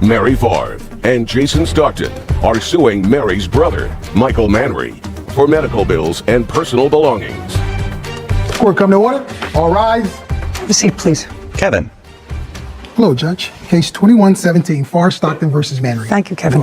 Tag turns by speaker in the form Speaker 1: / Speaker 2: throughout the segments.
Speaker 1: Mary Favre and Jason Stockton are suing Mary's brother, Michael Manry, for medical bills and personal belongings.
Speaker 2: Court come to order. All rise.
Speaker 3: Have a seat, please.
Speaker 4: Kevin.
Speaker 2: Hello, Judge. Case 2117, Favre Stockton versus Manry.
Speaker 3: Thank you, Kevin.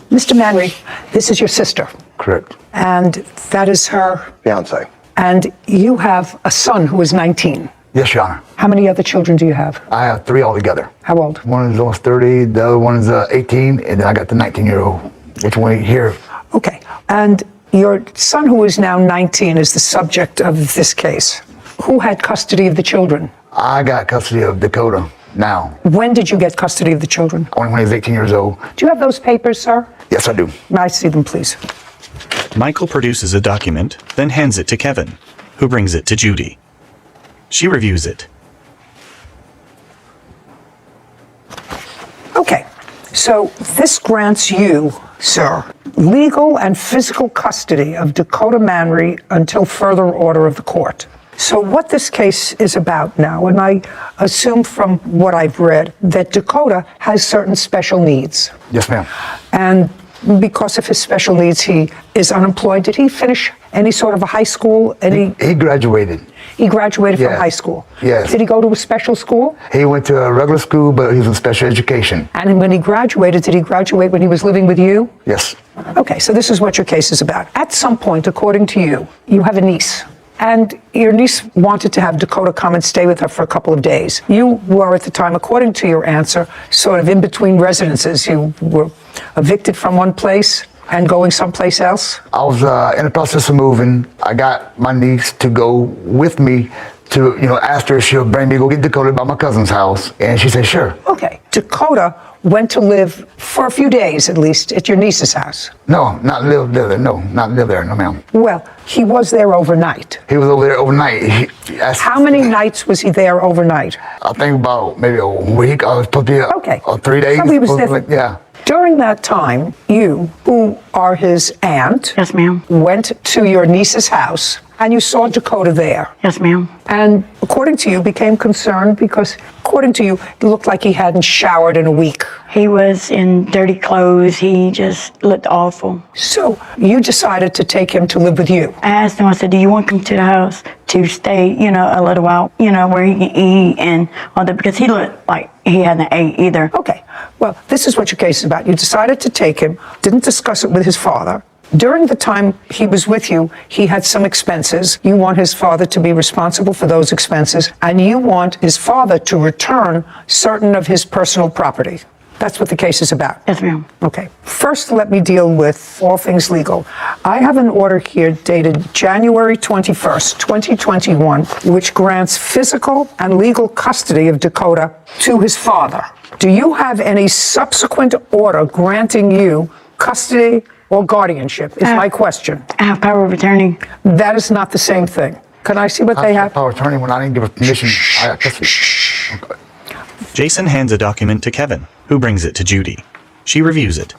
Speaker 3: Mr. Manry, this is your sister.
Speaker 5: Correct.
Speaker 3: And that is her.
Speaker 5: Fiance.
Speaker 3: And you have a son who is 19.
Speaker 5: Yes, Your Honor.
Speaker 3: How many other children do you have?
Speaker 5: I have 3 altogether.
Speaker 3: How old?
Speaker 5: One is almost 30, the other one is 18, and then I got the 19-year-old, which one here.
Speaker 3: Okay. And your son who is now 19 is the subject of this case. Who had custody of the children?
Speaker 5: I got custody of Dakota now.
Speaker 3: When did you get custody of the children?
Speaker 5: Only when he was 18 years old.
Speaker 3: Do you have those papers, sir?
Speaker 5: Yes, I do.
Speaker 3: May I see them, please?
Speaker 4: Michael produces a document, then hands it to Kevin, who brings it to Judy. She reviews it.
Speaker 3: Okay. So this grants you, sir, legal and physical custody of Dakota Manry until further order of the court. So what this case is about now, and I assume from what I've read, that Dakota has certain special needs.
Speaker 5: Yes, ma'am.
Speaker 3: And because of his special needs, he is unemployed. Did he finish any sort of a high school?
Speaker 5: He graduated.
Speaker 3: He graduated from
Speaker 5: Yes.
Speaker 3: high school?
Speaker 5: Yes.
Speaker 3: Did he go to a special school?
Speaker 5: He went to a regular school, but he was in special education.
Speaker 3: And when he graduated, did he graduate when he was living with you?
Speaker 5: Yes.
Speaker 3: Okay, so this is what your case is about. At some point, according to you, you have a niece. And your niece wanted to have Dakota come and stay with her for a couple of days. You were at the time, according to your answer, sort of in between residences. You were evicted from one place and going someplace else?
Speaker 5: I was in the process of moving. I got my niece to go with me to, ask her if she'll bring me to go get Dakota by my cousin's house. And she said, sure.
Speaker 3: Okay. Dakota went to live for a few days, at least, at your niece's house.
Speaker 5: No, not live there. No, not live there. No, ma'am.
Speaker 3: Well, he was there overnight.
Speaker 5: He was over there overnight.
Speaker 3: How many nights was he there overnight?
Speaker 5: I think about maybe a week. I was supposed to be 3 days.
Speaker 3: So he was there.
Speaker 5: Yeah.
Speaker 3: During that time, you, who are his aunt,
Speaker 6: Yes, ma'am.
Speaker 3: went to your niece's house and you saw Dakota there.
Speaker 6: Yes, ma'am.
Speaker 3: And according to you, became concerned because, according to you, it looked like he hadn't showered in a week.
Speaker 6: He was in dirty clothes. He just looked awful.
Speaker 3: So you decided to take him to live with you.
Speaker 6: I asked him, I said, do you want him to the house to stay, a little while, where he can eat and all that, because he looked like he hadn't ate either.
Speaker 3: Okay, well, this is what your case is about. You decided to take him, didn't discuss it with his father. During the time he was with you, he had some expenses. You want his father to be responsible for those expenses, and you want his father to return certain of his personal property. That's what the case is about.
Speaker 6: Yes, ma'am.
Speaker 3: Okay. First, let me deal with all things legal. I have an order here dated January 21st, 2021, which grants physical and legal custody of Dakota to his father. Do you have any subsequent order granting you custody or guardianship, is my question.
Speaker 6: I have power of attorney.
Speaker 3: That is not the same thing. Can I see what they have?
Speaker 5: Power of attorney when I didn't give her permission. I got custody. Okay.
Speaker 4: Jason hands a document to Kevin, who brings it to Judy. She reviews it.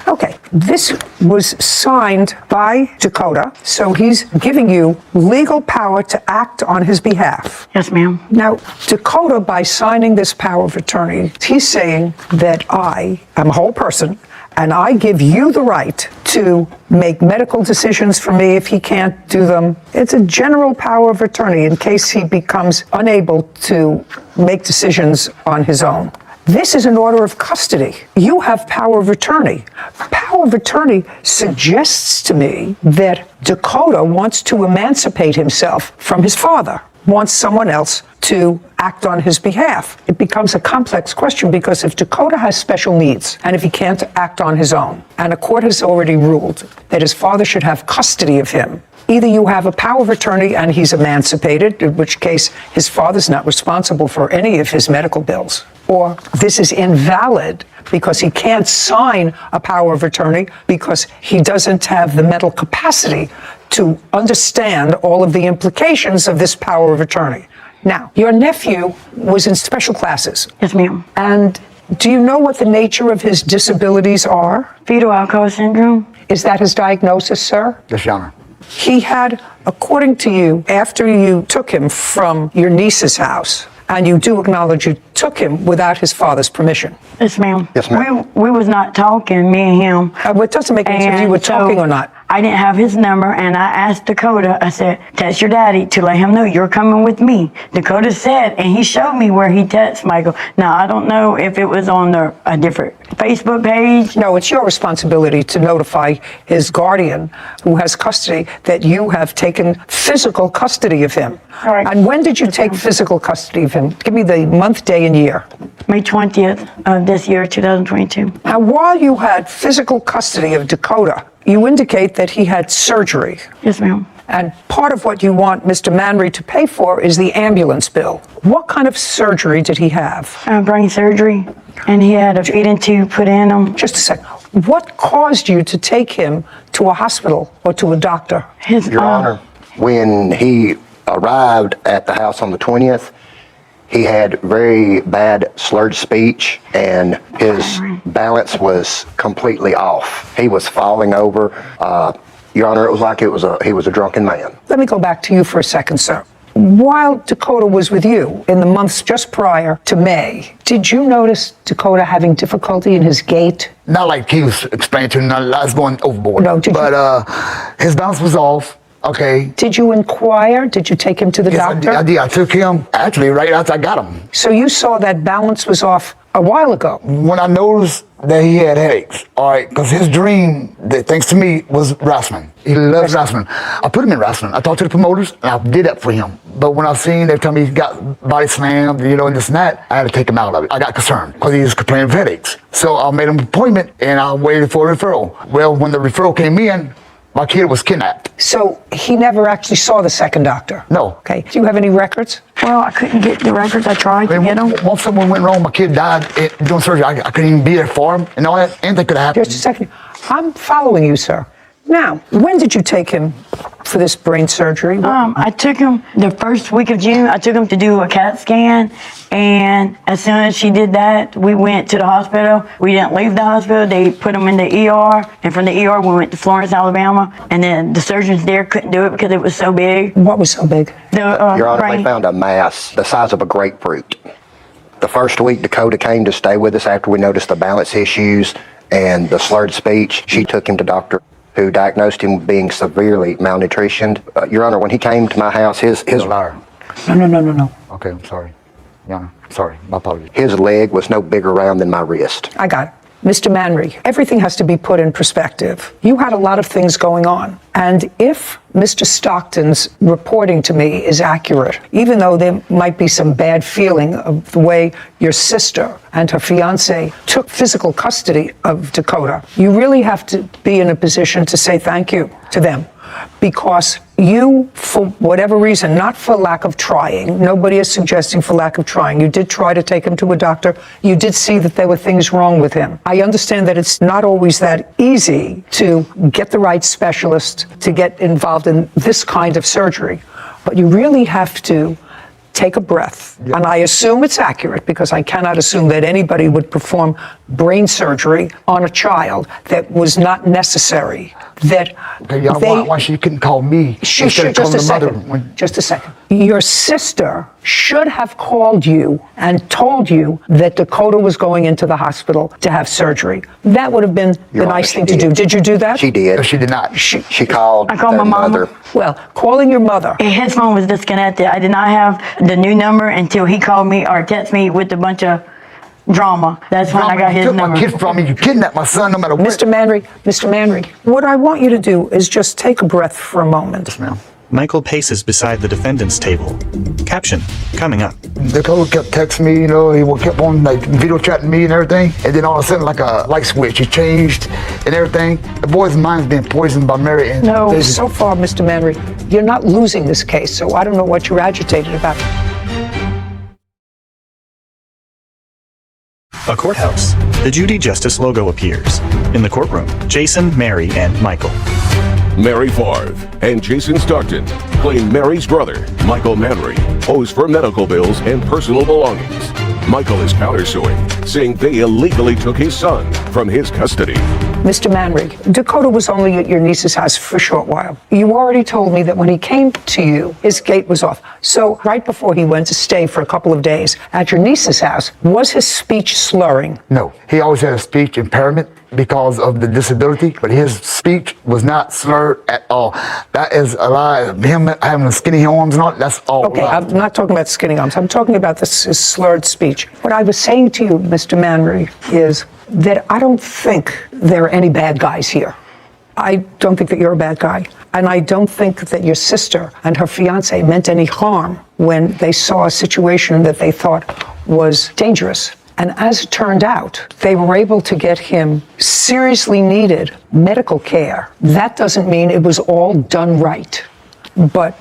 Speaker 3: Okay, this was signed by Dakota, so he's giving you legal power to act on his behalf.
Speaker 6: Yes, ma'am.
Speaker 3: Now, Dakota, by signing this power of attorney, he's saying that I am a whole person and I give you the right to make medical decisions for me if he can't do them. It's a general power of attorney in case he becomes unable to make decisions on his own. This is an order of custody. You have power of attorney. Power of attorney suggests to me that Dakota wants to emancipate himself from his father, wants someone else to act on his behalf. It becomes a complex question because if Dakota has special needs and if he can't act on his own, and a court has already ruled that his father should have custody of him, either you have a power of attorney and he's emancipated, in which case his father's not responsible for any of his medical bills, or this is invalid because he can't sign a power of attorney because he doesn't have the mental capacity to understand all of the implications of this power of attorney. Now, your nephew was in special classes.
Speaker 6: Yes, ma'am.
Speaker 3: And do you know what the nature of his disabilities are?
Speaker 6: Fetal alcohol syndrome.
Speaker 3: Is that his diagnosis, sir?
Speaker 5: Yes, Your Honor.
Speaker 3: He had, according to you, after you took him from your niece's house And you do acknowledge you took him without his father's permission.
Speaker 6: Yes, ma'am.
Speaker 7: Yes, ma'am.
Speaker 6: We was not talking, me and him.
Speaker 3: Well, it doesn't make any sense if you were
Speaker 6: And so
Speaker 3: talking or not.
Speaker 6: I didn't have his number, and I asked Dakota, I said, text your daddy to let him know you're coming with me. Dakota said, and he showed me where he texted Michael. Now, I don't know if it was on a different Facebook page.
Speaker 3: No, it's your responsibility to notify his guardian, who has custody, that you have taken physical custody of him.
Speaker 6: All right.
Speaker 3: And when did you take physical custody of him? Give me the month, day, and year.
Speaker 6: May 20th of this year, 2022.
Speaker 3: Now, while you had physical custody of Dakota, you indicate that he had surgery.
Speaker 6: Yes, ma'am.
Speaker 3: And part of what you want Mr. Manry to pay for is the ambulance bill. What kind of surgery did he have?
Speaker 6: Brain surgery, and he had a feeding tube put in him.
Speaker 3: Just a second. What caused you to take him to a hospital or to a doctor?
Speaker 7: Your Honor, when he arrived at the house on the 20th, he had very bad slurred speech, and his balance was completely off. He was falling over. Your Honor, it was like he was a drunken man.
Speaker 3: Let me go back to you for a second, sir. While Dakota was with you in the months just prior to May, did you notice Dakota having difficulty in his gait?
Speaker 5: Not like he was explaining to me, I was going overboard.
Speaker 3: No, did you-
Speaker 5: But his balance was off. Okay.
Speaker 3: Did you inquire? Did you take him to the
Speaker 5: Yes,
Speaker 3: doctor?
Speaker 5: I did. I took him actually right after I got him.
Speaker 3: So you saw that balance was off a while ago.
Speaker 5: When I noticed that he had headaches, all right, because his dream, that thanks to me, was wrestling. He loves wrestling. I put him in wrestling. I talked to the promoters, and I did that for him. But when I seen they tell me he got body slammed, and this and that, I had to take him out of it. I got concerned because he was complaining of headaches. So I made him an appointment, and I waited for a referral. Well, when the referral came in, my kid was kidnapped.
Speaker 3: So he never actually saw the second doctor?
Speaker 5: No.
Speaker 3: Okay. Do you have any records?
Speaker 6: Well, I couldn't get the records. I tried to get them.
Speaker 5: Once someone went wrong, my kid died doing surgery. I couldn't even be there for him, and all that. Anything could have happened.
Speaker 3: Just a second. I'm following you, sir. Now, when did you take him for this brain surgery?
Speaker 6: I took him the first week of June. I took him to do a CAT scan, and as soon as she did that, we went to the hospital. We didn't leave the hospital. They put him in the ER, and from the ER, we went to Florence, Alabama, and then the surgeons there couldn't do it because it was so big.
Speaker 3: What was so big?
Speaker 7: Your Honor,
Speaker 6: brain.
Speaker 7: they found a mass the size of a grapefruit. The first week Dakota came to stay with us after we noticed the balance issues and the slurred speech. She took him to Dr. who diagnosed him with being severely malnutritioned. Your Honor, when he came to my house, his
Speaker 5: Liar.
Speaker 3: No.
Speaker 5: Okay, I'm sorry. Yeah, sorry. My apologies.
Speaker 7: his leg was no bigger round than my wrist.
Speaker 3: I got it. Mr. Manry, everything has to be put in perspective. You had a lot of things going on. And if Mr. Stockton's reporting to me is accurate, even though there might be some bad feeling of the way your sister and her fiance took physical custody of Dakota, you really have to be in a position to say thank you to them. Because you, for whatever reason, not for lack of trying, nobody is suggesting for lack of trying, you did try to take him to a doctor, you did see that there were things wrong with him. I understand that it's not always that easy to get the right specialist to get involved in this kind of surgery, but you really have to take a breath. And I assume it's accurate because I cannot assume that anybody would perform brain surgery on a child that was not necessary. That
Speaker 5: Okay, y'all, why she couldn't call me
Speaker 3: she
Speaker 5: instead of
Speaker 3: should, just
Speaker 5: calling
Speaker 3: a
Speaker 5: the mother?
Speaker 3: second, just a second. Your sister should have called you and told you that Dakota was going into the hospital to have surgery. That would have been
Speaker 7: Your
Speaker 3: the
Speaker 7: Honor,
Speaker 3: nice
Speaker 7: she
Speaker 3: thing to
Speaker 7: did.
Speaker 3: do. Did you do that?
Speaker 7: She did.
Speaker 5: No, she did not.
Speaker 7: She called
Speaker 6: I called
Speaker 7: their
Speaker 6: my mama.
Speaker 7: mother.
Speaker 3: Well, calling your mother.
Speaker 6: His phone was disconnected. I did not have the new number until he called me or texted me with a bunch of drama. That's when I got
Speaker 5: You
Speaker 6: his
Speaker 5: took
Speaker 6: number.
Speaker 5: my kid from me. You kidnapped my son no matter what.
Speaker 3: Mr. Manry, what I want you to do is just take a breath for a moment.
Speaker 5: Ma'am.
Speaker 4: Michael paces beside the defendant's table. Caption, coming up.
Speaker 5: Dakota kept texting me, he kept on like video chatting me and everything. And then all of a sudden, like a light switch, he changed and everything. The boy's mind's been poisoned by Mary. And
Speaker 3: No, so far, Mr. Manry, you're not losing this case, so I don't know what you're agitated about.
Speaker 4: A courthouse. The Judy Justice logo appears. In the courtroom, Jason, Mary, and Michael.
Speaker 1: Mary Favre and Jason Stockton claim Mary's brother, Michael Manry, owes for medical bills and personal belongings. Michael is countersuing, saying they illegally took his son from his custody.
Speaker 3: Mr. Manry, Dakota was only at your niece's house for a short while. You already told me that when he came to you, his gate was off. So right before he went to stay for a couple of days at your niece's house, was his speech slurring?
Speaker 5: No, he always had a speech impairment because of the disability, but his speech was not slurred at all. That is a lie. Him having the skinny arms and all, that's all
Speaker 3: Okay,
Speaker 5: lie.
Speaker 3: I'm not talking about skinny arms. I'm talking about this his slurred speech. What I was saying to you, Mr. Manry, is that I don't think there are any bad guys here. I don't think that you're a bad guy. And I don't think that your sister and her fiance meant any harm when they saw a situation that they thought was dangerous. And as it turned out, they were able to get him seriously needed medical care. That doesn't mean it was all done right. But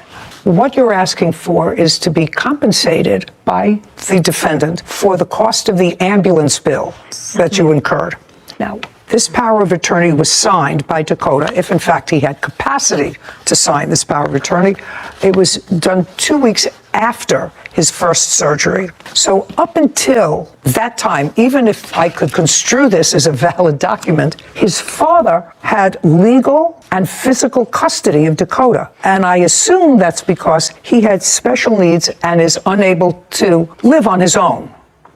Speaker 3: what you're asking for is to be compensated by the defendant for the cost of the ambulance bill that you incurred. Now, this power of attorney was signed by Dakota, if in fact he had capacity to sign this power of attorney. It was done 2 weeks after his first surgery. So up until that time, even if I could construe this as a valid document, his father had legal and physical custody of Dakota. And I assume that's because he had special needs and is unable to live on his own.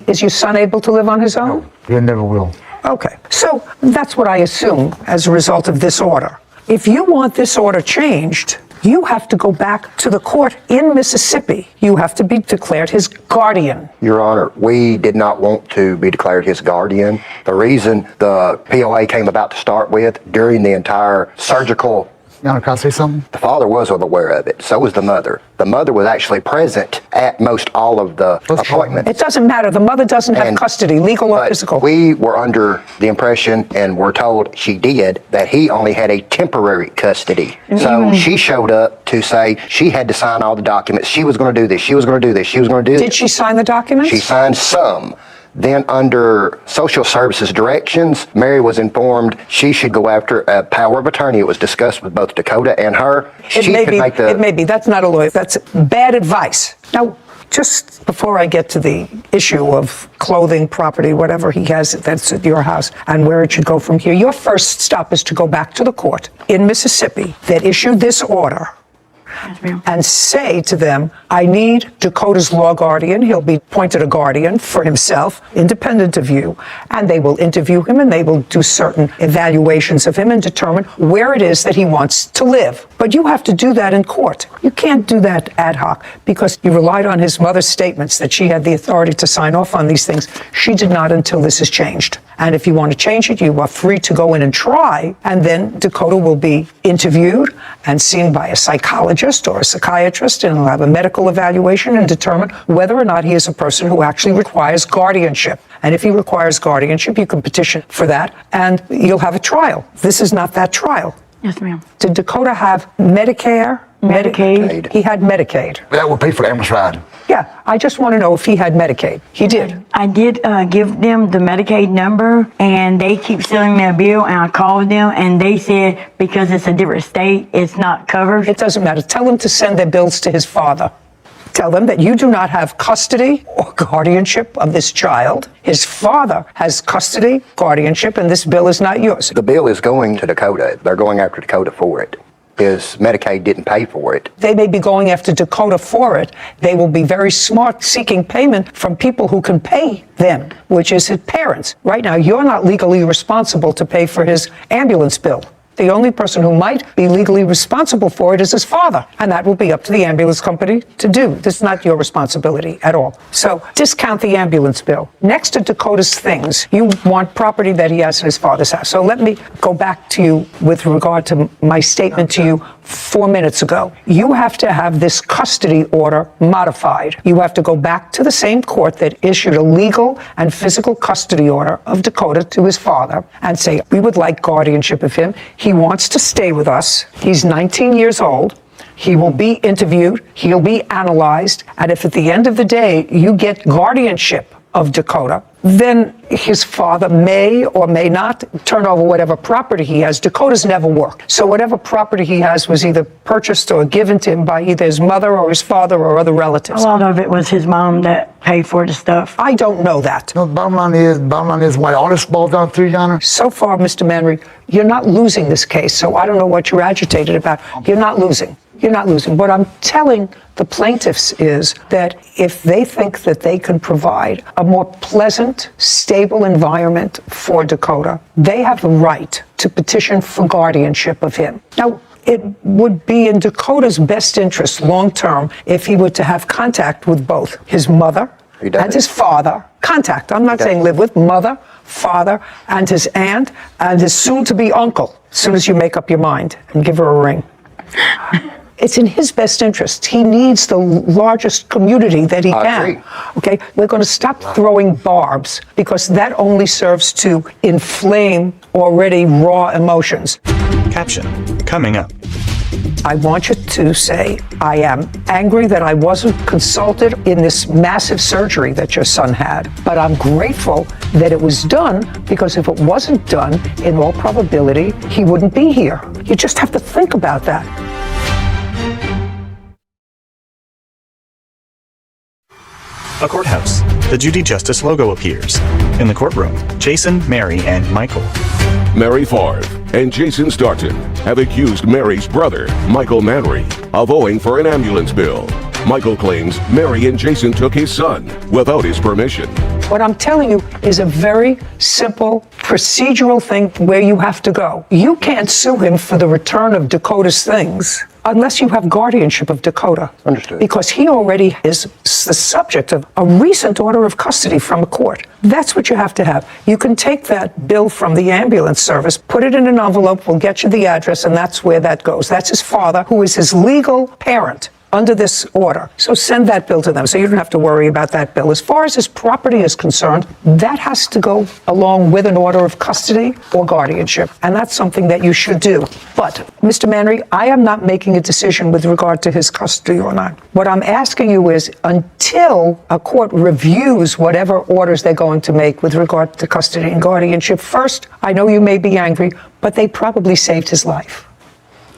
Speaker 3: Is your son able to live on his own?
Speaker 5: He never will.
Speaker 3: Okay, so that's what I assume as a result of this order. If you want this order changed, you have to go back to the court in Mississippi. You have to be declared his guardian.
Speaker 7: Your Honor, we did not want to be declared his guardian. The reason the POA came about to start with, during the entire surgical,
Speaker 5: Your Honor, can I say something?
Speaker 7: the father was aware of it. So was the mother. The mother was actually present at most all of the appointments.
Speaker 3: It doesn't matter. The mother doesn't have custody, legal or
Speaker 7: But
Speaker 3: physical.
Speaker 7: we were under the impression, and were told she did, that he only had a temporary custody. So she showed up to say she had to sign all the documents. She was going to do this. She was going to do this. She was going to do this.
Speaker 3: Did she sign the documents?
Speaker 7: She signed some. Then under social services directions, Mary was informed she should go after a power of attorney. It was discussed with both Dakota and her.
Speaker 3: It may be. That's not a lawyer. That's bad advice. Now, just before I get to the issue of clothing, property, whatever he has that's at your house and where it should go from here, your first stop is to go back to the court in Mississippi that issued this order and say to them, I need Dakota's law guardian. He'll be appointed a guardian for himself, independent of you, and they will interview him and they will do certain evaluations of him and determine where it is that he wants to live. But you have to do that in court. You can't do that ad hoc because you relied on his mother's statements that she had the authority to sign off on these things. She did not until this is changed. And if you want to change it, you are free to go in and try, and then Dakota will be interviewed and seen by a psychologist or a psychiatrist, and he'll have a medical evaluation and determine whether or not he is a person who actually requires guardianship. And if he requires guardianship, you can petition for that, and you'll have a trial. This is not that trial.
Speaker 6: Yes, ma'am.
Speaker 3: Did Dakota have Medicare?
Speaker 6: Medicaid.
Speaker 3: He had Medicaid.
Speaker 5: That would pay for the ambulance ride.
Speaker 3: Yeah, I just want to know if he had Medicaid. He did.
Speaker 6: I did give them the Medicaid number, and they keep sending me a bill, and I called them, and they said because it's a different state, it's not covered.
Speaker 3: It doesn't matter. Tell him to send their bills to his father. Tell them that you do not have custody or guardianship of this child. His father has custody, guardianship, and this bill is not yours.
Speaker 7: The bill is going to Dakota. They're going after Dakota for it. His Medicaid didn't pay for it.
Speaker 3: They may be going after Dakota for it. They will be very smart seeking payment from people who can pay them, which is his parents. Right now, you're not legally responsible to pay for his ambulance bill. The only person who might be legally responsible for it is his father, and that will be up to the ambulance company to do. This is not your responsibility at all. So discount the ambulance bill. Next to Dakota's things, you want property that he has in his father's house. So let me go back to you with regard to my statement to you 4 minutes ago. You have to have this custody order modified. You have to go back to the same court that issued a legal and physical custody order of Dakota to his father and say, we would like guardianship of him. He wants to stay with us. He's 19 years old. He will be interviewed. He'll be analyzed. And if at the end of the day you get guardianship of Dakota, then his father may or may not turn over whatever property he has. Dakota's never worked. So whatever property he has was either purchased or given to him by either his mother or his father or other relatives.
Speaker 6: A lot of it was his mom that paid for the stuff.
Speaker 3: I don't know that.
Speaker 5: No, the bottom line is, why all this boils down to, Your Honor?
Speaker 3: So far, Mr. Manry, you're not losing this case, so I don't know what you're agitated about. You're not losing. You're not losing. What I'm telling the plaintiffs is that if they think that they can provide a more pleasant, stable environment for Dakota, they have the right to petition for guardianship of him. Now, it would be in Dakota's best interest long-term if he were to have contact with both his mother and his father. Contact, I'm not saying live with, mother, father, and his aunt, and his soon-to-be uncle, as soon as you make up your mind and give her a ring. It's in his best interest. He needs the largest community that he can.
Speaker 7: Agree.
Speaker 3: Okay, we're going to stop throwing barbs because that only serves to inflame already raw emotions.
Speaker 4: Caption, coming up.
Speaker 3: I want you to say, I am angry that I wasn't consulted in this massive surgery that your son had, but I'm grateful that it was done because if it wasn't done, in all probability, he wouldn't be here. You just have to think about that.
Speaker 4: A courthouse. The Judy Justice logo appears. In the courtroom, Jason, Mary, and Michael.
Speaker 1: Mary Favre and Jason Stockton have accused Mary's brother, Michael Manry, of owing for an ambulance bill. Michael claims Mary and Jason took his son without his permission.
Speaker 3: What I'm telling you is a very simple procedural thing where you have to go. You can't sue him for the return of Dakota's things unless you have guardianship of Dakota.
Speaker 7: Understood.
Speaker 3: Because he already is the subject of a recent order of custody from a court. That's what you have to have. You can take that bill from the ambulance service, put it in an envelope, we'll get you the address, and that's where that goes. That's his father, who is his legal parent under this order. So send that bill to them so you don't have to worry about that bill. As far as his property is concerned, that has to go along with an order of custody or guardianship. And that's something that you should do. But, Mr. Manry, I am not making a decision with regard to his custody or not. What I'm asking you is until a court reviews whatever orders they're going to make with regard to custody and guardianship, first, I know you may be angry, but they probably saved his life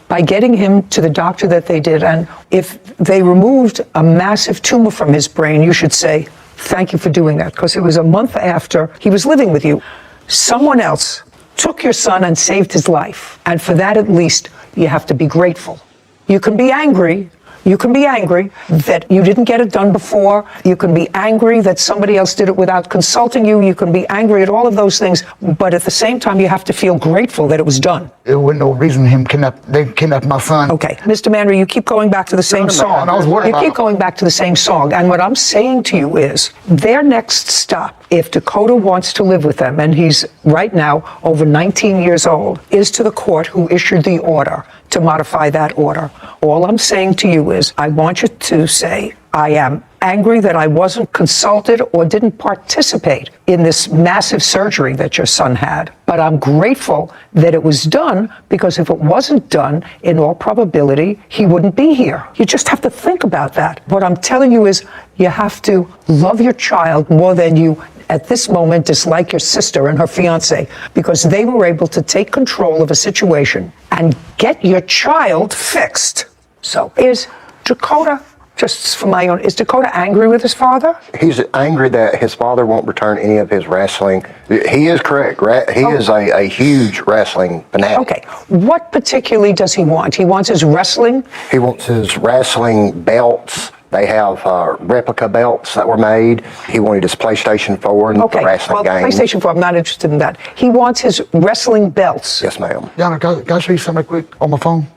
Speaker 3: by getting him to the doctor that they did. And if they removed a massive tumor from his brain, you should say, thank you for doing that, because it was a month after he was living with you. Someone else took your son and saved his life. And for that, at least, you have to be grateful. You can be angry. You can be angry that you didn't get it done before. You can be angry that somebody else did it without consulting you. You can be angry at all of those things. But at the same time, you have to feel grateful that it was done.
Speaker 5: There wasn't no reason they kidnapped my son.
Speaker 3: Okay, Mr. Manry, you keep going back to the same song.
Speaker 5: I was worried
Speaker 3: You
Speaker 5: about
Speaker 3: keep
Speaker 5: it.
Speaker 3: going back to the same song. And what I'm saying to you is, their next stop, if Dakota wants to live with them, and he's right now over 19 years old, is to the court who issued the order to modify that order. All I'm saying to you is, I want you to say, I am angry that I wasn't consulted or didn't participate in this massive surgery that your son had. But I'm grateful that it was done, because if it wasn't done, in all probability, he wouldn't be here. You just have to think about that. What I'm telling you is, you have to love your child more than you at this moment dislike your sister and her fiance, because they were able to take control of a situation and get your child fixed. So is Dakota, just for my own, is Dakota angry with his father?
Speaker 7: He's angry that his father won't return any of his wrestling. He is correct. He is a huge wrestling fanatic.
Speaker 3: Okay, what particularly does he want? He wants his wrestling?
Speaker 7: He wants his wrestling belts. They have replica belts that were made. He wanted his PlayStation 4 and the wrestling game.
Speaker 3: PlayStation 4, I'm not interested in that. He wants his wrestling belts.
Speaker 7: Yes, ma'am.
Speaker 5: Yana, can I show you something quick on my phone?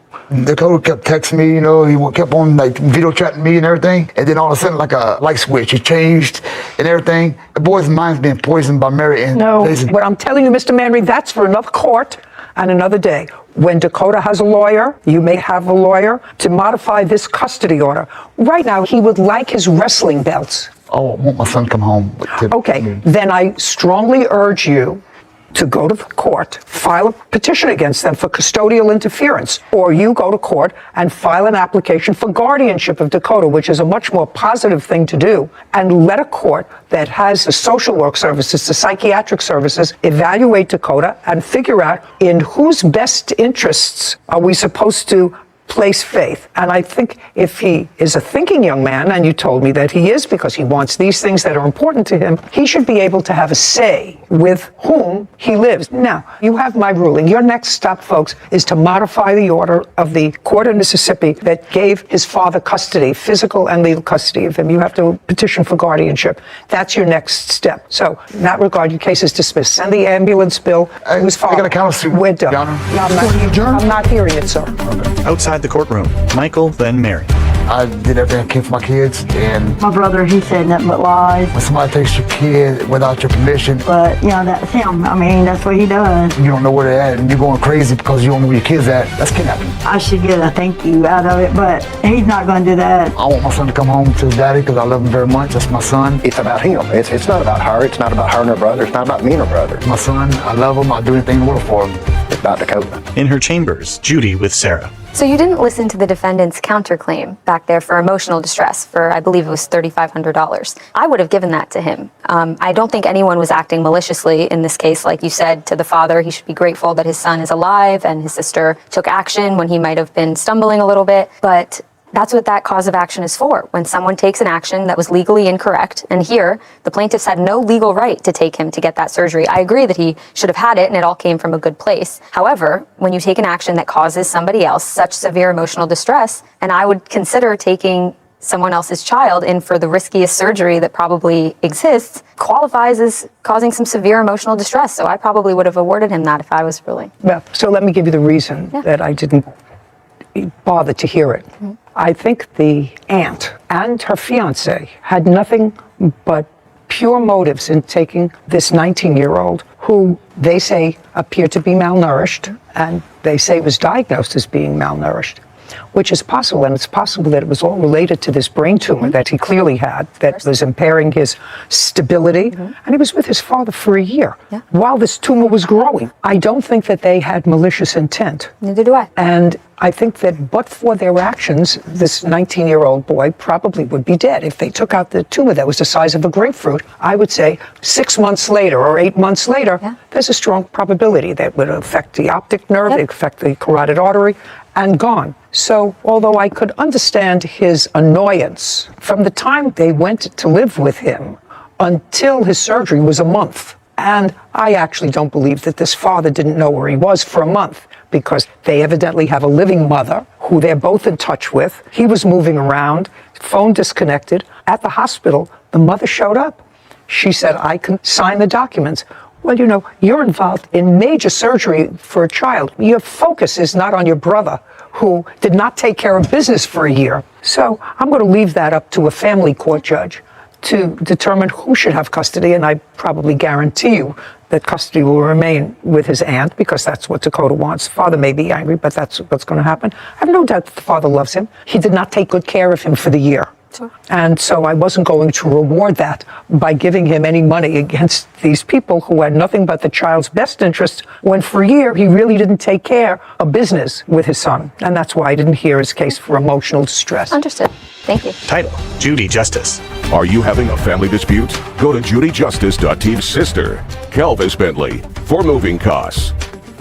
Speaker 5: Dakota kept texting me, he kept on video chatting me and everything. And then all of a sudden, like a light switch, it changed and everything. The boy's mind's being poisoned by Mary and Jason.
Speaker 3: What I'm telling you, Mr. Manry, that's for another court and another day. When Dakota has a lawyer, you may have a lawyer to modify this custody order. Right now, he would like his wrestling belts.
Speaker 5: Oh, I want my son to come home.
Speaker 3: Okay, then I strongly urge you to go to the court, file a petition against them for custodial interference, or you go to court and file an application for guardianship of Dakota, which is a much more positive thing to do, and let a court that has the social work services, the psychiatric services, evaluate Dakota and figure out in whose best interests are we supposed to place faith. And I think if he is a thinking young man, and you told me that he is because he wants these things that are important to him, he should be able to have a say with whom he lives. Now, you have my ruling. Your next stop, folks, is to modify the order of the court in Mississippi that gave his father custody, physical and legal custody of him. You have to petition for guardianship. That's your next step. So, in that regard, your case is dismissed. Send the ambulance bill to his father.
Speaker 5: I got a countersuit.
Speaker 3: We're done.
Speaker 5: Your Honor.
Speaker 3: No, I'm not hearing it, sir.
Speaker 4: Outside the courtroom, Michael, then Mary.
Speaker 5: I did everything I can for my kids, and
Speaker 6: My brother, he said nothing but lies.
Speaker 5: when somebody takes your kid without your permission,
Speaker 6: But, you know, that's him. I mean, that's what he does.
Speaker 5: you don't know where they're at, and you're going crazy because you don't know where your kid's at, that's kidnapping.
Speaker 6: I should get a thank you out of it, but he's not going to do that.
Speaker 5: I want my son to come home to his daddy because I love him very much. That's my son.
Speaker 7: It's about him. It's not about her. It's not about her and her brother. It's not about me and her brother.
Speaker 5: My son, I love him. I'll do anything in the world for him.
Speaker 7: It's about Dakota.
Speaker 4: In her chambers, Judy with Sarah.
Speaker 8: So you didn't listen to the defendant's counterclaim back there for emotional distress for, I believe it was $3,500. I would have given that to him. I don't think anyone was acting maliciously in this case. Like you said to the father, he should be grateful that his son is alive and his sister took action when he might have been stumbling a little bit. But that's what that cause of action is for. When someone takes an action that was legally incorrect, and here, the plaintiffs had no legal right to take him to get that surgery. I agree that he should have had it and it all came from a good place. However, when you take an action that causes somebody else such severe emotional distress, and I would consider taking someone else's child in for the riskiest surgery that probably exists, qualifies as causing some severe emotional distress. So I probably would have awarded him that if I was ruling.
Speaker 3: Well, so let me give you the reason that I didn't bother to hear it. Mm-hmm. I think the aunt and her fiance had nothing but pure motives in taking this 19-year-old who they say appeared to be malnourished, and they say was diagnosed as being malnourished, which is possible, and it's possible that it was all related to this brain tumor that he clearly had that was impairing his stability, and he was with his father for a year while this tumor was growing. I don't think that they had malicious intent.
Speaker 8: Neither do I.
Speaker 3: And I think that but for their actions, this 19-year-old boy probably would be dead. If they took out the tumor that was the size of a grapefruit, I would say 6 months later or 8 months later, there's a strong probability that would affect the optic nerve, it affect the carotid artery, and gone. So although I could understand his annoyance, from the time they went to live with him until his surgery was a month. And I actually don't believe that this father didn't know where he was for a month, because they evidently have a living mother who they're both in touch with. He was moving around, phone disconnected. At the hospital, the mother showed up. She said, I can sign the documents. Well, you know, you're involved in major surgery for a child. Your focus is not on your brother, who did not take care of business for a year. So I'm going to leave that up to a family court judge to determine who should have custody, and I probably guarantee you that custody will remain with his aunt, because that's what Dakota wants. Father may be angry, but that's what's going to happen. I have no doubt that the father loves him. He did not take good care of him for the year. Sure. And so I wasn't going to reward that by giving him any money against these people who had nothing but the child's best interest, when for a year he really didn't take care of business with his son. And that's why I didn't hear his case for emotional distress.
Speaker 8: Understood. Thank you.
Speaker 4: Title, Judy Justice.
Speaker 1: Are you having a family dispute? Go to judyjustice.tv's sister, Kelvis Bentley, for moving costs.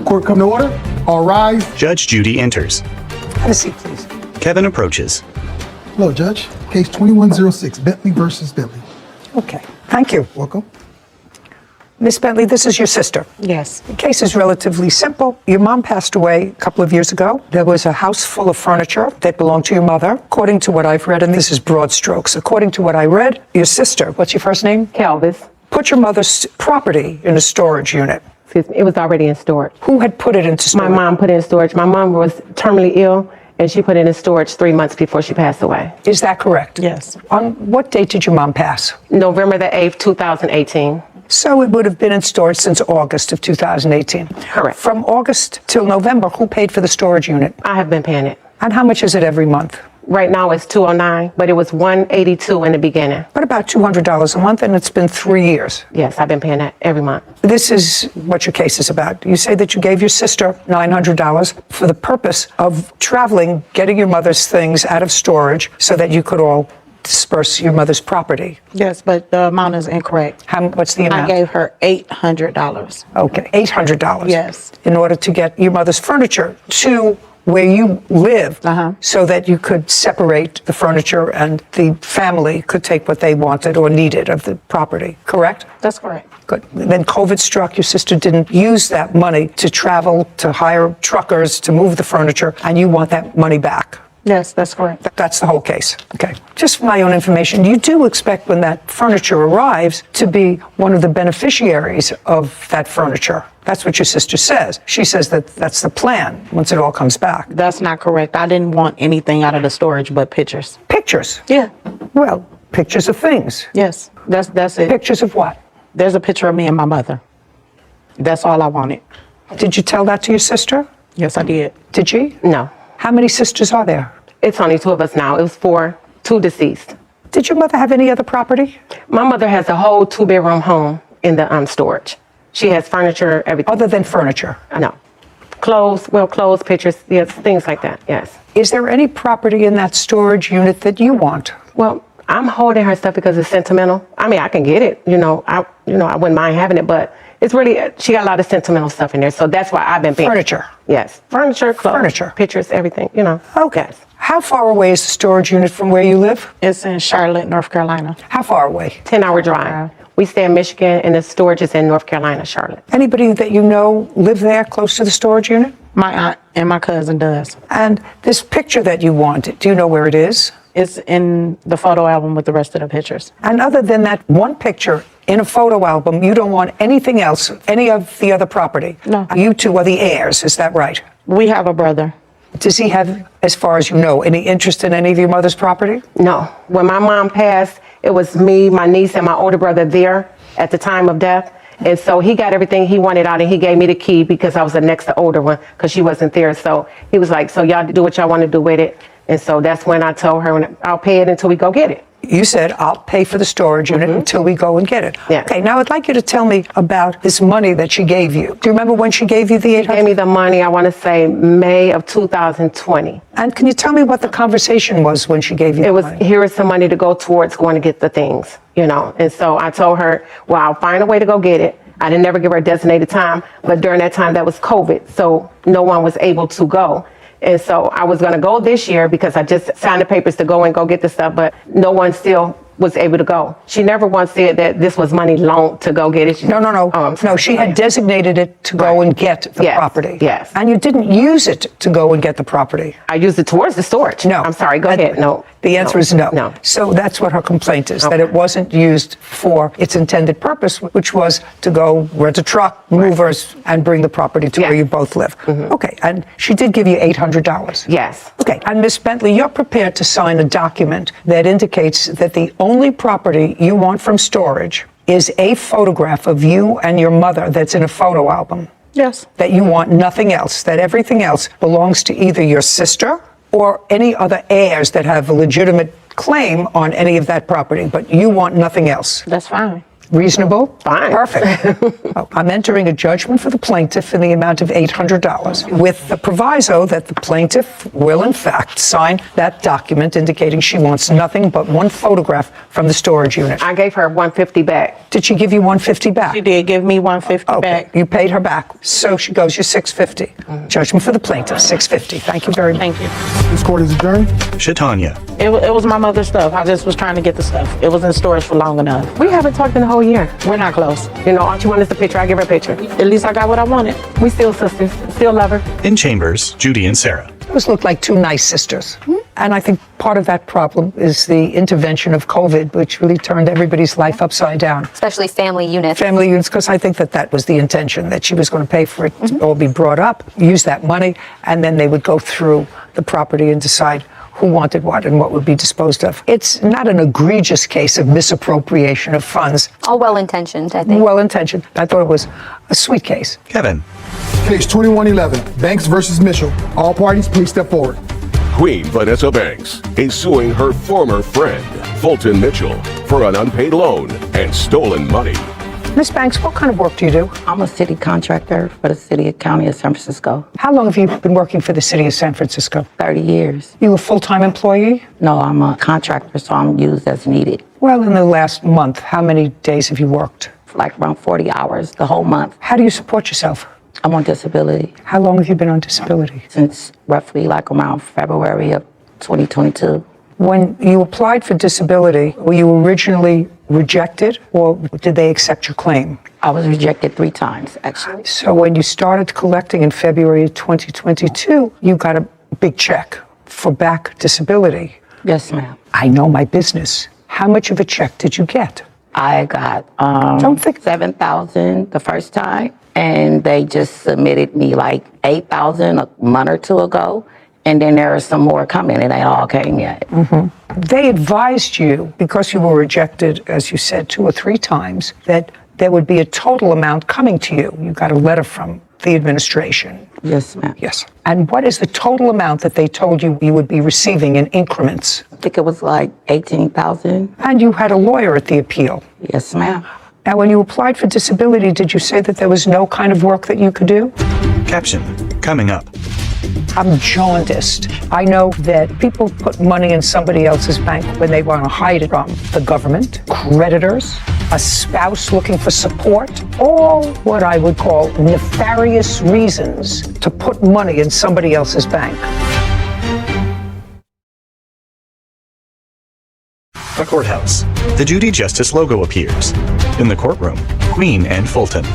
Speaker 2: Court come to order. All rise.
Speaker 4: Judge Judy enters.
Speaker 3: Have a seat, please.
Speaker 4: Kevin approaches.
Speaker 2: Hello, Judge. Case 2106, Bentley versus Bentley.
Speaker 3: Okay. Thank you.
Speaker 2: Welcome.
Speaker 3: Miss Bentley, this is your sister.
Speaker 9: Yes.
Speaker 3: The case is relatively simple. Your mom passed away a couple of years ago. There was a house full of furniture that belonged to your mother. According to what I've read, and this is broad strokes, according to what I read, your sister, what's your first name?
Speaker 9: Kelvis.
Speaker 3: Put your mother's property in a storage unit.
Speaker 9: Excuse me, it was already in storage.
Speaker 3: Who had put it into storage?
Speaker 9: My mom put it in storage. My mom was terminally ill, and she put it in storage 3 months before she passed away.
Speaker 3: Is that correct?
Speaker 9: Yes.
Speaker 3: On what date did your mom pass?
Speaker 9: November the 8th, 2018.
Speaker 3: So it would have been in storage since August of 2018.
Speaker 9: Correct.
Speaker 3: From August till November, who paid for the storage unit?
Speaker 9: I have been paying it.
Speaker 3: And how much is it every month?
Speaker 9: Right now it's $209, but it was $182 in the beginning.
Speaker 3: What about $200 a month? And it's been 3 years.
Speaker 9: Yes, I've been paying that every month.
Speaker 3: This is what your case is about. You say that you gave your sister $900 for the purpose of traveling, getting your mother's things out of storage so that you could all disperse your mother's property.
Speaker 10: Yes, but the amount is incorrect.
Speaker 3: What's the amount?
Speaker 10: I gave her $800.
Speaker 3: Okay, $800.
Speaker 10: Yes.
Speaker 3: In order to get your mother's furniture to where you live, so that you could separate the furniture and the family could take what they wanted or needed of the property, correct?
Speaker 10: That's correct.
Speaker 3: Good. Then COVID struck, your sister didn't use that money to travel, to hire truckers, to move the furniture, and you want that money back.
Speaker 10: Yes, that's correct.
Speaker 3: That's the whole case. Okay. Just for my own information, you do expect when that furniture arrives to be one of the beneficiaries of that furniture. That's what your sister says. She says that that's the plan once it all comes back.
Speaker 10: That's not correct. I didn't want anything out of the storage but pictures.
Speaker 3: Pictures?
Speaker 10: Yeah.
Speaker 3: Well, pictures of things.
Speaker 10: Yes, that's it.
Speaker 3: Pictures of what?
Speaker 10: There's a picture of me and my mother. That's all I wanted.
Speaker 3: Did you tell that to your sister?
Speaker 10: Yes, I did.
Speaker 3: Did she?
Speaker 9: No.
Speaker 3: How many sisters are there?
Speaker 9: It's only 2 of us now. It was 4, 2 deceased.
Speaker 3: Did your mother have any other property?
Speaker 9: My mother has a whole 2-bedroom home in the storage. She has furniture, everything.
Speaker 3: Other than furniture?
Speaker 9: No. Clothes, pictures, yes, things like that, yes.
Speaker 3: Is there any property in that storage unit that you want?
Speaker 9: Well, I'm holding her stuff because it's sentimental. I mean, I can get it, I wouldn't mind having it, but it's really, she got a lot of sentimental stuff in there, so that's why I've been paying.
Speaker 3: Furniture?
Speaker 9: Yes, furniture, clothes,
Speaker 3: Furniture.
Speaker 9: pictures, everything,
Speaker 3: Okay.
Speaker 9: Yes.
Speaker 3: How far away is the storage unit from where you live?
Speaker 10: It's in Charlotte, North Carolina.
Speaker 3: How far away?
Speaker 9: 10-hour drive. We stay in Michigan, and the storage is in North Carolina, Charlotte.
Speaker 3: Anybody that you know live there close to the storage unit?
Speaker 10: My aunt and my cousin does.
Speaker 3: And this picture that you want, do you know where it is?
Speaker 10: It's in the photo album with the rest of the pictures.
Speaker 3: And other than that one picture in a photo album, you don't want anything else, any of the other property?
Speaker 10: No.
Speaker 3: You two are the heirs, is that right?
Speaker 10: We have a brother.
Speaker 3: Does he have, as far as you know, any interest in any of your mother's property?
Speaker 9: No. When my mom passed, it was me, my niece, and my older brother there at the time of death. And so he got everything he wanted out, and he gave me the key because I was the next to older one because she wasn't there. So he was like, so y'all do what y'all want to do with it. And so that's when I told her, I'll pay it until we go get it.
Speaker 3: You said, I'll pay for the storage unit until we go and get it.
Speaker 9: Yeah.
Speaker 3: Okay, now I'd like you to tell me about this money that she gave you. Do you remember when she gave you the $800?
Speaker 9: She gave me the money, I want to say May of 2020.
Speaker 3: And can you tell me what the conversation was when she gave you
Speaker 9: It
Speaker 3: the
Speaker 9: was,
Speaker 3: money?
Speaker 9: here is some money to go towards going to get the things, And so I told her, well, I'll find a way to go get it. I didn't never give her a designated time, but during that time that was COVID, so no one was able to go. And so I was going to go this year because I just signed the papers to go and go get the stuff, but no one still was able to go. She never once said that this was money loaned to go get it.
Speaker 3: No. No, she had designated it to go and get the property.
Speaker 9: Yes.
Speaker 3: And you didn't use it to go and get the property.
Speaker 9: I used it towards the storage.
Speaker 3: No.
Speaker 9: I'm sorry, go ahead. No.
Speaker 3: The answer is no.
Speaker 9: No.
Speaker 3: So that's what her complaint is, that it wasn't used for its intended purpose, which was to go rent a truck, move us, and bring the property to where you both live. Okay, and she did give you $800.
Speaker 9: Yes.
Speaker 3: Okay, and Ms. Bentley, you're prepared to sign a document that indicates that the only property you want from storage is a photograph of you and your mother that's in a photo album.
Speaker 10: Yes.
Speaker 3: That you want nothing else, that everything else belongs to either your sister or any other heirs that have a legitimate claim on any of that property, but you want nothing else.
Speaker 10: That's fine.
Speaker 3: Reasonable?
Speaker 9: Fine.
Speaker 3: Perfect. I'm entering a judgment for the plaintiff in the amount of $800 with the proviso that the plaintiff will in fact sign that document indicating she wants nothing but one photograph from the storage unit.
Speaker 9: I gave her $150 back.
Speaker 3: Did she give you $150 back?
Speaker 10: She did give me $150
Speaker 3: Okay,
Speaker 10: back.
Speaker 3: you paid her back. So she goes, you're $650. Judgment for the plaintiff, $650. Thank you very much.
Speaker 10: Thank you.
Speaker 2: This court is adjourned.
Speaker 4: Shatanya.
Speaker 10: It was my mother's stuff. I just was trying to get the stuff. It was in storage for long enough.
Speaker 9: We haven't talked in a whole year.
Speaker 10: We're not close.
Speaker 9: All she wanted is a picture. I give her a picture.
Speaker 10: At least I got what I wanted.
Speaker 9: We still sisters, still love her.
Speaker 4: In chambers, Judy and Sarah.
Speaker 3: Those look like two nice sisters. And I think part of that problem is the intervention of COVID, which really turned everybody's life upside down.
Speaker 8: Especially family units.
Speaker 3: Family units, because I think that was the intention, that she was going to pay for it to all be brought up, use that money, and then they would go through the property and decide who wanted what and what would be disposed of. It's not an egregious case of misappropriation of funds.
Speaker 8: All well-intentioned, I think.
Speaker 3: Well-intentioned. I thought it was a sweet case.
Speaker 4: Kevin.
Speaker 2: Case 2111, Banks versus Mitchell. All parties, please step forward.
Speaker 1: Queen Vanessa Banks is suing her former friend, Fulton Mitchell, for an unpaid loan and stolen money.
Speaker 3: Ms. Banks, what kind of work do you do?
Speaker 11: I'm a city contractor for the city and county of San Francisco.
Speaker 3: How long have you been working for the city of San Francisco?
Speaker 11: 30 years.
Speaker 3: You a full-time employee?
Speaker 11: No, I'm a contractor, so I'm used as needed.
Speaker 3: Well, in the last month, how many days have you worked?
Speaker 11: Like around 40 hours the whole month.
Speaker 3: How do you support yourself?
Speaker 11: I'm on disability
Speaker 3: How long have you been on disability?
Speaker 11: since roughly like around February of 2022.
Speaker 3: When you applied for disability, were you originally rejected or did they accept your claim?
Speaker 11: I was rejected 3 times, actually.
Speaker 3: So when you started collecting in February of 2022, you got a big check for back disability.
Speaker 11: Yes, ma'am.
Speaker 3: I know my business. How much of a check did you get?
Speaker 11: I got
Speaker 3: Don't think-
Speaker 11: $7,000 the first time, and they just submitted me like $8,000 a month or two ago, and then there are some more coming, and they all came yet.
Speaker 3: They advised you, because you were rejected, as you said, 2 or 3 times, that there would be a total amount coming to you. You got a letter from the administration.
Speaker 11: Yes, ma'am.
Speaker 3: Yes. And what is the total amount that they told you you would be receiving in increments?
Speaker 11: I think it was like 18,000.
Speaker 3: And you had a lawyer at the appeal.
Speaker 11: Yes, ma'am.
Speaker 3: Now, when you applied for disability, did you say that there was no kind of work that you could do?
Speaker 4: Caption, coming up.
Speaker 3: I'm jaundiced. I know that people put money in somebody else's bank when they want to hide it from the government, creditors, a spouse looking for support, all what I would call nefarious reasons to put money in somebody else's bank.
Speaker 4: The courthouse. The Judy Justice logo appears. In the courtroom, Queen and Fulton.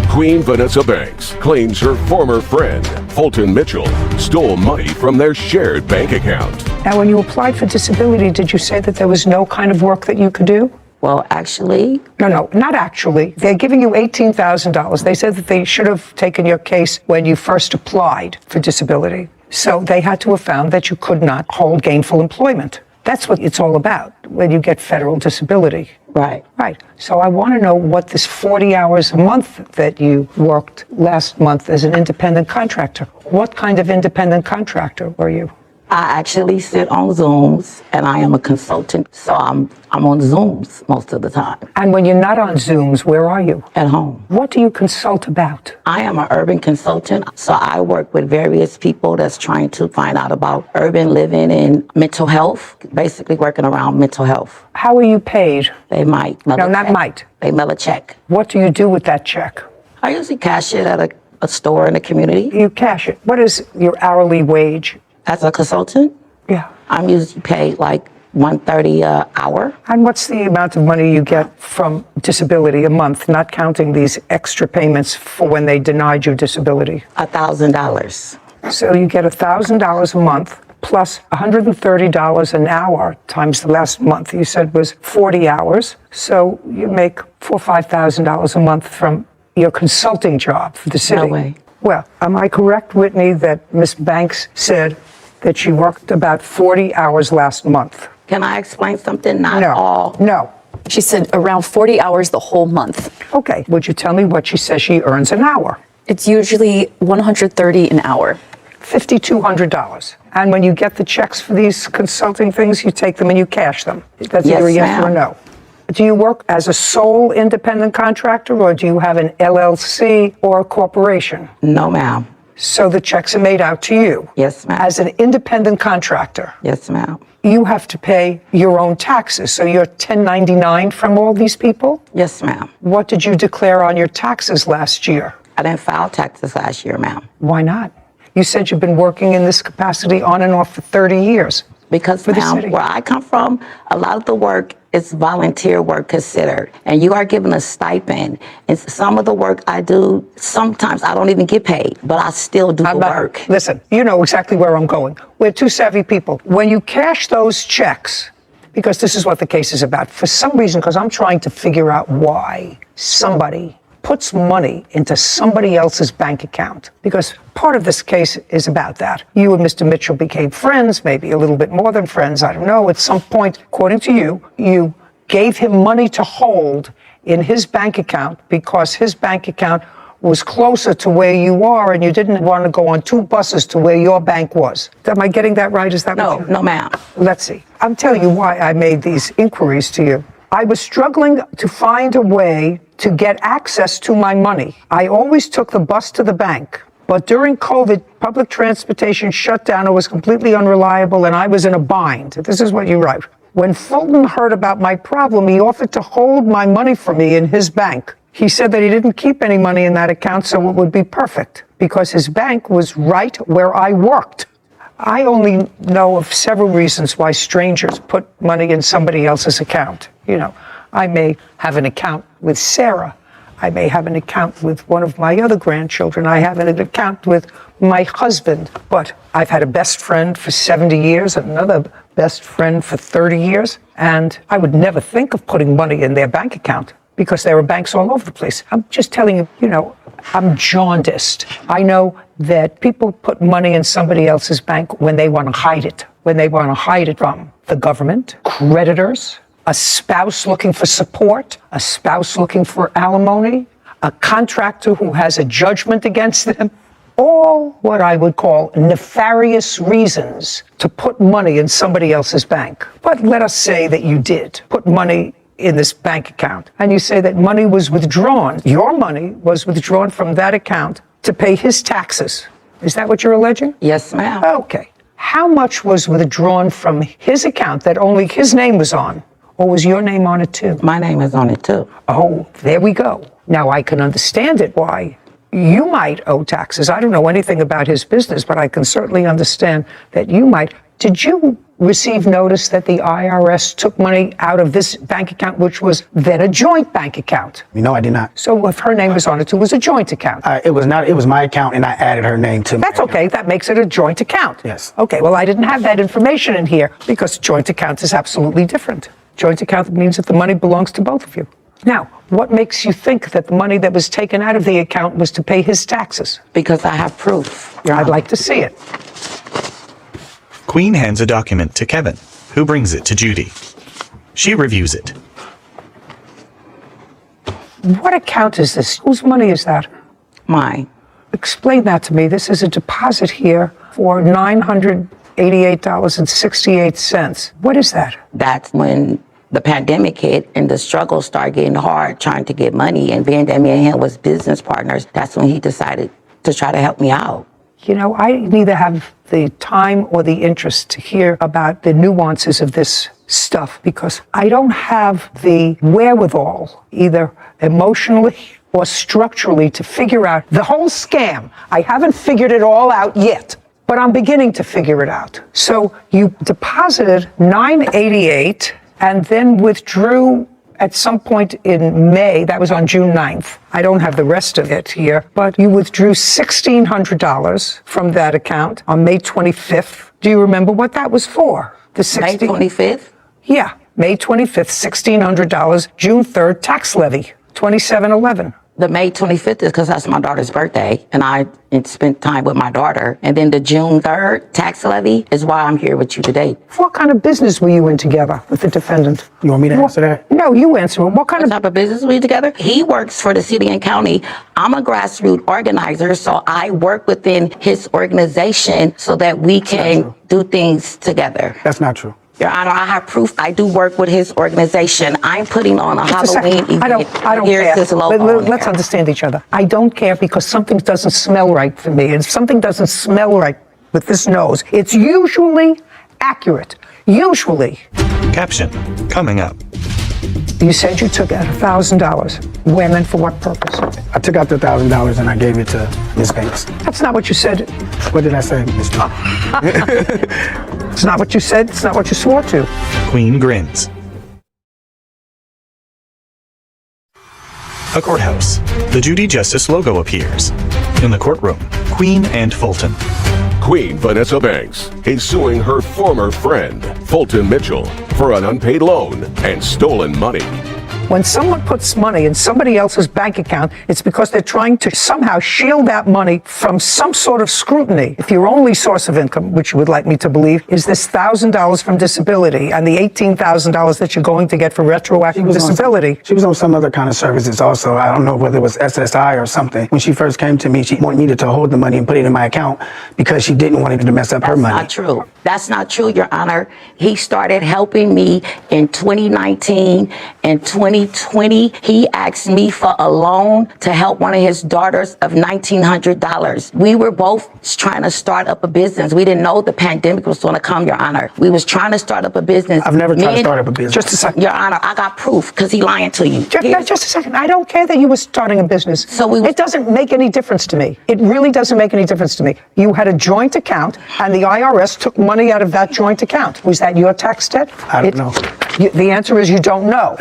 Speaker 1: Queen Vanessa Banks claims her former friend, Fulton Mitchell, stole money from their shared bank account.
Speaker 3: Now, when you applied for disability, did you say that there was no kind of work that you could do?
Speaker 11: Well, actually,
Speaker 3: No, not actually. They're giving you $18,000. They said that they should have taken your case when you first applied for disability. So they had to have found that you could not hold gainful employment. That's what it's all about when you get federal disability.
Speaker 11: right.
Speaker 3: Right. So I want to know what this 40 hours a month that you worked last month as an independent contractor. What kind of independent contractor were you?
Speaker 11: I actually sit on Zooms, and I am a consultant, so I'm on Zooms most of the time
Speaker 3: And when you're not on Zooms, where are you?
Speaker 11: at home.
Speaker 3: What do you consult about?
Speaker 11: I am an urban consultant, so I work with various people that's trying to find out about urban living and mental health, basically working around mental health.
Speaker 3: How are you paid?
Speaker 11: They might. mail
Speaker 3: No,
Speaker 11: a
Speaker 3: not
Speaker 11: check.
Speaker 3: might.
Speaker 11: They mail a check.
Speaker 3: What do you do with that check?
Speaker 11: I usually cash it at a store in the community.
Speaker 3: You cash it. What is your hourly wage?
Speaker 11: As a consultant,
Speaker 3: Yeah.
Speaker 11: I'm usually paid like $130 an hour.
Speaker 3: And what's the amount of money you get from disability a month, not counting these extra payments for when they denied you disability?
Speaker 11: $1,000.
Speaker 3: So you get $1,000 a month plus $130 an hour times the last month you said was 40 hours. So you make $4,000 or $5,000 a month from your consulting job for the city.
Speaker 11: No way.
Speaker 3: Well, am I correct, Whitney, that Ms. Banks said that she worked about 40 hours last month?
Speaker 11: Can I explain something? Not
Speaker 3: No.
Speaker 11: all.
Speaker 3: No.
Speaker 12: She said around 40 hours the whole month.
Speaker 3: Okay. Would you tell me what she says she earns an hour?
Speaker 12: It's usually $130 an hour.
Speaker 3: $5,200. And when you get the checks for these consulting things, you take them and you cash them. That's
Speaker 11: Yes,
Speaker 3: either a yes or a
Speaker 11: ma'am.
Speaker 3: no. Do you work as a sole independent contractor or do you have an LLC or a corporation?
Speaker 11: No, ma'am.
Speaker 3: So the checks are made out to you.
Speaker 11: Yes, ma'am.
Speaker 3: As an independent contractor,
Speaker 11: Yes, ma'am.
Speaker 3: you have to pay your own taxes. So you're 1099 from all these people?
Speaker 11: Yes, ma'am.
Speaker 3: What did you declare on your taxes last year?
Speaker 11: I didn't file taxes last year, ma'am.
Speaker 3: Why not? You said you've been working in this capacity on and off for 30 years.
Speaker 11: Because,
Speaker 3: For the
Speaker 11: ma'am,
Speaker 3: city.
Speaker 11: where I come from, a lot of the work is volunteer work considered. And you are given a stipend. And some of the work I do, sometimes I don't even get paid, but I still do the work.
Speaker 3: Listen, you know exactly where I'm going. We're two savvy people. When you cash those checks, because this is what the case is about, for some reason, because I'm trying to figure out why somebody puts money into somebody else's bank account, because part of this case is about that. You and Mr. Mitchell became friends, maybe a little bit more than friends, I don't know. At some point, according to you, you gave him money to hold in his bank account because his bank account was closer to where you are and you didn't want to go on 2 buses to where your bank was. Am I getting that right? Is that what
Speaker 11: No, ma'am.
Speaker 3: Let's see. I'm telling you why I made these inquiries to you. I was struggling to find a way to get access to my money. I always took the bus to the bank. But during COVID, public transportation shut down. It was completely unreliable, and I was in a bind. This is what you write. When Fulton heard about my problem, he offered to hold my money for me in his bank. He said that he didn't keep any money in that account, so it would be perfect, because his bank was right where I worked. I only know of several reasons why strangers put money in somebody else's account. You know, I may have an account with Sarah. I may have an account with one of my other grandchildren. I have an account with my husband. But I've had a best friend for 70 years, another best friend for 30 years, and I would never think of putting money in their bank account because there are banks all over the place. I'm just telling you, you know, I'm jaundiced. I know that people put money in somebody else's bank when they want to hide it, when they want to hide it from the government, creditors, a spouse looking for support, a spouse looking for alimony, a contractor who has a judgment against them. All what I would call nefarious reasons to put money in somebody else's bank. But let us say that you did put money in this bank account, and you say that money was withdrawn. Your money was withdrawn from that account to pay his taxes. Is that what you're alleging?
Speaker 11: Yes, ma'am.
Speaker 3: Okay. How much was withdrawn from his account that only his name was on? Or was your name on it too?
Speaker 11: My name is on it too.
Speaker 3: Oh, there we go. Now I can understand it, why you might owe taxes. I don't know anything about his business, but I can certainly understand that you might. Did you receive notice that the IRS took money out of this bank account, which was then a joint bank account?
Speaker 13: No, I did not.
Speaker 3: So if her name was on it, it was a joint account.
Speaker 13: It was not. It was my account, and I added her name to.
Speaker 3: That's okay. That makes it a joint account.
Speaker 13: Yes.
Speaker 3: Okay. Well, I didn't have that information in here because joint account is absolutely different. Joint account means that the money belongs to both of you. Now, what makes you think that the money that was taken out of the account was to pay his taxes?
Speaker 11: Because I have proof.
Speaker 3: I'd like to see it.
Speaker 4: Queen hands a document to Kevin, who brings it to Judy. She reviews it.
Speaker 3: What account is this? Whose money is that?
Speaker 11: Mine.
Speaker 3: Explain that to me. This is a deposit here for $988.68. What is that?
Speaker 11: That's when the pandemic hit and the struggles started getting hard trying to get money. And being that me and him was business partners, that's when he decided to try to help me out.
Speaker 3: You know, I neither have the time or the interest to hear about the nuances of this stuff because I don't have the wherewithal, either emotionally or structurally, to figure out the whole scam. I haven't figured it all out yet, but I'm beginning to figure it out. So you deposited $988 and then withdrew at some point in May. That was on June 9th. I don't have the rest of it here, but you withdrew $1,600 from that account on May 25th. Do you remember what that was for?
Speaker 11: May 25th?
Speaker 3: Yeah, May 25th, $1,600. June 3rd, tax levy, 2711.
Speaker 11: The May 25th is because that's my daughter's birthday, and I spent time with my daughter. And then the June 3rd tax levy is why I'm here with you today.
Speaker 3: What kind of business were you in together with the defendant?
Speaker 13: You want me to answer that?
Speaker 3: No, you answer it. What
Speaker 11: type of business were we together? He works for the city and county. I'm a grassroots organizer, so I work within his organization so that we can do things together.
Speaker 13: That's not true.
Speaker 11: Your Honor, I have proof. I do work with his organization. I'm putting on a Halloween event.
Speaker 3: I don't
Speaker 11: Here's
Speaker 3: care.
Speaker 11: his logo
Speaker 3: Let's understand each other. I don't care because something doesn't smell right for me. And if something doesn't smell right with this nose, it's usually accurate. Usually.
Speaker 4: Caption coming up.
Speaker 3: You said you took out $1,000. When and for what purpose?
Speaker 13: I took out the $1,000 and I gave it to Ms. Banks.
Speaker 3: That's not what you said.
Speaker 13: What did I say, Mr.
Speaker 3: It's not what you said. It's not what you swore to.
Speaker 4: Queen grins. A courthouse. The Judy Justice logo appears. In the courtroom, Queen and Fulton.
Speaker 1: Queen Vanessa Banks is suing her former friend, Fulton Mitchell, for an unpaid loan and stolen money.
Speaker 3: When someone puts money in somebody else's bank account, it's because they're trying to somehow shield that money from some sort of scrutiny. If your only source of income, which you would like me to believe, is this $1,000 from disability and the $18,000 that you're going to get for retroactive disability.
Speaker 13: She was on some other kind of services also. I don't know whether it was SSI or something. When she first came to me, she wanted me to hold the money and put it in my account because she didn't want it to mess up her money.
Speaker 11: That's not true. That's not true, Your Honor. He started helping me in 2019. In 2020, he asked me for a loan to help one of his daughters of $1,900. We were both trying to start up a business. We didn't know the pandemic was going to come, Your Honor. We was trying to start up a business.
Speaker 13: I've never tried to start up a business.
Speaker 3: Just a second.
Speaker 11: Your Honor, I got proof because he lying to you.
Speaker 3: Just a second. I don't care that you were starting a business. It doesn't make any difference to me. It really doesn't make any difference to me. You had a joint account, and the IRS took money out of that joint account. Was that your tax debt?
Speaker 13: I don't know.
Speaker 3: The answer is you don't know.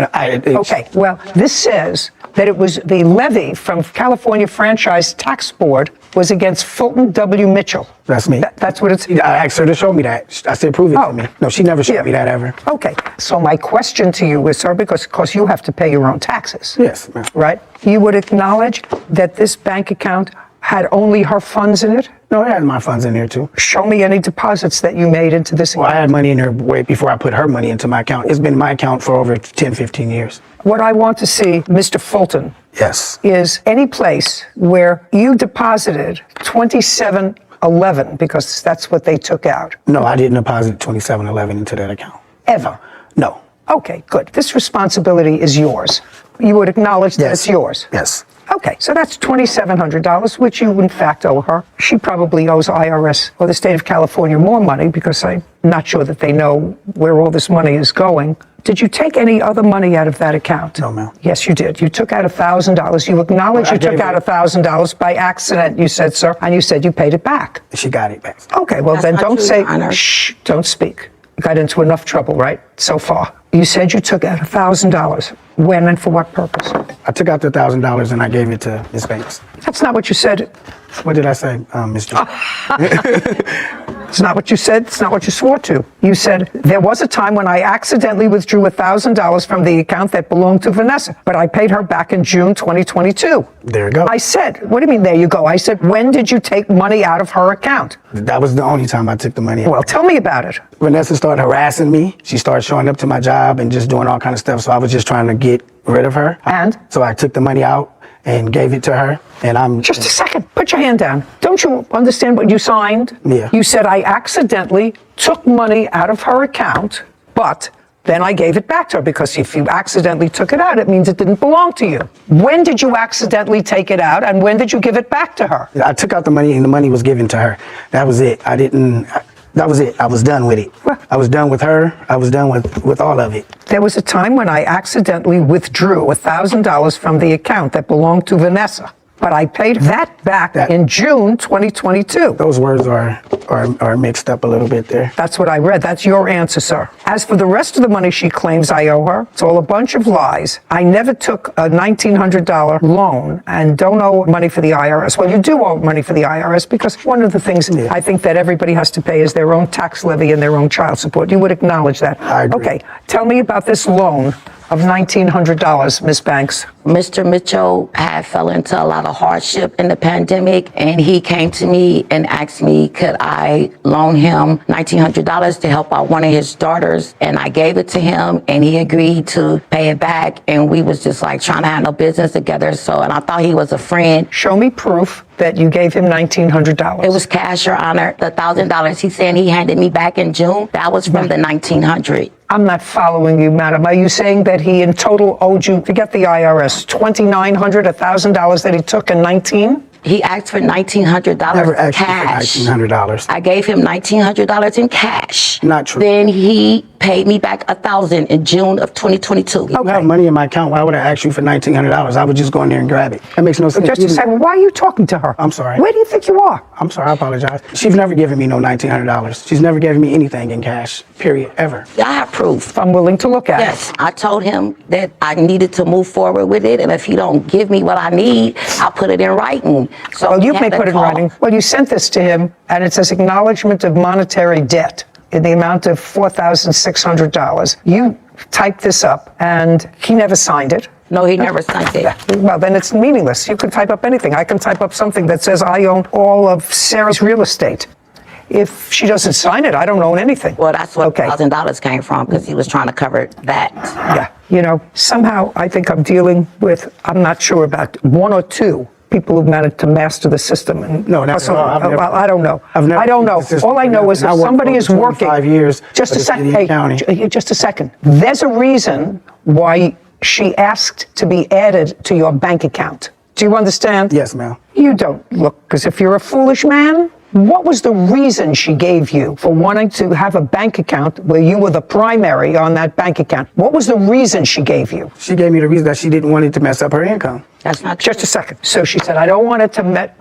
Speaker 3: Okay. Well, this says that it was the levy from California Franchise Tax Board was against Fulton W. Mitchell.
Speaker 13: That's me.
Speaker 3: That's what it's.
Speaker 13: I asked her to show me that. I said, prove it to me. No, she never showed me that ever.
Speaker 3: Okay. So my question to you is, sir, because you have to pay your own taxes.
Speaker 13: Yes, ma'am.
Speaker 3: Right? You would acknowledge that this bank account had only her funds in it?
Speaker 13: No, I had my funds in there too.
Speaker 3: Show me any deposits that you made into this account.
Speaker 13: Well, I had money in there way before I put her money into my account. It's been my account for over 10, 15 years.
Speaker 3: What I want to see, Mr. Fulton,
Speaker 13: yes,
Speaker 3: is any place where you deposited $27.11 because that's what they took out.
Speaker 13: No, I didn't deposit $27.11 into that account.
Speaker 3: Ever?
Speaker 13: No.
Speaker 3: Okay, good. This responsibility is yours. You would acknowledge that it's yours?
Speaker 13: Yes.
Speaker 3: Okay, so that's $2,700, which you in fact owe her. She probably owes IRS or the state of California more money because I'm not sure that they know where all this money is going. Did you take any other money out of that account?
Speaker 13: No, ma'am.
Speaker 3: Yes, you did. You took out $1,000. You acknowledge you took out $1,000 by accident, you said, sir, and you said you paid it back.
Speaker 13: She got it back.
Speaker 3: Okay, well then don't say, shh, don't speak. You got into enough trouble, right, so far. You said you took out $1,000. When and for what purpose?
Speaker 13: I took out the $1,000 and I gave it to Ms. Banks.
Speaker 3: That's not what you said.
Speaker 13: What did I say, Mr.
Speaker 3: It's not what you said. It's not what you swore to. You said, there was a time when I accidentally withdrew $1,000 from the account that belonged to Vanessa, but I paid her back in June 2022.
Speaker 13: There you go.
Speaker 3: I said, what do you mean there you go? I said, when did you take money out of her account?
Speaker 13: That was the only time I took the money out.
Speaker 3: Well, tell me about it.
Speaker 13: Vanessa started harassing me. She started showing up to my job and just doing all kind of stuff. So I was just trying to get rid of her.
Speaker 3: And?
Speaker 13: So I took the money out and gave it to her. And I'm
Speaker 3: just a second. Put your hand down. Don't you understand what you signed?
Speaker 13: Yeah.
Speaker 3: You said I accidentally took money out of her account, but then I gave it back to her because if you accidentally took it out, it means it didn't belong to you. When did you accidentally take it out, and when did you give it back to her?
Speaker 13: I took out the money and the money was given to her. That was it. That was it. I was done with it. I was done with her. I was done with all of it.
Speaker 3: There was a time when I accidentally withdrew $1,000 from the account that belonged to Vanessa, but I paid that back in June 2022.
Speaker 13: Those words are mixed up a little bit there.
Speaker 3: That's what I read. That's your answer, sir. As for the rest of the money she claims I owe her, it's all a bunch of lies. I never took a $1,900 loan and don't owe money for the IRS. Well, you do owe money for the IRS because one of the things I think that everybody has to pay is their own tax levy and their own child support. You would acknowledge that.
Speaker 13: I agree.
Speaker 3: Okay, tell me about this loan of $1,900, Ms. Banks.
Speaker 11: Mr. Mitchell had fell into a lot of hardship in the pandemic, and he came to me and asked me, could I loan him $1,900 to help out one of his daughters? And I gave it to him, and he agreed to pay it back. And we was just like trying to handle business together. So, and I thought he was a friend.
Speaker 3: Show me proof that you gave him $1,900.
Speaker 11: It was cash, Your Honor. The $1,000 he said he handed me back in June, that was from the $1,900.
Speaker 3: I'm not following you, madam. Are you saying that he in total owed you, forget the IRS, $2,900, $1,000 that he took in 19?
Speaker 11: He asked for $1,900
Speaker 13: Never asked
Speaker 11: cash.
Speaker 13: for $1,900.
Speaker 11: I gave him $1,900 in cash.
Speaker 13: Not true.
Speaker 11: Then he paid me back $1,000 in June of 2022.
Speaker 13: I have money in my account. Why would I ask you for $1,900? I would just go in there and grab it. That makes no sense.
Speaker 3: Just a second, why are you talking to her?
Speaker 13: I'm sorry.
Speaker 3: Where do you think you are?
Speaker 13: I'm sorry, I apologize. She's never given me no $1,900. She's never given me anything in cash, period, ever.
Speaker 11: I have proof.
Speaker 3: I'm willing to look at it.
Speaker 11: Yes, I told him that I needed to move forward with it, and if he don't give me what I need, I'll put it in writing. So
Speaker 3: well, you may put it in writing. Well, you sent this to him, and it says acknowledgement of monetary debt. in the amount of $4,600. You typed this up, and he never signed it.
Speaker 11: No, he never signed it.
Speaker 3: Well, then it's meaningless. You can type up anything. I can type up something that says I own all of Sarah's real estate. If she doesn't sign it, I don't own anything.
Speaker 11: Well, that's where $1,000 came from, because he was trying to cover that.
Speaker 3: Yeah. You know, somehow I think I'm dealing with, I'm not sure about one or two people who've managed to master the system. And
Speaker 13: No, not at all.
Speaker 3: well, I don't know.
Speaker 13: I've never
Speaker 3: I don't know.
Speaker 13: used the system.
Speaker 3: All I know is
Speaker 13: I
Speaker 3: if
Speaker 13: worked
Speaker 3: somebody
Speaker 13: for
Speaker 3: is
Speaker 13: over
Speaker 3: working.
Speaker 13: 25 years
Speaker 3: Just
Speaker 13: for
Speaker 3: a
Speaker 13: the
Speaker 3: second.
Speaker 13: city and county.
Speaker 3: Just a second. There's a reason why she asked to be added to your bank account. Do you understand?
Speaker 13: Yes, ma'am.
Speaker 3: You don't look as if you're a foolish man. What was the reason she gave you for wanting to have a bank account where you were the primary on that bank account? What was the reason she gave you?
Speaker 13: She gave me the reason that she didn't want it to mess up her income.
Speaker 11: That's not true.
Speaker 3: Just a second. So she said, I don't want it to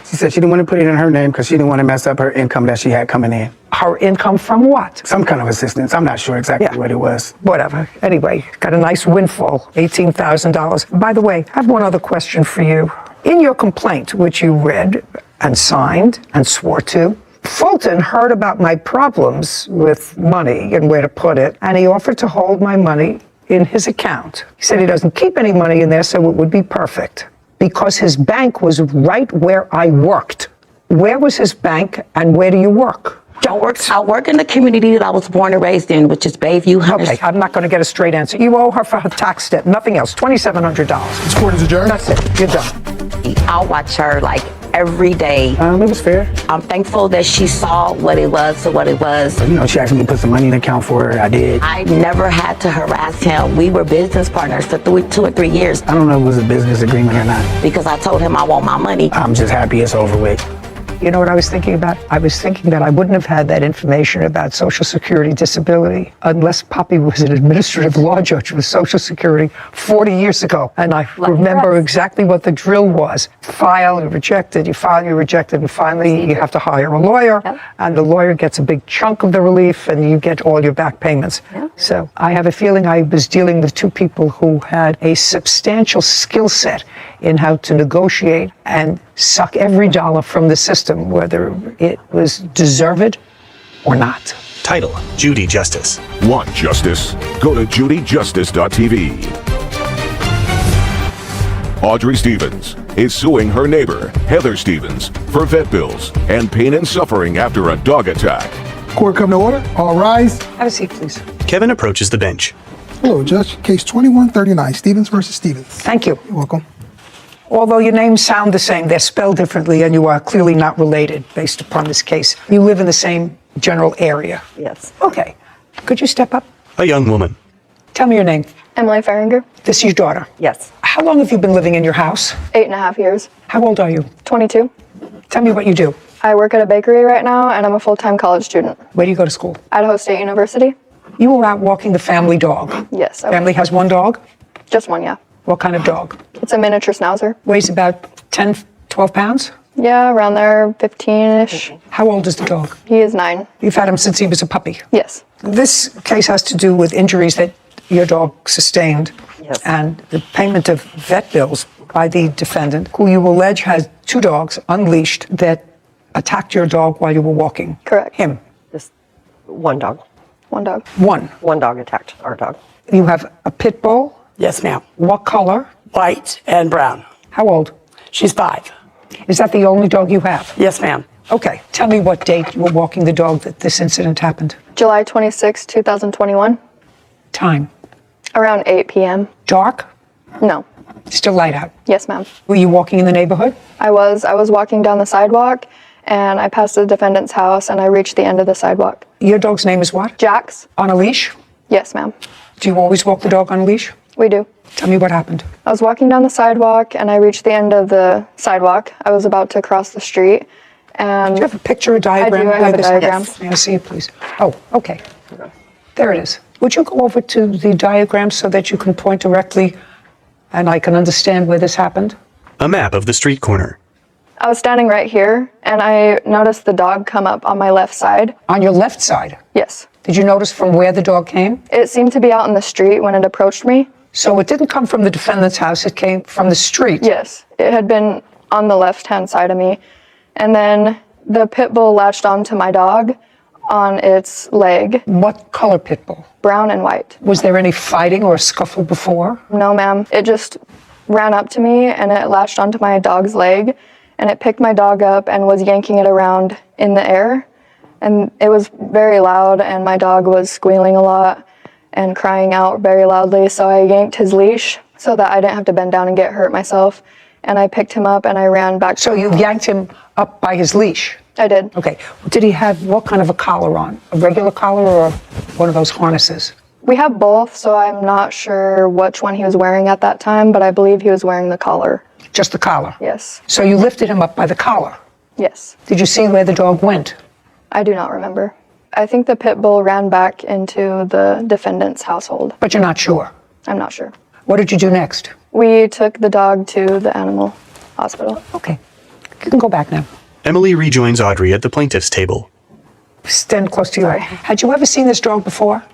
Speaker 13: She said she didn't want to put it in her name because she didn't want to mess up her income that she had coming in.
Speaker 3: Her income from what?
Speaker 13: Some kind of assistance. I'm not sure exactly what it was.
Speaker 3: Whatever. Anyway, got a nice windfall, $18,000. By the way, I have one other question for you. In your complaint, which you read and signed and swore to, Fulton heard about my problems with money and where to put it, and he offered to hold my money in his account. He said he doesn't keep any money in there, so it would be perfect, because his bank was right where I worked. Where was his bank, and where do you work?
Speaker 11: I work in the community that I was born and raised in, which is Bayview.
Speaker 3: Okay, I'm not going to get a straight answer. You owe her for her tax debt, nothing else. $2,700.
Speaker 2: This court is adjourned.
Speaker 3: That's it. You're done.
Speaker 11: I watch her like every day.
Speaker 13: It was fair.
Speaker 11: I'm thankful that she saw what it was to what it was.
Speaker 13: You know, she asked me to put some money in the account for her. I did.
Speaker 11: I never had to harass him. We were business partners for 2 or 3 years.
Speaker 13: I don't know if it was a business agreement or not.
Speaker 11: Because I told him I want my money.
Speaker 13: I'm just happy it's over with.
Speaker 3: You know what I was thinking about? I was thinking that I wouldn't have had that information about Social Security disability unless Poppy was an administrative law judge with Social Security 40 years ago. And I remember exactly what the drill was. File, you rejected, you file, you rejected, and finally you have to hire a lawyer, and the lawyer gets a big chunk of the relief, and you get all your back payments. So I have a feeling I was dealing with two people who had a substantial skill set in how to negotiate and suck every dollar from the system, whether it was deserved or not.
Speaker 4: Title: Judy Justice.
Speaker 1: Want justice? Go to judyjustice.tv. Audrey Stevens is suing her neighbor, Heather Stevens, for vet bills and pain and suffering after a dog attack.
Speaker 2: Court come to order. All rise.
Speaker 3: Have a seat, please.
Speaker 4: Kevin approaches the bench.
Speaker 2: Hello, Judge. Case 2139, Stevens versus Stevens.
Speaker 3: Thank you.
Speaker 2: You're welcome.
Speaker 3: Although your names sound the same, they're spelled differently, and you are clearly not related based upon this case. You live in the same general area.
Speaker 14: Yes.
Speaker 3: Okay. Could you step up?
Speaker 4: A young woman.
Speaker 3: Tell me your name.
Speaker 14: Emily Farringer.
Speaker 3: This is your daughter.
Speaker 14: Yes.
Speaker 3: How long have you been living in your house?
Speaker 14: 8.5 years.
Speaker 3: How old are you?
Speaker 14: 22.
Speaker 3: Tell me what you do.
Speaker 14: I work at a bakery right now, and I'm a full-time college student.
Speaker 3: Where do you go to school?
Speaker 14: Idaho State University.
Speaker 3: You were out walking the family dog.
Speaker 14: Yes.
Speaker 3: Family has one dog?
Speaker 14: Just one, yeah.
Speaker 3: What kind of dog?
Speaker 14: It's a miniature schnauzer.
Speaker 3: Weighs about 10, 12 pounds?
Speaker 14: Yeah, around there, 15-ish.
Speaker 3: How old is the dog?
Speaker 14: He is 9.
Speaker 3: You've had him since he was a puppy?
Speaker 14: Yes.
Speaker 3: This case has to do with injuries that your dog sustained.
Speaker 14: Yes.
Speaker 3: And the payment of vet bills by the defendant, who you allege has 2 dogs unleashed that attacked your dog while you were walking.
Speaker 14: Correct.
Speaker 3: Him.
Speaker 14: Just one dog. One dog.
Speaker 3: One.
Speaker 14: One dog attacked our dog.
Speaker 3: You have a pit bull?
Speaker 15: Yes, ma'am.
Speaker 3: What color?
Speaker 15: White and brown.
Speaker 3: How old?
Speaker 15: She's 5.
Speaker 3: Is that the only dog you have?
Speaker 15: Yes, ma'am.
Speaker 3: Okay. Tell me what date you were walking the dog that this incident happened.
Speaker 14: July 26, 2021.
Speaker 3: Time.
Speaker 14: Around 8 p.m.
Speaker 3: Dark?
Speaker 14: No.
Speaker 3: Still light out.
Speaker 14: Yes, ma'am.
Speaker 3: Were you walking in the neighborhood?
Speaker 14: I was walking down the sidewalk, and I passed the defendant's house, and I reached the end of the sidewalk.
Speaker 3: Your dog's name is what?
Speaker 14: Jax.
Speaker 3: On a leash?
Speaker 14: Yes, ma'am.
Speaker 3: Do you always walk the dog on a leash?
Speaker 14: We do.
Speaker 3: Tell me what happened.
Speaker 14: I was walking down the sidewalk, and I reached the end of the sidewalk. I was about to cross the street, and...
Speaker 3: Do you have a picture or diagram?
Speaker 14: I have a diagram.
Speaker 3: May I see it, please? Oh, okay. There it is. Would you go over to the diagram so that you can point directly and I can understand where this happened?
Speaker 4: A map of the street corner.
Speaker 14: I was standing right here, and I noticed the dog come up on my left side.
Speaker 3: On your left side?
Speaker 14: Yes.
Speaker 3: Did you notice from where the dog came?
Speaker 14: It seemed to be out in the street when it approached me.
Speaker 3: So it didn't come from the defendant's house, it came from the street?
Speaker 14: Yes. It had been on the left-hand side of me. And then the pit bull latched onto my dog on its leg.
Speaker 3: What color pit bull?
Speaker 14: Brown and white.
Speaker 3: Was there any fighting or scuffle before?
Speaker 14: No, ma'am. It just ran up to me and it latched onto my dog's leg and it picked my dog up and was yanking it around in the air. And it was very loud and my dog was squealing a lot and crying out very loudly. So I yanked his leash so that I didn't have to bend down and get hurt myself. And I picked him up and I ran back.
Speaker 3: So you yanked him up by his leash?
Speaker 14: I did.
Speaker 3: Okay. Did he have what kind of a collar on? A regular collar or one of those harnesses?
Speaker 14: We have both, so I'm not sure which one he was wearing at that time, but I believe he was wearing the collar.
Speaker 3: Just the collar?
Speaker 14: Yes.
Speaker 3: So you lifted him up by the collar?
Speaker 14: Yes.
Speaker 3: Did you see where the dog went?
Speaker 14: I do not remember. I think the pit bull ran back into the defendant's household.
Speaker 3: But you're not sure?
Speaker 14: I'm not sure.
Speaker 3: What did you do next?
Speaker 14: We took the dog to the animal hospital.
Speaker 3: Okay. You can go back now.
Speaker 4: Emily rejoins Audrey at the plaintiff's table.
Speaker 3: Stand close to you. Had you ever seen this dog before?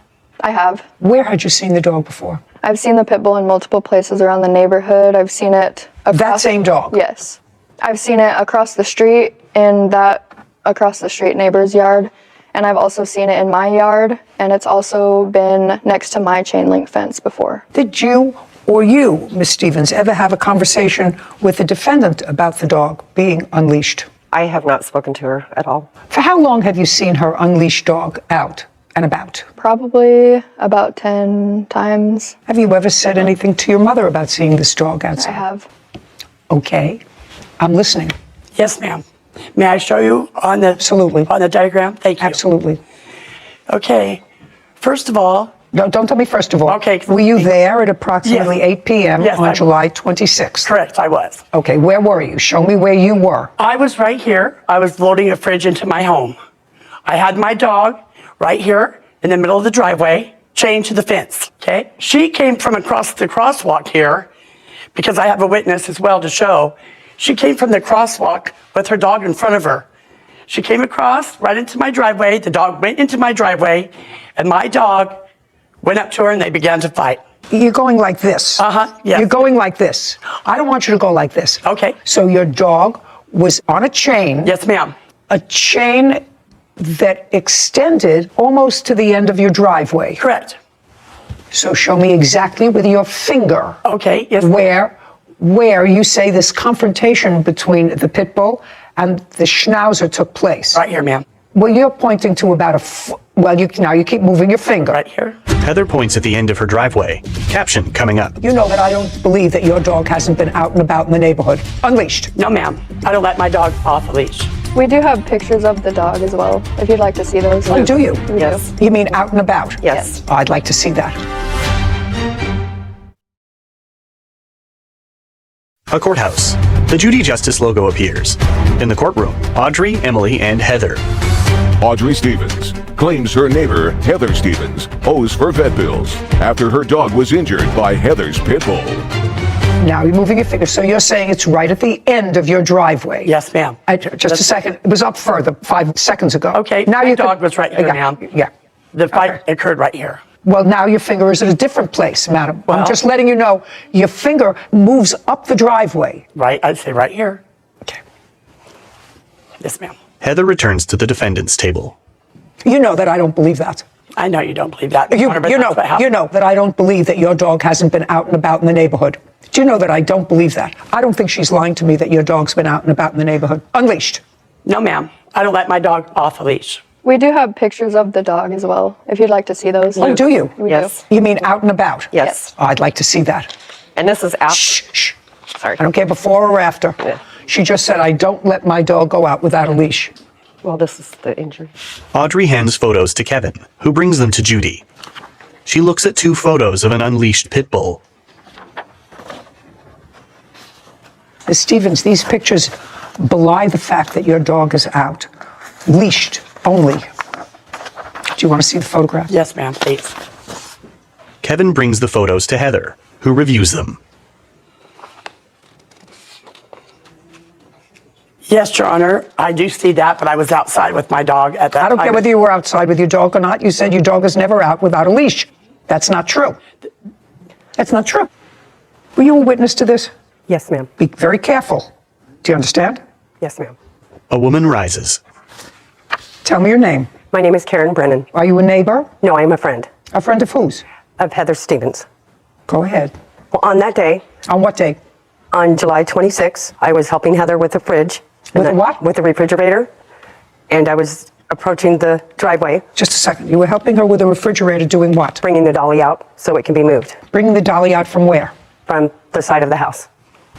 Speaker 14: I have.
Speaker 3: Where had you seen the dog before?
Speaker 14: I've seen the pit bull in multiple places around the neighborhood. I've seen it across,
Speaker 3: that same dog?
Speaker 14: Yes. I've seen it across the street in that across the street neighbor's yard, and I've also seen it in my yard, and it's also been next to my chain link fence before.
Speaker 3: Did you or you, Ms. Stevens, ever have a conversation with the defendant about the dog being unleashed?
Speaker 16: I have not spoken to her at all.
Speaker 3: For how long have you seen her unleashed dog out and about?
Speaker 14: Probably about 10 times.
Speaker 3: Have you ever said anything to your mother about seeing this dog outside?
Speaker 14: I have.
Speaker 3: Okay. I'm listening.
Speaker 15: Yes, ma'am. May I show you on the
Speaker 3: Absolutely.
Speaker 15: On the diagram? Thank you.
Speaker 3: Absolutely.
Speaker 15: Okay. First of all.
Speaker 3: No, don't tell me first of all.
Speaker 15: Okay.
Speaker 3: Were you there at approximately 8 p.m.
Speaker 15: Yes,
Speaker 3: on July 26th?
Speaker 15: Correct, I was.
Speaker 3: Okay, where were you? Show me where you were.
Speaker 15: I was right here. I was loading a fridge into my home. I had my dog right here in the middle of the driveway, chained to the fence, okay? She came from across the crosswalk here, because I have a witness as well to show. She came from the crosswalk with her dog in front of her. She came across right into my driveway. The dog went into my driveway, and my dog went up to her, and they began to fight.
Speaker 3: You're going like this.
Speaker 15: Yes.
Speaker 3: You're going like this. I don't want you to go like this.
Speaker 15: Okay.
Speaker 3: So your dog was on a chain.
Speaker 15: Yes, ma'am.
Speaker 3: A chain that extended almost to the end of your driveway.
Speaker 15: Correct.
Speaker 3: So show me exactly with your finger.
Speaker 15: Okay. Yes.
Speaker 3: Where you say this confrontation between the pit bull and the schnauzer took place.
Speaker 15: Right here, ma'am.
Speaker 3: Well, you're pointing to about a foot. Well, now you keep moving your finger.
Speaker 15: Right here.
Speaker 4: Heather points at the end of her driveway. Caption coming up.
Speaker 3: You know that I don't believe that your dog hasn't been out and about in the neighborhood. Unleashed.
Speaker 15: No, ma'am. I don't let my dog off the leash.
Speaker 14: We do have pictures of the dog as well, if you'd like to see those.
Speaker 3: Oh, do you?
Speaker 14: Yes.
Speaker 3: You mean out and about?
Speaker 16: Yes.
Speaker 3: Oh, I'd like to see that.
Speaker 4: A courthouse. The Judy Justice logo appears. In the courtroom, Audrey, Emily, and Heather.
Speaker 1: Audrey Stevens claims her neighbor, Heather Stevens, owes for vet bills after her dog was injured by Heather's pit bull.
Speaker 3: Now you're moving your finger. So you're saying it's right at the end of your driveway?
Speaker 15: Yes, ma'am.
Speaker 3: Just a second. It was up further 5 seconds ago.
Speaker 15: Okay.
Speaker 3: Now
Speaker 15: my dog was right here, ma'am.
Speaker 3: Yeah.
Speaker 15: The fight occurred right here.
Speaker 3: Well, now your finger is at a different place, madam.
Speaker 15: Well,
Speaker 3: I'm just letting you know your finger moves up the driveway.
Speaker 15: Right. I'd say right here.
Speaker 3: Okay.
Speaker 15: Yes, ma'am.
Speaker 4: Heather returns to the defendant's table.
Speaker 3: You know that I don't believe that.
Speaker 15: I know you don't believe that.
Speaker 3: You know that I don't believe that your dog hasn't been out and about in the neighborhood. Do you know that I don't believe that? I don't think she's lying to me that your dog's been out and about in the neighborhood. Unleashed.
Speaker 15: No, ma'am. I don't let my dog off the leash.
Speaker 14: We do have pictures of the dog as well, if you'd like to see those.
Speaker 3: Oh, do you?
Speaker 16: Yes.
Speaker 3: You mean out and about?
Speaker 16: Yes.
Speaker 3: Oh, I'd like to see that.
Speaker 16: And this is after.
Speaker 3: Shh.
Speaker 16: Sorry.
Speaker 3: I don't care before or after.
Speaker 16: Yeah.
Speaker 3: She just said, I don't let my dog go out without a leash.
Speaker 16: Well, this is the injury.
Speaker 4: Audrey hands photos to Kevin, who brings them to Judy. She looks at 2 photos of an unleashed pit bull.
Speaker 3: Ms. Stevens, these pictures belie the fact that your dog is out. Leashed only. Do you want to see the photograph?
Speaker 15: Yes, ma'am, please.
Speaker 4: Kevin brings the photos to Heather, who reviews them.
Speaker 15: Yes, Your Honor, I do see that, but I was outside with my dog at that time.
Speaker 3: I don't care whether you were outside with your dog or not. You said your dog is never out without a leash. That's not true. That's not true. Were you a witness to this?
Speaker 16: Yes, ma'am.
Speaker 3: Be very careful. Do you understand?
Speaker 16: Yes, ma'am.
Speaker 4: A woman rises.
Speaker 3: Tell me your name.
Speaker 16: My name is Karen Brennan.
Speaker 3: Are you a neighbor?
Speaker 16: No, I am a friend.
Speaker 3: A friend of whose?
Speaker 16: Of Heather Stevens.
Speaker 3: Go ahead.
Speaker 16: Well, on that day.
Speaker 3: On what day?
Speaker 16: On July 26th, I was helping Heather with the fridge.
Speaker 3: With what?
Speaker 16: With the refrigerator. And I was approaching the driveway.
Speaker 3: Just a second. You were helping her with the refrigerator doing what?
Speaker 16: Bringing the dolly out so it can be moved.
Speaker 3: Bringing the dolly out from where?
Speaker 16: From the side of the house.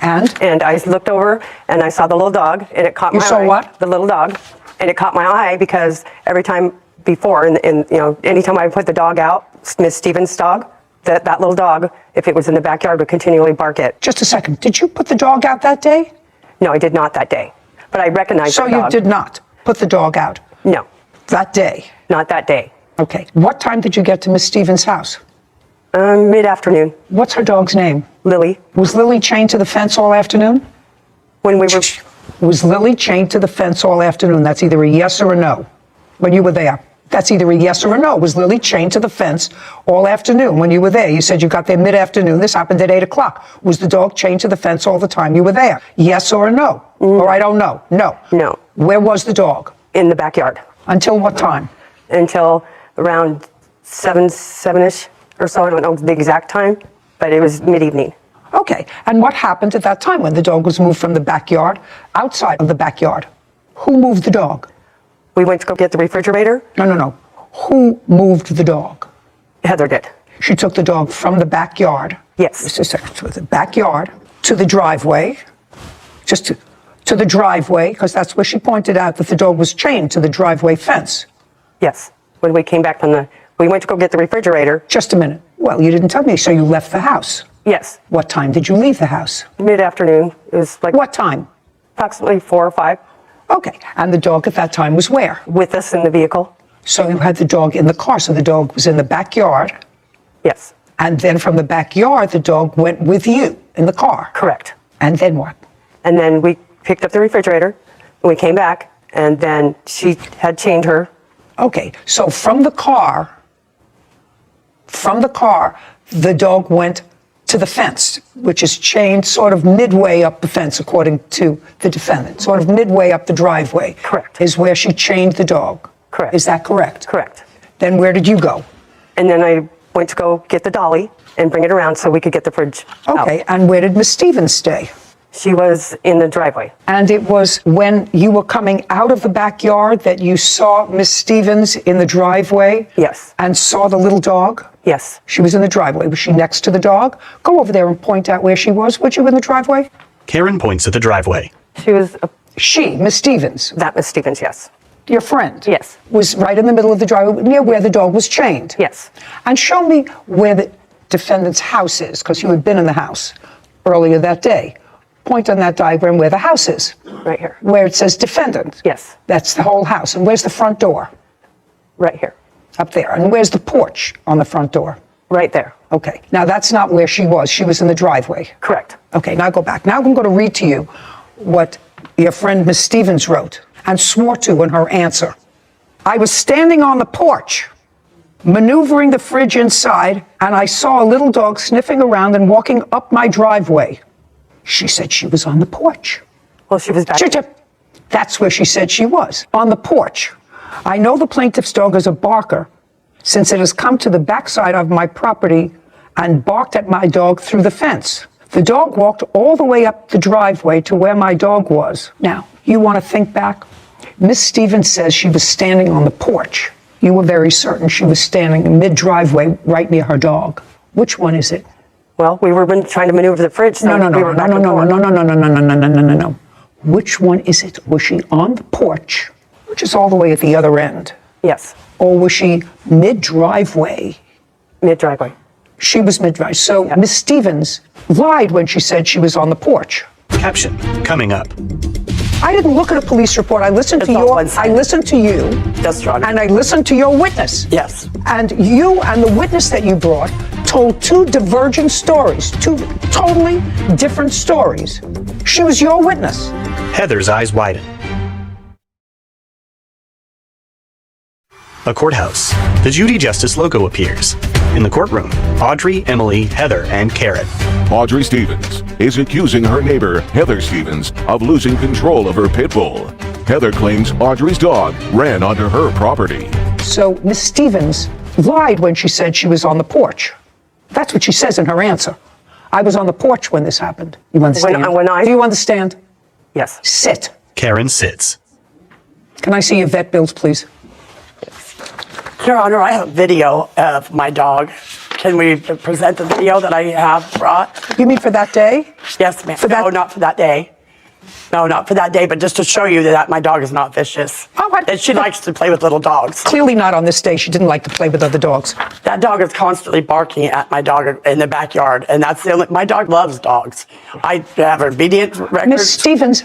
Speaker 3: And?
Speaker 16: And I looked over and I saw the little dog and it caught my eye.
Speaker 3: You saw what?
Speaker 16: The little dog. And it caught my eye because every time before, anytime I put the dog out, Miss Stevens' dog, that little dog, if it was in the backyard, would continually bark it.
Speaker 3: Just a second. Did you put the dog out that day?
Speaker 16: No, I did not that day. But I recognized the dog.
Speaker 3: So you did not put the dog out?
Speaker 16: No.
Speaker 3: That day?
Speaker 16: Not that day.
Speaker 3: Okay. What time did you get to Miss Stevens' house?
Speaker 16: Mid-afternoon.
Speaker 3: What's her dog's name?
Speaker 16: Lily.
Speaker 3: Was Lily chained to the fence all afternoon?
Speaker 16: When we were...
Speaker 3: Was Lily chained to the fence all afternoon? That's either a yes or a no. When you were there. That's either a yes or a no. Was Lily chained to the fence all afternoon when you were there? You said you got there mid-afternoon. This happened at 8 o'clock. Was the dog chained to the fence all the time you were there? Yes or a no? Or I don't know. No.
Speaker 16: No.
Speaker 3: Where was the dog?
Speaker 16: In the backyard.
Speaker 3: Until what time?
Speaker 16: Until around 7-ish or so. I don't know the exact time, but it was mid-evening.
Speaker 3: Okay. And what happened at that time when the dog was moved from the backyard, outside of the backyard? Who moved the dog?
Speaker 16: We went to go get the refrigerator.
Speaker 3: No. Who moved the dog?
Speaker 16: Heather did.
Speaker 3: She took the dog from the backyard.
Speaker 16: Yes.
Speaker 3: To the backyard, to the driveway, just to the driveway, because that's where she pointed out that the dog was chained to the driveway fence.
Speaker 16: Yes. When we came back we went to go get the refrigerator.
Speaker 3: Just a minute. Well, you didn't tell me, so you left the house.
Speaker 16: Yes.
Speaker 3: What time did you leave the house?
Speaker 16: Mid-afternoon. It was like...
Speaker 3: What time?
Speaker 16: Approximately 4 or 5.
Speaker 3: Okay. And the dog at that time was where?
Speaker 16: With us in the vehicle.
Speaker 3: So you had the dog in the car, so the dog was in the backyard.
Speaker 16: Yes.
Speaker 3: And then from the backyard, the dog went with you in the car.
Speaker 16: Correct.
Speaker 3: And then what?
Speaker 16: And then we picked up the refrigerator, and we came back, and then she had chained her.
Speaker 3: Okay, so from the car, the dog went to the fence, which is chained sort of midway up the fence, according to the defendant. Sort of midway up the driveway.
Speaker 16: Correct.
Speaker 3: Is where she chained the dog.
Speaker 16: Correct.
Speaker 3: Is that correct?
Speaker 16: Correct.
Speaker 3: Then where did you go?
Speaker 16: And then I went to go get the dolly and bring it around so we could get the fridge out.
Speaker 3: Okay, and where did Miss Stevens stay?
Speaker 16: She was in the driveway.
Speaker 3: And it was when you were coming out of the backyard that you saw Miss Stevens in the driveway?
Speaker 16: Yes.
Speaker 3: And saw the little dog?
Speaker 16: Yes.
Speaker 3: She was in the driveway. Was she next to the dog? Go over there and point out where she was. Was you in the driveway?
Speaker 4: Karen points at the driveway.
Speaker 16: She was...
Speaker 3: She, Miss Stevens.
Speaker 16: That Miss Stevens, yes.
Speaker 3: Your friend?
Speaker 16: Yes.
Speaker 3: Was right in the middle of the driveway, near where the dog was chained?
Speaker 16: Yes.
Speaker 3: And show me where the defendant's house is, because you had been in the house earlier that day. Point on that diagram where the house is.
Speaker 16: Right here.
Speaker 3: Where it says defendant.
Speaker 16: Yes.
Speaker 3: That's the whole house. And where's the front door?
Speaker 16: Right here.
Speaker 3: Up there. And where's the porch on the front door?
Speaker 16: Right there.
Speaker 3: Okay. Now that's not where she was. She was in the driveway.
Speaker 16: Correct.
Speaker 3: Okay, now go back. Now I'm going to read to you what your friend Miss Stevens wrote and swore to in her answer. I was standing on the porch, maneuvering the fridge inside, and I saw a little dog sniffing around and walking up my driveway. She said she was on the porch.
Speaker 16: Well, she was back.
Speaker 3: That's where she said she was, on the porch. I know the plaintiff's dog is a barker, since it has come to the backside of my property and barked at my dog through the fence. The dog walked all the way up the driveway to where my dog was. Now, you want to think back? Miss Stevens says she was standing on the porch. You were very certain she was standing mid-driveway right near her dog. Which one is it?
Speaker 16: Well, we were trying to maneuver the fridge. So
Speaker 3: No. Which one is it? Was she on the porch, which is all the way at the other end?
Speaker 16: Yes.
Speaker 3: Or was she mid-driveway?
Speaker 16: Mid-driveway.
Speaker 3: She was mid-driveway. So Miss Stevens lied when she said she was on the porch.
Speaker 4: Caption coming up.
Speaker 3: I didn't look at a police report. I listened to you,
Speaker 16: That's wrong.
Speaker 3: and I listened to your witness.
Speaker 16: Yes.
Speaker 3: And you and the witness that you brought told two divergent stories, two totally different stories. She was your witness.
Speaker 4: Heather's eyes widen. A courthouse. The Judy Justice logo appears. In the courtroom, Audrey, Emily, Heather, and Karen.
Speaker 1: Audrey Stevens is accusing her neighbor, Heather Stevens, of losing control of her pit bull. Heather claims Audrey's dog ran onto her property.
Speaker 3: So Miss Stevens lied when she said she was on the porch. That's what she says in her answer. I was on the porch when this happened. You understand? Do you understand?
Speaker 16: Yes.
Speaker 3: Sit.
Speaker 4: Karen sits.
Speaker 3: Can I see your vet bills, please?
Speaker 15: Your Honor, I have a video of my dog. Can we present the video that I have brought?
Speaker 3: You mean for that day?
Speaker 15: Yes, ma'am. No, not for that day. No, not for that day, but just to show you that my dog is not vicious. And she likes to play with little dogs.
Speaker 3: Clearly not on this day. She didn't like to play with other dogs.
Speaker 15: That dog is constantly barking at my dog in the backyard, and that's the only. My dog loves dogs. I have obedient records.
Speaker 3: Miss Stevens.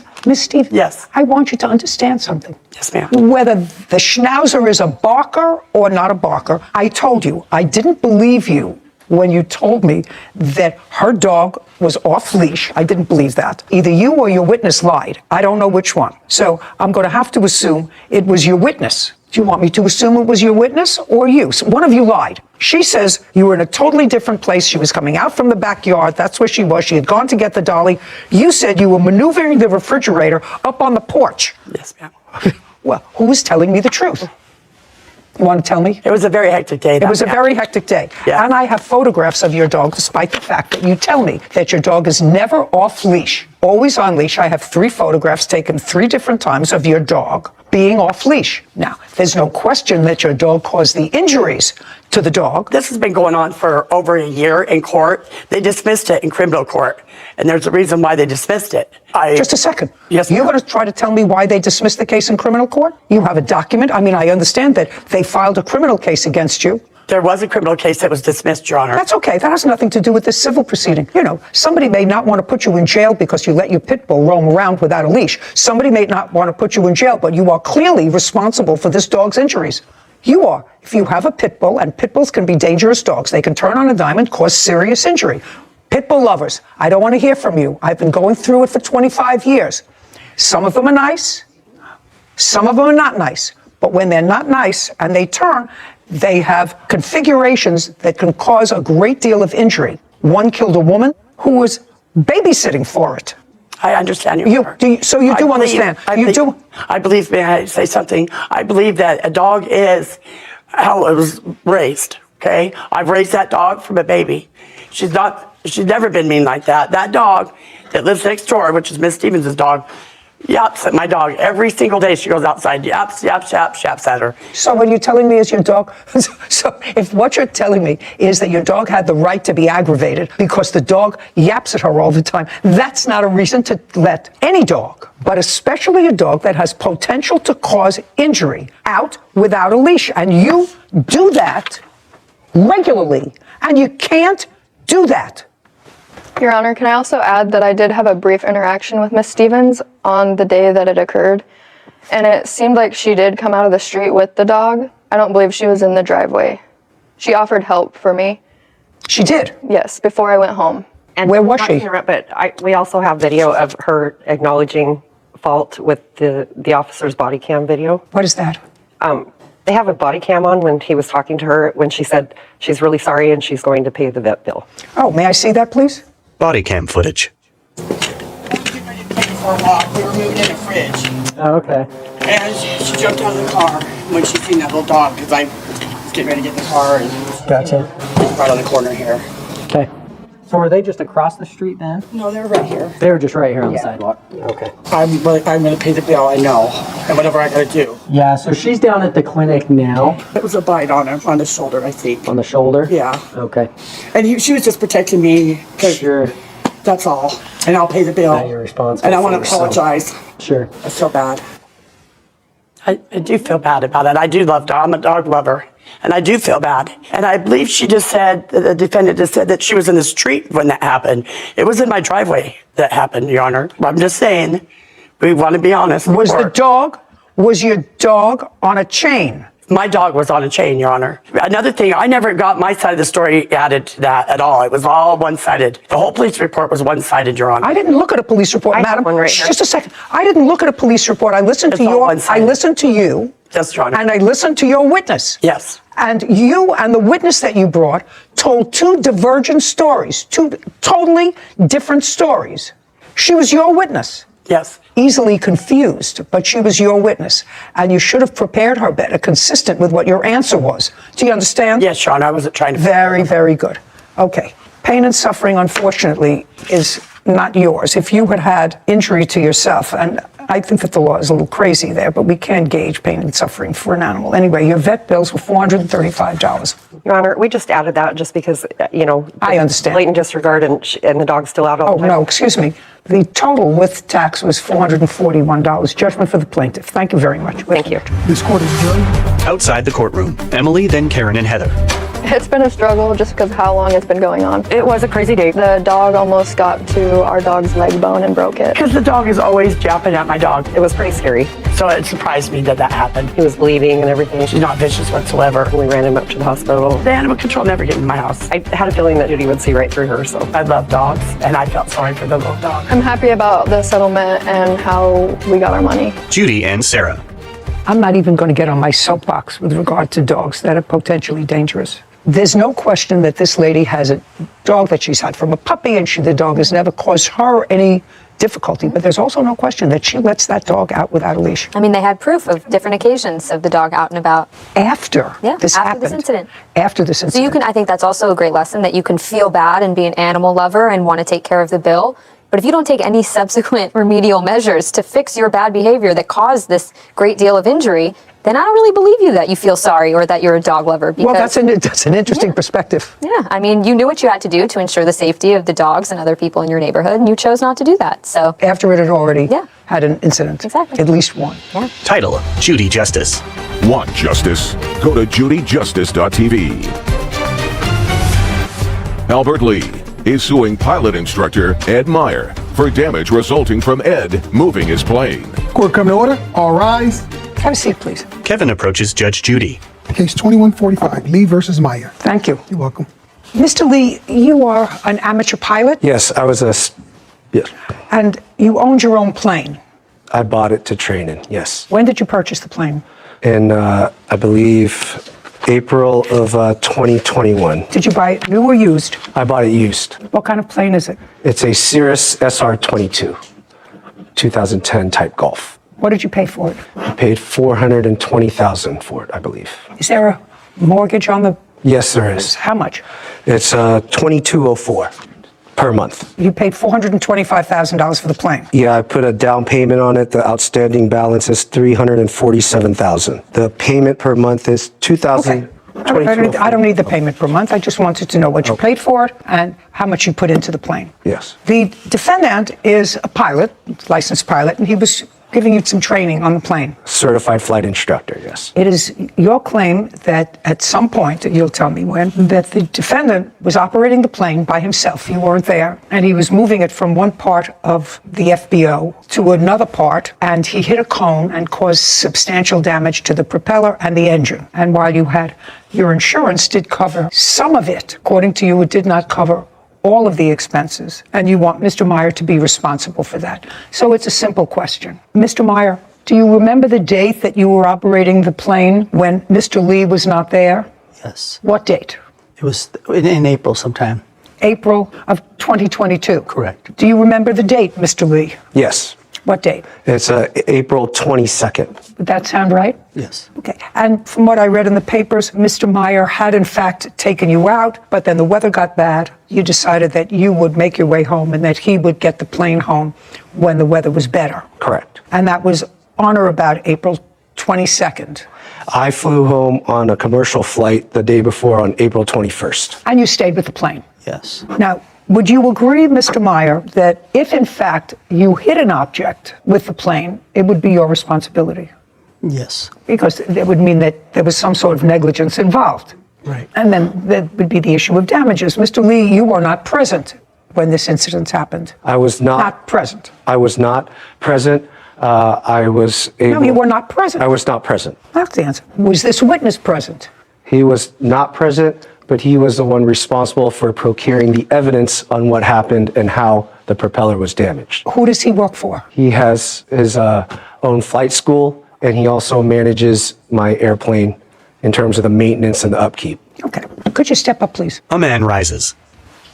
Speaker 15: Yes.
Speaker 3: I want you to understand something.
Speaker 15: Yes, ma'am.
Speaker 3: Whether the schnauzer is a barker or not a barker, I told you, I didn't believe you when you told me that her dog was off leash. I didn't believe that. Either you or your witness lied. I don't know which one. So I'm going to have to assume it was your witness. Do you want me to assume it was your witness or you? So one of you lied. She says you were in a totally different place. She was coming out from the backyard. That's where she was. She had gone to get the dolly. You said you were maneuvering the refrigerator up on the porch.
Speaker 15: Yes, ma'am.
Speaker 3: Well, who was telling me the truth? You want to tell me?
Speaker 15: It was a very hectic day.
Speaker 3: It was a very hectic day.
Speaker 15: Yeah.
Speaker 3: And I have photographs of your dog, despite the fact that you tell me that your dog is never off leash, always on leash. I have 3 photographs taken 3 different times of your dog being off leash. Now, there's no question that your dog caused the injuries to the dog.
Speaker 15: This has been going on for over a year in court. They dismissed it in criminal court, and there's a reason why they dismissed it.
Speaker 3: Just a second.
Speaker 15: Yes,
Speaker 3: You're going to try to tell me why they dismissed the case in criminal court? You have a document? I mean, I understand that they filed a criminal case against you.
Speaker 15: There was a criminal case that was dismissed, Your Honor.
Speaker 3: That's okay. That has nothing to do with this civil proceeding. You know, somebody may not want to put you in jail because you let your pit bull roam around without a leash. Somebody may not want to put you in jail, but you are clearly responsible for this dog's injuries. You are. If you have a pit bull, and pit bulls can be dangerous dogs, they can turn on a dime and cause serious injury. Pit bull lovers, I don't want to hear from you. I've been going through it for 25 years. Some of them are nice. Some of them are not nice. But when they're not nice and they turn, they have configurations that can cause a great deal of injury. One killed a woman who was babysitting for it.
Speaker 15: I understand you.
Speaker 3: So you do understand.
Speaker 15: I believe, may I say something? I believe that a dog is how it was raised, okay? I've raised that dog from a baby. She's never been mean like that. That dog that lives next door, which is Miss Stevens' dog, yaps at my dog every single day. She goes outside, yaps, yaps, yaps, yaps at her.
Speaker 3: So what you're telling me is your dog, so if what you're telling me is that your dog had the right to be aggravated because the dog yaps at her all the time, that's not a reason to let any dog, but especially a dog that has potential to cause injury, out without a leash. And you do that regularly, and you can't do that.
Speaker 14: Your Honor, can I also add that I did have a brief interaction with Miss Stevens on the day that it occurred, and it seemed like she did come out of the street with the dog. I don't believe she was in the driveway. She offered help for me.
Speaker 3: She did?
Speaker 14: Yes, before I went home.
Speaker 3: And where was she?
Speaker 16: But we also have video of her acknowledging fault with the officer's body cam video.
Speaker 3: What is that?
Speaker 16: They have a body cam on when he was talking to her when she said she's really sorry and she's going to pay the vet bill.
Speaker 3: Oh, may I see that, please?
Speaker 4: Body cam footage.
Speaker 15: We were moving in a fridge.
Speaker 13: Oh, okay.
Speaker 15: And she jumped out of the car when she seen that little dog because I was getting ready to get in the car and
Speaker 13: Gotcha.
Speaker 15: right on the corner here.
Speaker 13: Okay. So were they just across the street then?
Speaker 15: No, they were right here.
Speaker 13: They were just right here on the
Speaker 15: Yeah.
Speaker 13: sidewalk. Okay.
Speaker 15: I'm gonna pay the bill, I know, and whatever I gotta do.
Speaker 13: Yeah, so she's down at the clinic now.
Speaker 15: It was a bite on her, on the shoulder, I think.
Speaker 13: On the shoulder?
Speaker 15: Yeah.
Speaker 13: Okay.
Speaker 15: And she was just protecting me.
Speaker 13: Sure.
Speaker 15: That's all. And I'll pay the bill.
Speaker 13: That you're responsible
Speaker 15: And I want to
Speaker 13: for, so-
Speaker 15: apologize.
Speaker 13: Sure.
Speaker 15: I feel bad. I do feel bad about it. I do love dogs. I'm a dog lover. And I do feel bad. And I believe she just said, the defendant just said that she was in the street when that happened. It was in my driveway that happened, Your Honor. I'm just saying, we want to be honest.
Speaker 3: Was your dog on a chain?
Speaker 15: My dog was on a chain, Your Honor. Another thing, I never got my side of the story added to that at all. It was all one-sided. The whole police report was one-sided, Your Honor.
Speaker 3: I didn't look at a police report, madam. Just a second. I didn't look at a police report. I listened to you.
Speaker 15: Yes, Your Honor.
Speaker 3: And I listened to your witness.
Speaker 15: Yes.
Speaker 3: And you and the witness that you brought told 2 divergent stories, 2 totally different stories. She was your witness.
Speaker 15: Yes.
Speaker 3: Easily confused, but she was your witness, and you should have prepared her better, consistent with what your answer was. Do you understand?
Speaker 15: Yes, Sean, I wasn't trying to.
Speaker 3: Very, very good. Okay. Pain and suffering, unfortunately, is not yours. If you had had injury to yourself, and I think that the law is a little crazy there, but we can't gauge pain and suffering for an animal. Anyway, your vet bills were $435.
Speaker 16: Your Honor, we just added that just because,
Speaker 3: I understand.
Speaker 16: Blatant disregard and the dog's still out all the time.
Speaker 3: No, excuse me. The total with tax was $441. Judgment for the plaintiff. Thank you very much.
Speaker 16: Thank you.
Speaker 2: This court is adjourned.
Speaker 4: Outside the courtroom, Emily, then Karen and Heather.
Speaker 14: It's been a struggle just because of how long it's been going on.
Speaker 16: It was a crazy day.
Speaker 14: The dog almost got to our dog's leg bone and broke it.
Speaker 15: Because the dog is always jumping at my dog.
Speaker 16: It was pretty scary.
Speaker 15: So it surprised me that happened.
Speaker 16: He was bleeding and everything.
Speaker 15: She's not vicious whatsoever.
Speaker 16: We ran him up to the hospital.
Speaker 15: The animal control never get in my house.
Speaker 16: I had a feeling that Judy would see right through her, so.
Speaker 15: I love dogs, and I felt sorry for the little dog.
Speaker 14: I'm happy about the settlement and how we got our money.
Speaker 4: Judy and Sarah.
Speaker 3: I'm not even going to get on my soapbox with regard to dogs that are potentially dangerous. There's no question that this lady has a dog that she's had from a puppy, and the dog has never caused her any difficulty. But there's also no question that she lets that dog out without a leash.
Speaker 8: I mean, they had proof of different occasions of the dog out and about.
Speaker 3: After this
Speaker 8: after
Speaker 3: happened.
Speaker 8: this incident.
Speaker 3: After this incident.
Speaker 8: So I think that's also a great lesson, that you can feel bad and be an animal lover and want to take care of the bill. But if you don't take any subsequent remedial measures to fix your bad behavior that caused this great deal of injury, then I don't really believe you that you feel sorry or that you're a dog lover. Because,
Speaker 3: well, that's an interesting perspective.
Speaker 8: Yeah, I mean, you knew what you had to do to ensure the safety of the dogs and other people in your neighborhood, and you chose not to do that. So
Speaker 3: after it had already had an incident.
Speaker 8: Exactly.
Speaker 3: At least one.
Speaker 8: Yeah.
Speaker 4: Title, Judy Justice.
Speaker 1: Want justice? Go to judyjustice.tv. Albert Lee is suing pilot instructor Ed Meyer for damage resulting from Ed moving his plane.
Speaker 2: Court come to order. All rise.
Speaker 3: Have a seat, please.
Speaker 4: Kevin approaches Judge Judy.
Speaker 2: Case 2145, Lee versus Meyer.
Speaker 3: Thank you.
Speaker 2: You're welcome.
Speaker 3: Mr. Lee, you are an amateur pilot?
Speaker 17: Yes, I was yes.
Speaker 3: And you owned your own plane?
Speaker 17: I bought it to train in, yes.
Speaker 3: When did you purchase the plane?
Speaker 17: In, I believe, April of 2021.
Speaker 3: Did you buy it new or used?
Speaker 17: I bought it used.
Speaker 3: What kind of plane is it?
Speaker 17: It's a Cirrus SR-22, 2010 type Golf.
Speaker 3: What did you pay for it?
Speaker 17: I paid $420,000 for it, I believe.
Speaker 3: Is there a mortgage on the...
Speaker 17: Yes, there is.
Speaker 3: How much?
Speaker 17: It's $2204 per month.
Speaker 3: You paid $425,000 for the plane?
Speaker 17: Yeah, I put a down payment on it. The outstanding balance is $347,000. The payment per month is $2,000.
Speaker 3: Okay. I don't need the payment per month. I just wanted to know what you paid for it and how much you put into the plane.
Speaker 17: Yes.
Speaker 3: The defendant is a pilot, licensed pilot, and he was giving you some training on the plane.
Speaker 17: Certified flight instructor, yes.
Speaker 3: It is your claim that at some point, you'll tell me when, that the defendant was operating the plane by himself. You weren't there, and he was moving it from one part of the FBO to another part, and he hit a cone and caused substantial damage to the propeller and the engine. And while you had, your insurance did cover some of it, according to you, it did not cover all of the expenses, and you want Mr. Meyer to be responsible for that. So it's a simple question. Mr. Meyer, do you remember the date that you were operating the plane when Mr. Lee was not there?
Speaker 18: Yes.
Speaker 3: What date?
Speaker 18: It was in April sometime.
Speaker 3: April of 2022?
Speaker 18: Correct.
Speaker 3: Do you remember the date, Mr. Lee?
Speaker 17: Yes.
Speaker 3: What date?
Speaker 17: It's April 22nd.
Speaker 3: Would that sound right?
Speaker 18: Yes.
Speaker 3: Okay. And from what I read in the papers, Mr. Meyer had in fact taken you out, but then the weather got bad. You decided that you would make your way home and that he would get the plane home when the weather was better.
Speaker 17: Correct.
Speaker 3: And that was on or about April 22nd.
Speaker 17: I flew home on a commercial flight the day before on April 21st.
Speaker 3: And you stayed with the plane?
Speaker 18: Yes.
Speaker 3: Now, would you agree, Mr. Meyer, that if in fact you hit an object with the plane, it would be your responsibility?
Speaker 18: Yes.
Speaker 3: Because that would mean that there was some sort of negligence involved.
Speaker 18: Right.
Speaker 3: And then that would be the issue of damages. Mr. Lee, you were not present when this incident happened.
Speaker 17: I was not.
Speaker 3: Not present.
Speaker 17: I was not present. I was able.
Speaker 3: No, you were not present.
Speaker 17: I was not present.
Speaker 3: That's the answer. Was this witness present?
Speaker 17: He was not present, but he was the one responsible for procuring the evidence on what happened and how the propeller was damaged.
Speaker 3: Who does he work for?
Speaker 17: He has his own flight school, and he also manages my airplane in terms of the maintenance and the upkeep.
Speaker 3: Okay. Could you step up, please?
Speaker 4: A man rises.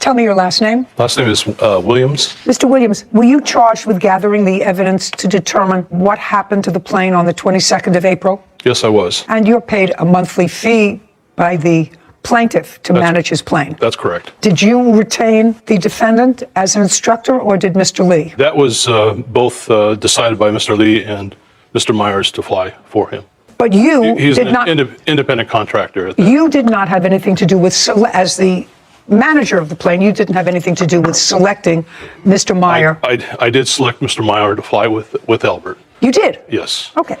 Speaker 3: Tell me your last name.
Speaker 19: Last name is Williams.
Speaker 3: Mr. Williams, were you charged with gathering the evidence to determine what happened to the plane on the 22nd of April?
Speaker 19: Yes, I was.
Speaker 3: And you're paid a monthly fee by the plaintiff to manage his plane.
Speaker 19: That's correct.
Speaker 3: Did you retain the defendant as an instructor, or did Mr. Lee?
Speaker 19: That was both decided by Mr. Lee and Mr. Myers to fly for him.
Speaker 3: But you
Speaker 19: He's
Speaker 3: did
Speaker 19: an
Speaker 3: not.
Speaker 19: independent contractor. At that.
Speaker 3: You did not have anything to do with, as the manager of the plane, you didn't have anything to do with selecting Mr. Meyer.
Speaker 19: I did select Mr. Meyer to fly with Albert.
Speaker 3: You did?
Speaker 19: Yes.
Speaker 3: Okay.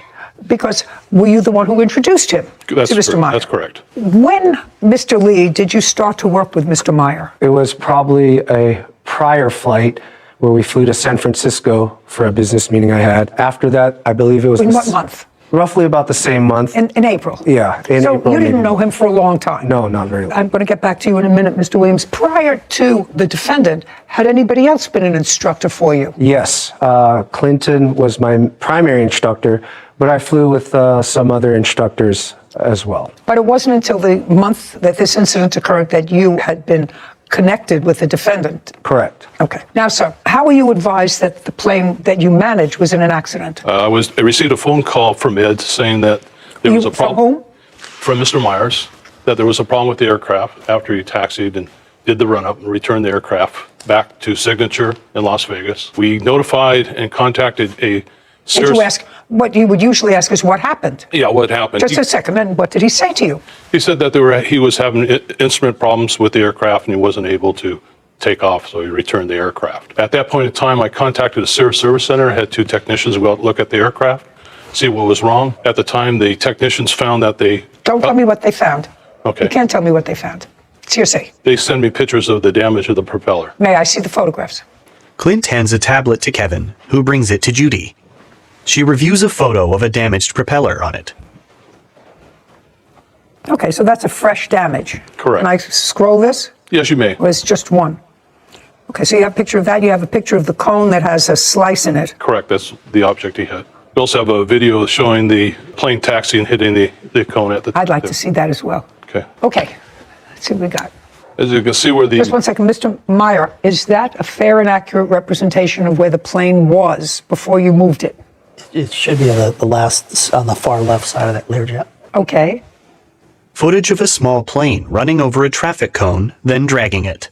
Speaker 3: Because were you the one who introduced him to Mr. Meyer?
Speaker 19: That's correct.
Speaker 3: When, Mr. Lee, did you start to work with Mr. Meyer?
Speaker 17: It was probably a prior flight where we flew to San Francisco for a business meeting I had. After that, I believe it was...
Speaker 3: In what month?
Speaker 17: Roughly about the same month.
Speaker 3: In April?
Speaker 17: Yeah, in
Speaker 3: so
Speaker 17: April.
Speaker 3: You didn't
Speaker 17: maybe.
Speaker 3: know him for a long time?
Speaker 17: No, not very long.
Speaker 3: I'm going to get back to you in a minute, Mr. Williams. Prior to the defendant, had anybody else been an instructor for you?
Speaker 17: Yes, Clinton was my primary instructor, but I flew with some other instructors as well.
Speaker 3: But it wasn't until the month that this incident occurred that you had been connected with the defendant?
Speaker 17: Correct.
Speaker 3: Okay. Now, sir, how were you advised that the plane that you managed was in an accident?
Speaker 19: I received a phone call from Ed saying that there was a problem.
Speaker 3: From whom?
Speaker 19: From Mr. Myers, that there was a problem with the aircraft after he taxied and did the run-up and returned the aircraft back to Signature in Las Vegas. We notified and contacted a...
Speaker 3: Did you ask, what you would usually ask is what happened?
Speaker 19: Yeah, what happened?
Speaker 3: Just a second, and what did he say to you?
Speaker 19: He said that he was having instrument problems with the aircraft and he wasn't able to take off, so he returned the aircraft. At that point in time, I contacted the Service Center, had 2 technicians go out and look at the aircraft, see what was wrong. At the time, the technicians found that they...
Speaker 3: Don't tell me what they found.
Speaker 19: Okay.
Speaker 3: You can't tell me what they found. It's hearsay.
Speaker 19: They send me pictures of the damage of the propeller.
Speaker 3: May I see the photographs?
Speaker 4: Clint hands a tablet to Kevin, who brings it to Judy. She reviews a photo of a damaged propeller on it.
Speaker 3: Okay, so that's a fresh damage.
Speaker 19: Correct.
Speaker 3: Can I scroll this?
Speaker 19: Yes, you may.
Speaker 3: Or it's just one? Okay, so you have a picture of that. You have a picture of the cone that has a slice in it.
Speaker 19: Correct, that's the object he had. We also have a video showing the plane taxi and hitting the cone at the...
Speaker 3: I'd like to see that as well.
Speaker 19: Okay.
Speaker 3: Okay, let's see what we got.
Speaker 19: As you can see where the...
Speaker 3: Just one second, Mr. Meyer, is that a fair and accurate representation of where the plane was before you moved it?
Speaker 18: It should be the last, on the far left side of that Learjet.
Speaker 3: Okay.
Speaker 4: Footage of a small plane running over a traffic cone, then dragging it.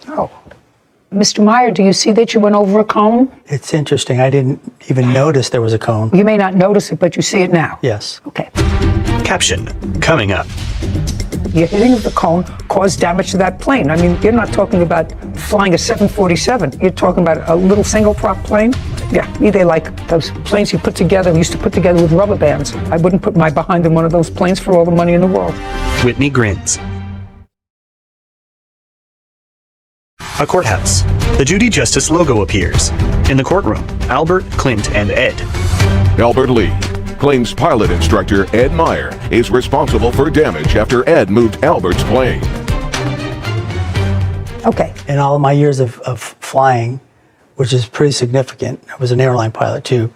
Speaker 3: Oh. Mr. Meyer, do you see that you went over a cone?
Speaker 18: It's interesting. I didn't even notice there was a cone.
Speaker 3: You may not notice it, but you see it now.
Speaker 18: Yes.
Speaker 3: Okay.
Speaker 4: Caption, coming up.
Speaker 3: Your hitting of the cone caused damage to that plane. I mean, you're not talking about flying a 747. You're talking about a little single prop plane. Yeah, they like those planes you used to put together with rubber bands. I wouldn't put my behind in one of those planes for all the money in the world.
Speaker 4: Whitney grins. A courthouse. The Judy Justice logo appears. In the courtroom, Albert, Clint, and Ed.
Speaker 1: Albert Lee claims pilot instructor Ed Meyer is responsible for damage after Ed moved Albert's plane.
Speaker 3: Okay.
Speaker 18: In all of my years of flying, which is pretty significant, I was an airline pilot too,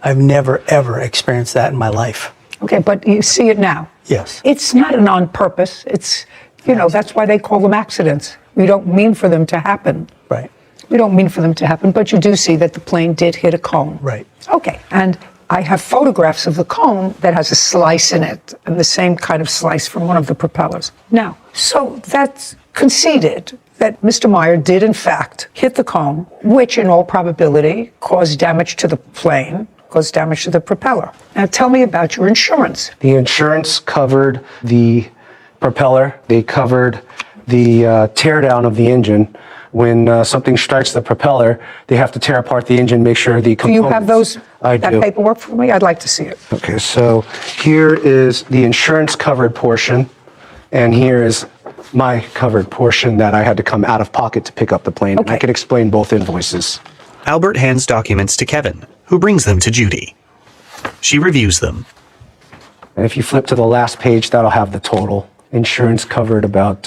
Speaker 18: I've never, ever experienced that in my life.
Speaker 3: Okay, but you see it now.
Speaker 18: Yes.
Speaker 3: It's not an on purpose. It's, that's why they call them accidents. We don't mean for them to happen.
Speaker 18: Right.
Speaker 3: We don't mean for them to happen, but you do see that the plane did hit a cone.
Speaker 18: Right.
Speaker 3: Okay, and I have photographs of the cone that has a slice in it, and the same kind of slice from one of the propellers. Now, so that's conceded that Mr. Meyer did in fact hit the cone, which in all probability caused damage to the plane, caused damage to the propeller. Now tell me about your insurance.
Speaker 17: The insurance covered the propeller. They covered the teardown of the engine. When something strikes the propeller, they have to tear apart the engine, make sure the components...
Speaker 3: Do you have those, that
Speaker 17: do.
Speaker 3: paperwork for me? I'd like to see it.
Speaker 17: Okay, so here is the insurance covered portion, and here is my covered portion that I had to come out of pocket to pick up the plane.
Speaker 3: Okay.
Speaker 17: And I can explain both invoices.
Speaker 4: Albert hands documents to Kevin, who brings them to Judy. She reviews them.
Speaker 17: And if you flip to the last page, that'll have the total. Insurance covered about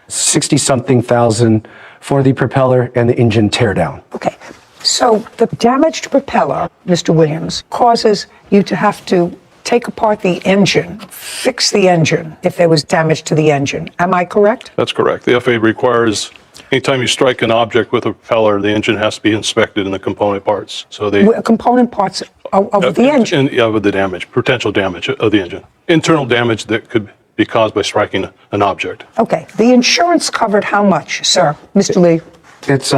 Speaker 17: 60-something thousand for the propeller and the engine teardown.
Speaker 3: Okay, so the damaged propeller, Mr. Williams, causes you to have to take apart the engine, fix the engine if there was damage to the engine. Am I correct?
Speaker 19: That's correct. The FAA requires anytime you strike an object with a propeller, the engine has to be inspected in the component parts. So they
Speaker 3: Component parts of the engine.
Speaker 19: Yeah, with the damage, potential damage of the engine, internal damage that could be caused by striking an object.
Speaker 3: Okay. The insurance covered how much, sir? Mr. Lee?
Speaker 17: It's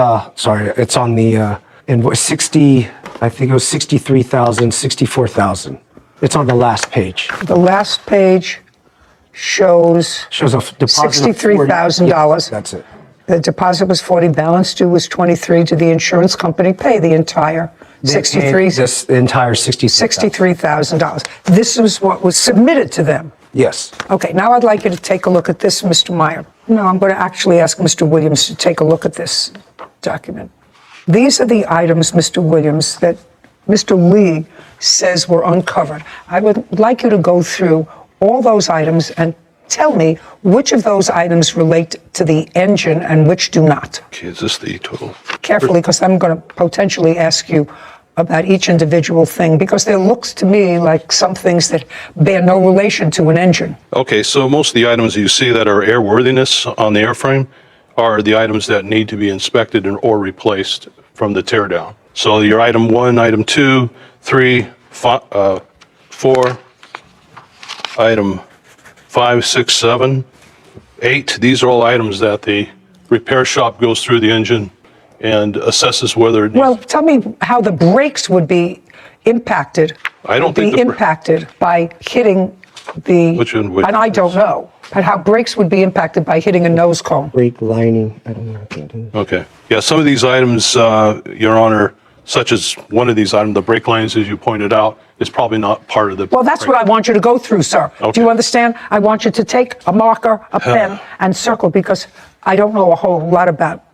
Speaker 17: it's on the invoice 60. I think it was 63,000, 64,000. It's on the last page.
Speaker 3: The last page shows
Speaker 17: a deposit of
Speaker 3: $63,000.
Speaker 17: Yes, that's it.
Speaker 3: The deposit was 40, balance due was 23. Did the insurance company pay the entire 63?
Speaker 17: The entire
Speaker 3: $63,000. This is what was submitted to them.
Speaker 17: Yes.
Speaker 3: Okay, now I'd like you to take a look at this, Mr. Meyer. No, I'm going to actually ask Mr. Williams to take a look at this document. These are the items, Mr. Williams, that Mr. Lee says were uncovered. I would like you to go through all those items and tell me which of those items relate to the engine and which do not.
Speaker 19: Okay, is this the total?
Speaker 3: Carefully, because I'm going to potentially ask you about each individual thing, because there looks to me like some things that bear no relation to an engine.
Speaker 19: Okay, so most of the items you see that are airworthiness on the airframe are the items that need to be inspected or replaced from the teardown. So your item 1, item 2, 3, 4, item 5, 6, 7, 8. These are all items that the repair shop goes through the engine and assesses whether it needs.
Speaker 3: Well, tell me how the brakes would be impacted.
Speaker 19: I don't think
Speaker 3: impacted by hitting the.
Speaker 19: Which one?
Speaker 3: And I don't know, but how brakes would be impacted by hitting a nose cone.
Speaker 17: Brake lining. I don't know. I can't do it.
Speaker 19: Okay. Yeah, some of these items, Your Honor, such as one of these items, the brake lines, as you pointed out, is probably not part of the.
Speaker 3: Well, that's what I want you to go through, sir.
Speaker 19: Okay.
Speaker 3: Do you understand? I want you to take a marker, a pen, and circle, because I don't know a whole lot about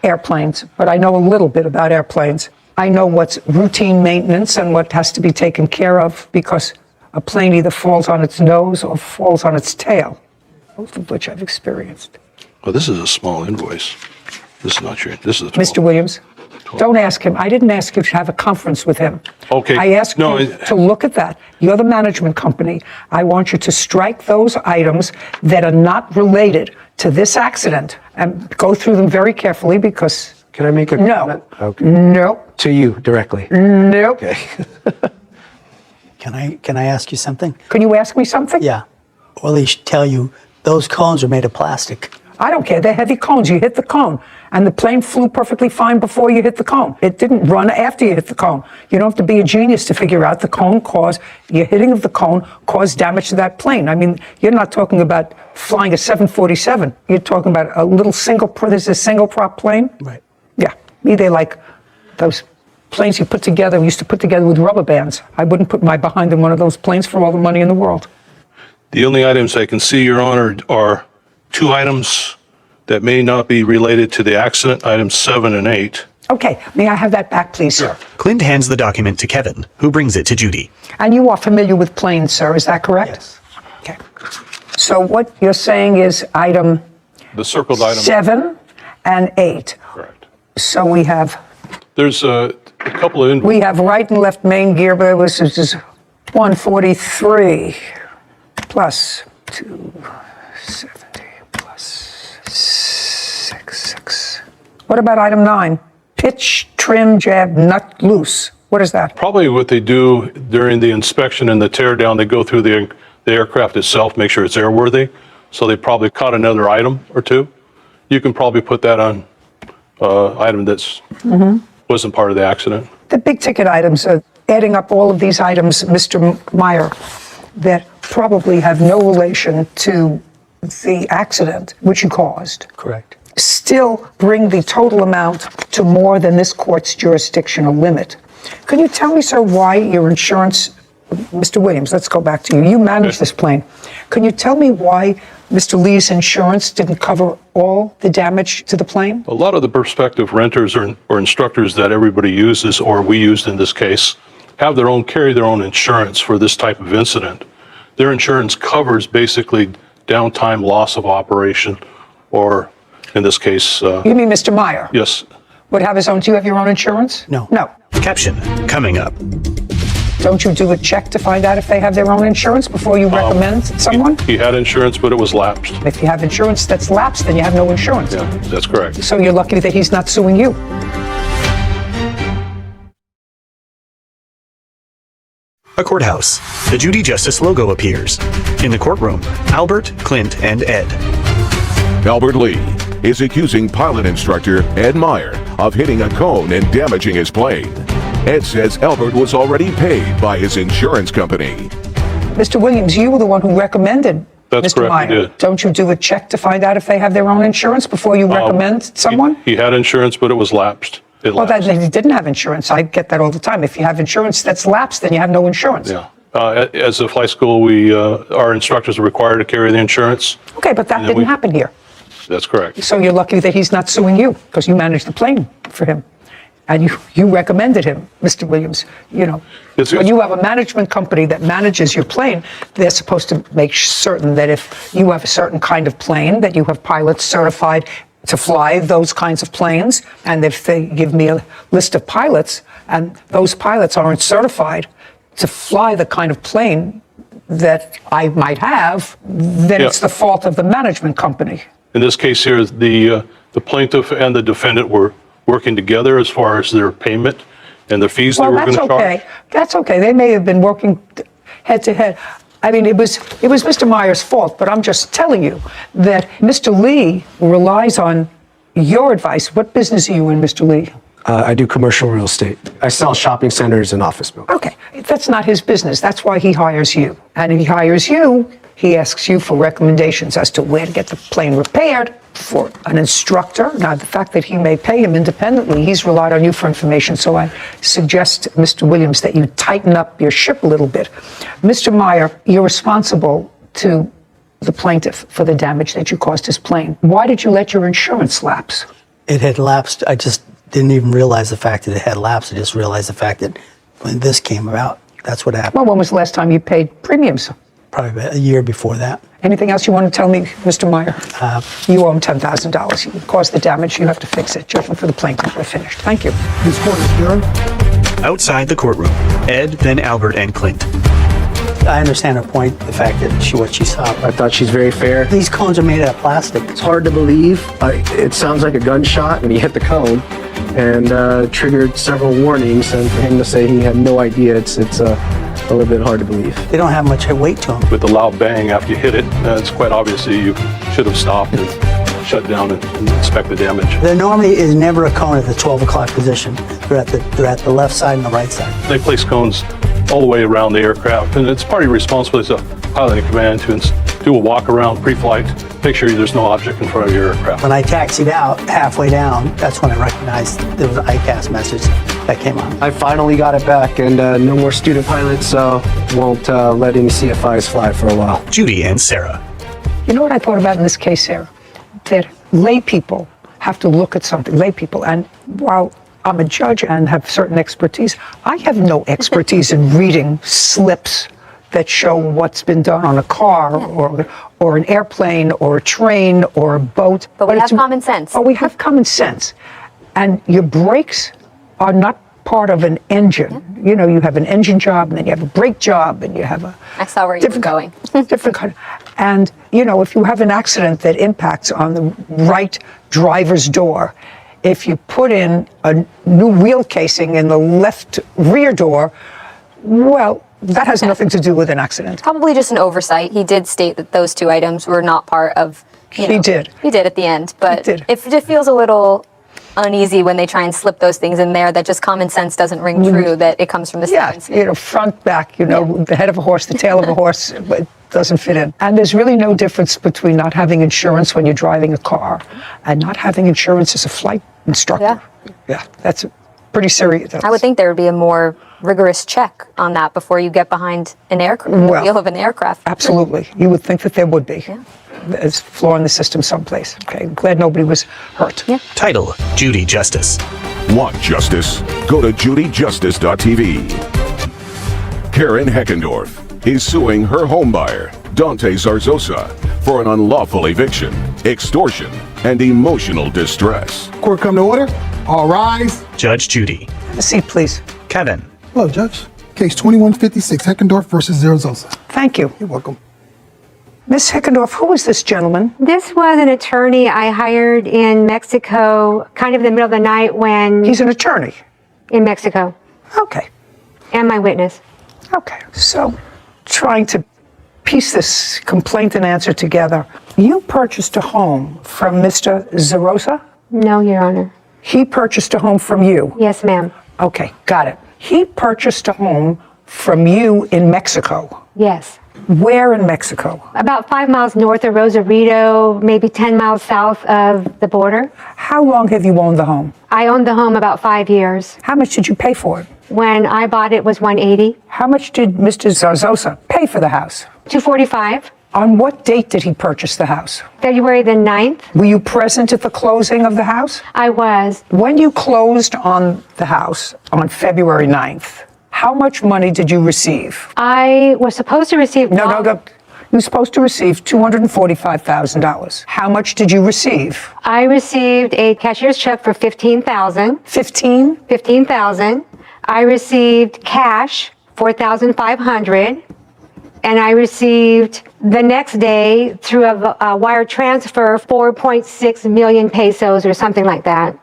Speaker 3: airplanes, but I know a little bit about airplanes. I know what's routine maintenance and what has to be taken care of, because a plane either falls on its nose or falls on its tail, both of which I've experienced.
Speaker 19: Well, this is a small invoice. This is not your. This is.
Speaker 3: Mr. Williams, don't ask him. I didn't ask you to have a conference with him.
Speaker 19: Okay.
Speaker 3: I asked you to look at that. You're the management company. I want you to strike those items that are not related to this accident and go through them very carefully, because.
Speaker 17: Can I make a comment? Okay.
Speaker 3: No.
Speaker 17: To you directly.
Speaker 3: No.
Speaker 17: Okay.
Speaker 18: Can I ask you something?
Speaker 3: Can you ask me something?
Speaker 18: Yeah. Well, he should tell you those cones are made of plastic.
Speaker 3: I don't care. They're heavy cones. You hit the cone, and the plane flew perfectly fine before you hit the cone. It didn't run after you hit the cone. You don't have to be a genius to figure out the cone caused, your hitting of the cone caused damage to that plane. I mean, you're not talking about flying a 747. You're talking about a little this is a single prop plane.
Speaker 18: Right.
Speaker 3: Yeah. They're like those planes you used to put together with rubber bands. I wouldn't put my behind in one of those planes for all the money in the world.
Speaker 19: The only items I can see, Your Honor, are 2 items that may not be related to the accident, items 7 and 8.
Speaker 3: Okay, may I have that back, please, sir?
Speaker 4: Clint hands the document to Kevin, who brings it to Judy.
Speaker 3: And you are familiar with planes, sir, is that correct?
Speaker 18: Yes.
Speaker 3: Okay. So what you're saying is item
Speaker 19: The circled item.
Speaker 3: 7 and 8.
Speaker 19: Correct.
Speaker 3: So we have.
Speaker 19: There's a couple of
Speaker 3: We have right and left main gear, but it was just 143 plus 270 plus 6. What about item 9? Pitch, trim, jab, nut, loose. What is that?
Speaker 19: Probably what they do during the inspection and the tear down, they go through the aircraft itself, make sure it's airworthy. So they probably caught another item or 2. You can probably put that on item that's wasn't part of the accident.
Speaker 3: The big ticket items are adding up all of these items, Mr. Meyer, that probably have no relation to the accident which you caused.
Speaker 18: Correct.
Speaker 3: Still bring the total amount to more than this court's jurisdictional limit. Can you tell me, sir, why your insurance, Mr. Williams, let's go back to you. You manage this plane. Can you tell me why Mr. Lee's insurance didn't cover all the damage to the plane?
Speaker 19: A lot of the prospective renters or instructors that everybody uses, or we used in this case, carry their own insurance for this type of incident. Their insurance covers basically downtime, loss of operation, or in this case.
Speaker 3: You mean Mr. Meyer?
Speaker 19: Yes.
Speaker 3: Would have his own. Do you have your own insurance?
Speaker 18: No.
Speaker 3: No.
Speaker 4: Caption coming up.
Speaker 3: Don't you do a check to find out if they have their own insurance before you recommend someone?
Speaker 19: He had insurance, but it was lapsed.
Speaker 3: If you have insurance that's lapsed, then you have no insurance.
Speaker 19: Yeah, that's correct.
Speaker 3: So you're lucky that he's not suing you.
Speaker 4: A courthouse. The Judy Justice logo appears. In the courtroom, Albert, Clint, and Ed.
Speaker 1: Albert Lee is accusing pilot instructor Ed Meyer of hitting a cone and damaging his plane. Ed says Albert was already paid by his insurance company.
Speaker 3: Mr. Williams, you were the one who recommended
Speaker 19: That's
Speaker 3: Mr.
Speaker 19: correct,
Speaker 3: Meyer.
Speaker 19: he did.
Speaker 3: Don't you do a check to find out if they have their own insurance before you recommend someone?
Speaker 19: He had insurance, but it was lapsed. It
Speaker 3: Well,
Speaker 19: lapsed.
Speaker 3: that he didn't have insurance. I get that all the time. If you have insurance that's lapsed, then you have no insurance.
Speaker 19: Yeah. As a flight school, our instructors are required to carry the insurance.
Speaker 3: Okay, but that
Speaker 19: And
Speaker 3: didn't happen here.
Speaker 19: That's correct.
Speaker 3: So you're lucky that he's not suing you because you managed the plane for him. And you recommended him, Mr. Williams. You know, when you have a management company that manages your plane, they're supposed to make certain that if you have a certain kind of plane, that you have pilots certified to fly those kinds of planes. And if they give me a list of pilots and those pilots aren't certified to fly the kind of plane that I might have, then it's the fault of the management company.
Speaker 19: In this case here, the plaintiff and the defendant were working together as far as their payment and the fees they were going to charge.
Speaker 3: That's okay. They may have been working head to head. I mean, it was Mr. Meyer's fault, but I'm just telling you that Mr. Lee relies on your advice. What business are you in, Mr. Lee?
Speaker 17: I do commercial real estate. I sell shopping centers and office buildings.
Speaker 3: Okay, that's not his business. That's why he hires you. And if he hires you, he asks you for recommendations as to where to get the plane repaired for an instructor. Now, the fact that he may pay him independently, he's relied on you for information. So I suggest, Mr. Williams, that you tighten up your ship a little bit. Mr. Meyer, you're responsible to the plaintiff for the damage that you caused his plane. Why did you let your insurance lapse?
Speaker 18: It had lapsed. I just didn't even realize the fact that it had lapsed. I just realized the fact that when this came about, that's what happened.
Speaker 3: Well, when was the last time you paid premiums?
Speaker 18: Probably about a year before that.
Speaker 3: Anything else you want to tell me, Mr. Meyer? You owe him $10,000. You caused the damage. You have to fix it. Judgment for the plaintiff. We're finished. Thank you.
Speaker 2: This court is adjourned.
Speaker 4: Outside the courtroom, Ed, then Albert, and Clint.
Speaker 18: I understand her point, the fact that what she saw.
Speaker 17: I thought she's very fair.
Speaker 18: These cones are made out of plastic.
Speaker 17: It's hard to believe. It sounds like a gunshot when he hit the cone and triggered several warnings. And for him to say he had no idea, it's a little bit hard to believe.
Speaker 18: They don't have much weight to them.
Speaker 19: With the loud bang after you hit it, it's quite obvious that you should have stopped and shut down and inspect the damage.
Speaker 18: There normally is never a cone at the 12 o'clock position. They're at the left side and the right side.
Speaker 19: They place cones all the way around the aircraft, and it's part of your responsibility as a pilot in command to do a walk around pre-flight, make sure there's no object in front of your aircraft.
Speaker 18: When I taxied out halfway down, that's when I recognized there was an ICAS message that came on.
Speaker 17: I finally got it back, and no more student pilots won't let any CFIs fly for a while.
Speaker 4: Judy and Sarah.
Speaker 3: You know what I thought about in this case, Sarah? That lay people have to look at something, lay people, and while I'm a judge and have certain expertise, I have no expertise in reading slips that show what's been done on a car or an airplane or a train or a boat.
Speaker 8: But we have common sense.
Speaker 3: Oh, we have common sense. And your brakes are not part of an engine. You know, you have an engine job, and then you have a brake job, and you have a...
Speaker 8: I saw where you were going.
Speaker 3: different kind. And, you know, if you have an accident that impacts on the right driver's door, if you put in a new wheel casing in the left rear door, well, that has nothing to do with an accident.
Speaker 8: Probably just an oversight. He did state that those two items were not part of...
Speaker 3: He did.
Speaker 8: He did at the end, but it just feels a little uneasy when they try and slip those things in there, that just common sense doesn't ring true, that it comes from the
Speaker 3: Yeah, you know, front, back, you know, the head of a horse, the tail of a horse, but it doesn't fit in. And there's really no difference between not having insurance when you're driving a car and not having insurance as a flight instructor. Yeah, that's pretty serious.
Speaker 8: I would think there would be a more rigorous check on that before you get behind an aircraft, the wheel of an aircraft.
Speaker 3: Absolutely. You would think that there would be. Yeah. There's a flaw in the system someplace. Okay, I'm glad nobody was hurt.
Speaker 8: Yeah.
Speaker 4: Title, Judy Justice.
Speaker 1: Want justice? Go to judyjustice.tv. Karen Heckendorf is suing her homebuyer, Dante Zarzosa, for an unlawful eviction, extortion, and emotional distress.
Speaker 2: Court come to order. All rise.
Speaker 4: Judge Judy.
Speaker 3: Have a seat, please.
Speaker 4: Kevin.
Speaker 2: Hello, Judge. Case 2156, Heckendorf versus Zaragoza.
Speaker 3: Thank you.
Speaker 2: You're welcome.
Speaker 3: Miss Heckendorf, who is this gentleman?
Speaker 20: This was an attorney I hired in Mexico, kind of in the middle of the night when...
Speaker 3: He's an attorney?
Speaker 20: In Mexico.
Speaker 3: Okay.
Speaker 20: And my witness.
Speaker 3: Okay. So, trying to piece this complaint and answer together. You purchased a home from Mr. Zarosa?
Speaker 20: No, Your Honor.
Speaker 3: He purchased a home from you?
Speaker 20: Yes, ma'am.
Speaker 3: Okay, got it. He purchased a home from you in Mexico?
Speaker 20: Yes.
Speaker 3: Where in Mexico?
Speaker 20: About 5 miles north of Rosarito, maybe 10 miles south of the border.
Speaker 3: How long have you owned the home?
Speaker 20: I owned the home about 5 years.
Speaker 3: How much did you pay for it?
Speaker 20: When I bought it was $180.
Speaker 3: How much did Mr. Zarzosa pay for the house?
Speaker 20: $245.
Speaker 3: On what date did he purchase the house?
Speaker 20: February the 9th.
Speaker 3: Were you present at the closing of the house?
Speaker 20: I was.
Speaker 3: When you closed on the house on February 9th, how much money did you receive?
Speaker 20: I was supposed to receive...
Speaker 3: No. You were supposed to receive $245,000. How much did you receive?
Speaker 20: I received a cashier's check for $15,000.
Speaker 3: 15?
Speaker 20: $15,000. I received cash, $4,500. And I received the next day through a wire transfer 4.6 million pesos or something like that.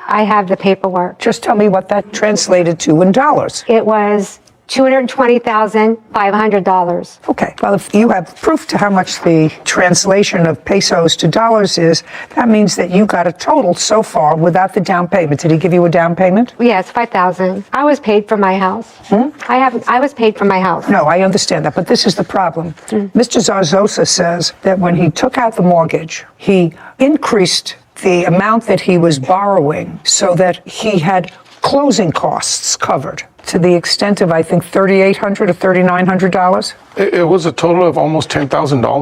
Speaker 20: I have the paperwork.
Speaker 3: Just tell me what that translated to in dollars.
Speaker 20: It was $220,500.
Speaker 3: Okay. Well, if you have proof to how much the translation of pesos to dollars is, that means that you got a total so far without the down payment. Did he give you a down payment?
Speaker 20: Yes, $5,000. I was paid for my house. I was paid for my house.
Speaker 3: No, I understand that, but this is the problem. Mr. Zarzosa says that when he took out the mortgage, he increased the amount that he was borrowing so that he had closing costs covered to the extent of, I think, $3,800 or $3,900.
Speaker 21: It was a total of almost $10,000.
Speaker 3: No.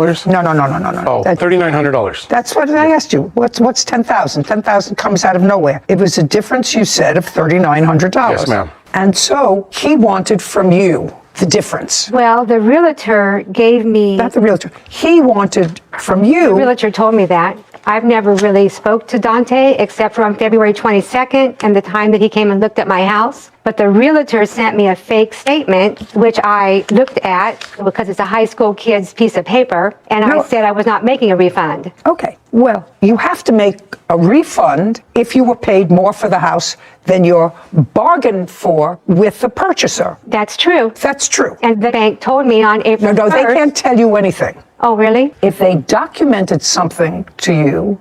Speaker 21: Oh, $3,900.
Speaker 3: That's what I asked you. What's $10,000? $10,000 comes out of nowhere. It was a difference, you said, of $3,900.
Speaker 21: Yes, ma'am.
Speaker 3: And so he wanted from you the difference.
Speaker 20: Well, the realtor gave me...
Speaker 3: Not the realtor. He wanted from you...
Speaker 20: The realtor told me that. I've never really spoke to Dante except for on February 22nd and the time that he came and looked at my house. But the realtor sent me a fake statement, which I looked at because it's a high school kid's piece of paper, and I said I was not making a refund.
Speaker 3: Okay. Well, you have to make a refund if you were paid more for the house than you're bargained for with the purchaser.
Speaker 20: That's true.
Speaker 3: That's true.
Speaker 20: And the bank told me on April 1st...
Speaker 3: No, they can't tell you anything.
Speaker 20: Oh, really?
Speaker 3: If they documented something to you,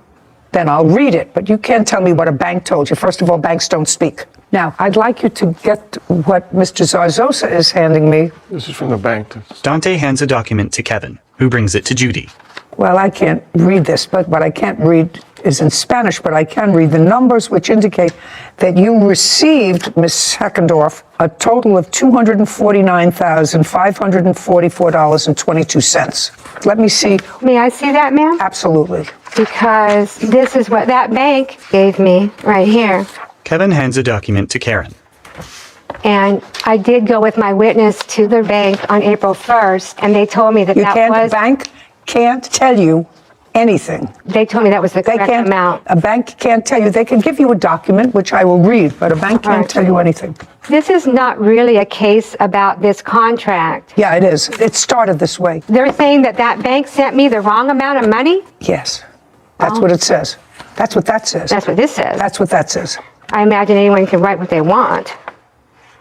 Speaker 3: then I'll read it. But you can't tell me what a bank told you. First of all, banks don't speak. Now, I'd like you to get what Mr. Zarzosa is handing me.
Speaker 21: This is from the bank.
Speaker 4: Dante hands a document to Kevin, who brings it to Judy.
Speaker 3: Well, I can't read this, but what I can't read is in Spanish, but I can read the numbers which indicate that you received, Ms. Heckendorf, a total of $249,544.22. Let me see.
Speaker 20: May I see that, ma'am?
Speaker 3: Absolutely.
Speaker 20: Because this is what that bank gave me right here.
Speaker 4: Kevin hands a document to Karen.
Speaker 20: And I did go with my witness to the bank on April 1st, and they told me that
Speaker 3: the bank can't tell you anything.
Speaker 20: They told me that was the correct amount.
Speaker 3: A bank can't tell you. They can give you a document, which I will read, but a bank can't tell you anything.
Speaker 20: This is not really a case about this contract.
Speaker 3: Yeah, it is. It started this way.
Speaker 20: They're saying that that bank sent me the wrong amount of money?
Speaker 3: Yes. That's what it says. That's what that says.
Speaker 20: That's what this says.
Speaker 3: That's what that says.
Speaker 20: I imagine anyone can write what they want,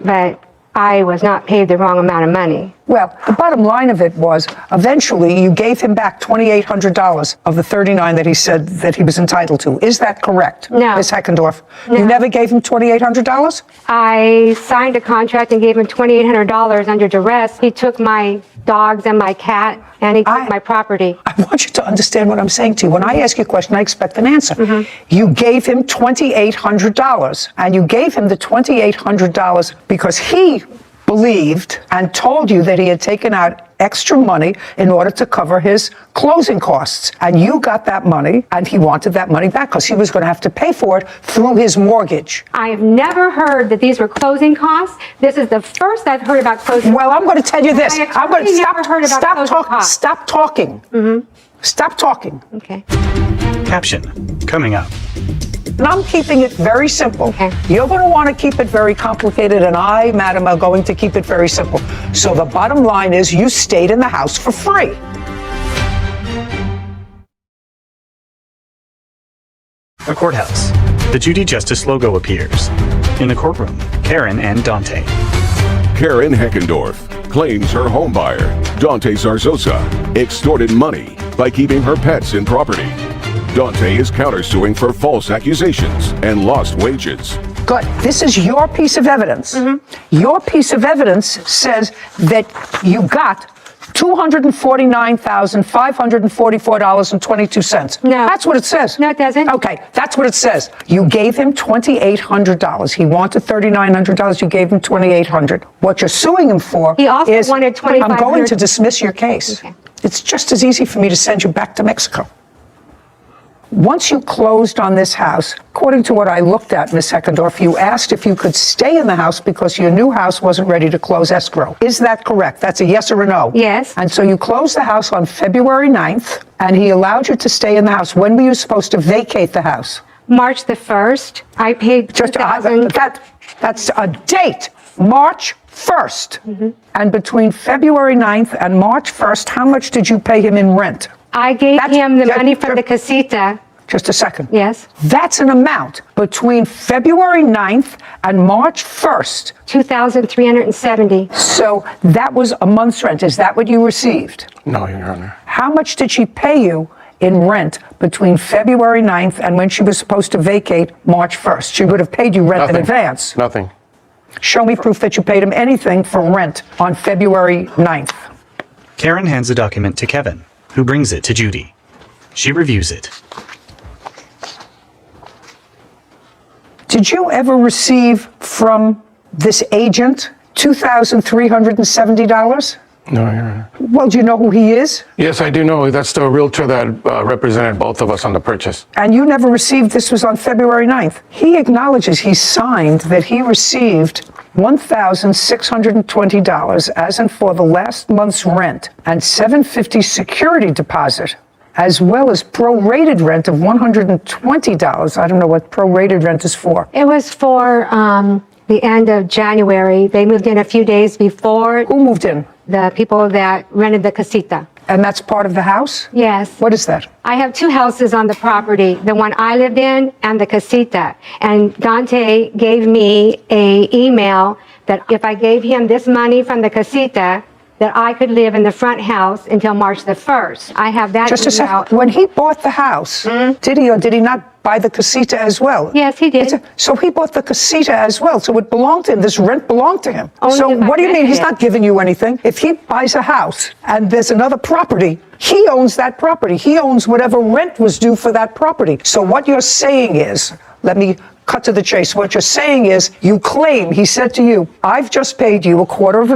Speaker 20: but I was not paid the wrong amount of money.
Speaker 3: Well, the bottom line of it was, eventually you gave him back $2,800 of the $39,000 that he said that he was entitled to. Is that correct,
Speaker 20: No.
Speaker 3: Ms. Heckendorf?
Speaker 20: No.
Speaker 3: You never gave him $2,800?
Speaker 20: I signed a contract and gave him $2,800 under duress. He took my dogs and my cat, and he took my property.
Speaker 3: I want you to understand what I'm saying to you. When I ask you a question, I expect an answer. You gave him $2,800, and you gave him the $2,800 because he believed and told you that he had taken out extra money in order to cover his closing costs. And you got that money, and he wanted that money back because he was going to have to pay for it through his mortgage.
Speaker 20: I've never heard that these were closing costs. This is the first I've heard about closing
Speaker 3: costs. Well, I'm going to tell you this. I'm going to
Speaker 20: never heard about closing costs.
Speaker 3: Stop talking. Stop talking.
Speaker 20: Okay.
Speaker 4: Caption, coming up.
Speaker 3: And I'm keeping it very simple.
Speaker 20: Okay.
Speaker 3: You're going to want to keep it very complicated, and I, madam, are going to keep it very simple. So the bottom line is you stayed in the house for free.
Speaker 4: The courthouse. The Judy Justice logo appears. In the courtroom, Karen and Dante.
Speaker 1: Karen Heckendorf claims her homebuyer, Dante Zarzosa, extorted money by keeping her pets in property. Dante is countersuing for false accusations and lost wages.
Speaker 3: Good. This is your piece of evidence. Your piece of evidence says that you got $249,544.22.
Speaker 20: No.
Speaker 3: That's what it says.
Speaker 20: No, it doesn't.
Speaker 3: Okay, that's what it says. You gave him $2,800. He wanted $3,900. You gave him $2,800. What you're suing him for
Speaker 20: He also
Speaker 3: is,
Speaker 20: wanted
Speaker 3: I'm going to
Speaker 20: $2,500.
Speaker 3: dismiss your case.
Speaker 20: Okay.
Speaker 3: It's just as easy for me to send you back to Mexico. Once you closed on this house, according to what I looked at, Ms. Heckendorf, you asked if you could stay in the house because your new house wasn't ready to close escrow. Is that correct? That's a yes or a no?
Speaker 20: Yes.
Speaker 3: And so you closed the house on February 9th, and he allowed you to stay in the house. When were you supposed to vacate the house?
Speaker 20: March the 1st, I paid
Speaker 3: Just
Speaker 20: $2,000.
Speaker 3: that's a date, March 1st. And between February 9th and March 1st, how much did you pay him in rent?
Speaker 20: I gave him the money from the casita.
Speaker 3: Just a second.
Speaker 20: Yes.
Speaker 3: That's an amount between February 9th and March 1st.
Speaker 20: $2,370.
Speaker 3: So that was a month's rent. Is that what you received?
Speaker 21: No, Your Honor.
Speaker 3: How much did she pay you in rent between February 9th and when she was supposed to vacate March 1st? She would have paid you rent in advance.
Speaker 21: Nothing.
Speaker 3: Show me proof that you paid him anything for rent on February 9th.
Speaker 4: Karen hands a document to Kevin, who brings it to Judy. She reviews it.
Speaker 3: Did you ever receive from this agent $2,370?
Speaker 21: No, Your Honor.
Speaker 3: Well, do you know who he is?
Speaker 21: Yes, I do know. That's the realtor that represented both of us on the purchase.
Speaker 3: And you never received, this was on February 9th. He acknowledges, he signed that he received $1,620 as in for the last month's rent and $750 security deposit, as well as prorated rent of $120. I don't know what prorated rent is for.
Speaker 20: It was for the end of January. They moved in a few days before.
Speaker 3: Who moved in?
Speaker 20: The people that rented the casita.
Speaker 3: And that's part of the house?
Speaker 20: Yes.
Speaker 3: What is that?
Speaker 20: I have two houses on the property, the one I lived in and the casita. And Dante gave me an email that if I gave him this money from the casita, that I could live in the front house until March the 1st. I have that
Speaker 3: Just a
Speaker 20: email.
Speaker 3: second. When he bought the house, did he or did he not buy the casita as well?
Speaker 20: Yes, he did.
Speaker 3: So he bought the casita as well. So it belonged to him. This rent belonged to him.
Speaker 20: Only
Speaker 3: So
Speaker 20: if I
Speaker 3: what do you mean?
Speaker 20: rented
Speaker 3: He's
Speaker 20: it.
Speaker 3: not giving you anything. If he buys a house and there's another property, he owns that property. He owns whatever rent was due for that property. So what you're saying is, let me cut to the chase. What you're saying is, you claim, he said to you, I've just paid you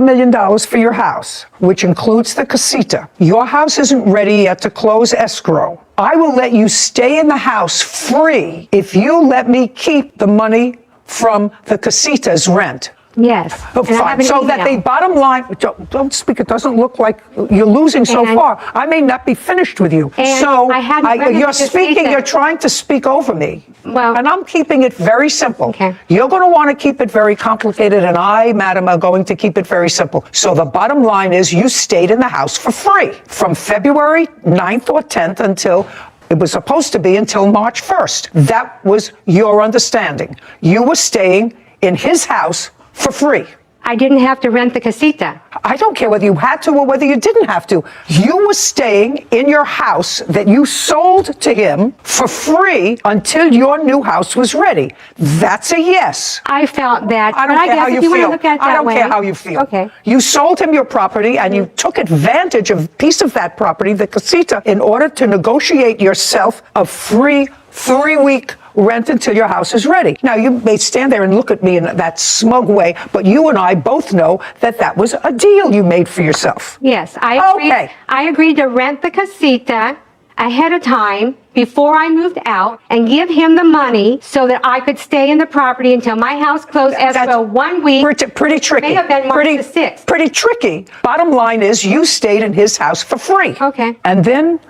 Speaker 3: $250,000 for your house, which includes the casita. Your house isn't ready yet to close escrow. I will let you stay in the house free if you let me keep the money from the casita's rent.
Speaker 20: Yes.
Speaker 3: Oh,
Speaker 20: And I have
Speaker 3: fine.
Speaker 20: an
Speaker 3: So that the
Speaker 20: email.
Speaker 3: bottom line, don't speak, it doesn't look like you're losing so
Speaker 20: And-
Speaker 3: far. I may not be finished with you.
Speaker 20: And
Speaker 3: So
Speaker 20: I hadn't rented
Speaker 3: you're
Speaker 20: the
Speaker 3: speaking,
Speaker 20: casita.
Speaker 3: you're trying to speak over me.
Speaker 20: Well-
Speaker 3: And I'm keeping it very simple.
Speaker 20: Okay.
Speaker 3: You're going to want to keep it very complicated, and I, madam, are going to keep it very simple. So the bottom line is you stayed in the house for free from February 9th or 10th until it was supposed to be until March 1st. That was your understanding. You were staying in his house for free.
Speaker 20: I didn't have to rent the casita.
Speaker 3: I don't care whether you had to or whether you didn't have to. You were staying in your house that you sold to him for free until your new house was ready. That's a yes.
Speaker 20: I felt that.
Speaker 3: I don't
Speaker 20: but
Speaker 3: care
Speaker 20: guess
Speaker 3: how
Speaker 20: if
Speaker 3: you
Speaker 20: you want
Speaker 3: feel.
Speaker 20: to look at it
Speaker 3: I
Speaker 20: that
Speaker 3: don't
Speaker 20: way.
Speaker 3: care how you feel.
Speaker 20: Okay.
Speaker 3: You sold him your property and you took advantage of a piece of that property, the casita, in order to negotiate yourself a free 3-week rent until your house is ready. Now, you may stand there and look at me in that smug way, but you and I both know that that was a deal you made for yourself.
Speaker 20: Yes, I agreed.
Speaker 3: Okay.
Speaker 20: I agreed to rent the casita ahead of time before I moved out and give him the money so that I could stay in the property until my house closed escrow 1 week.
Speaker 3: Pretty tricky.
Speaker 20: May have been March the 6th.
Speaker 3: Pretty tricky. Bottom line is you stayed in his house for free.
Speaker 20: Okay.
Speaker 3: And then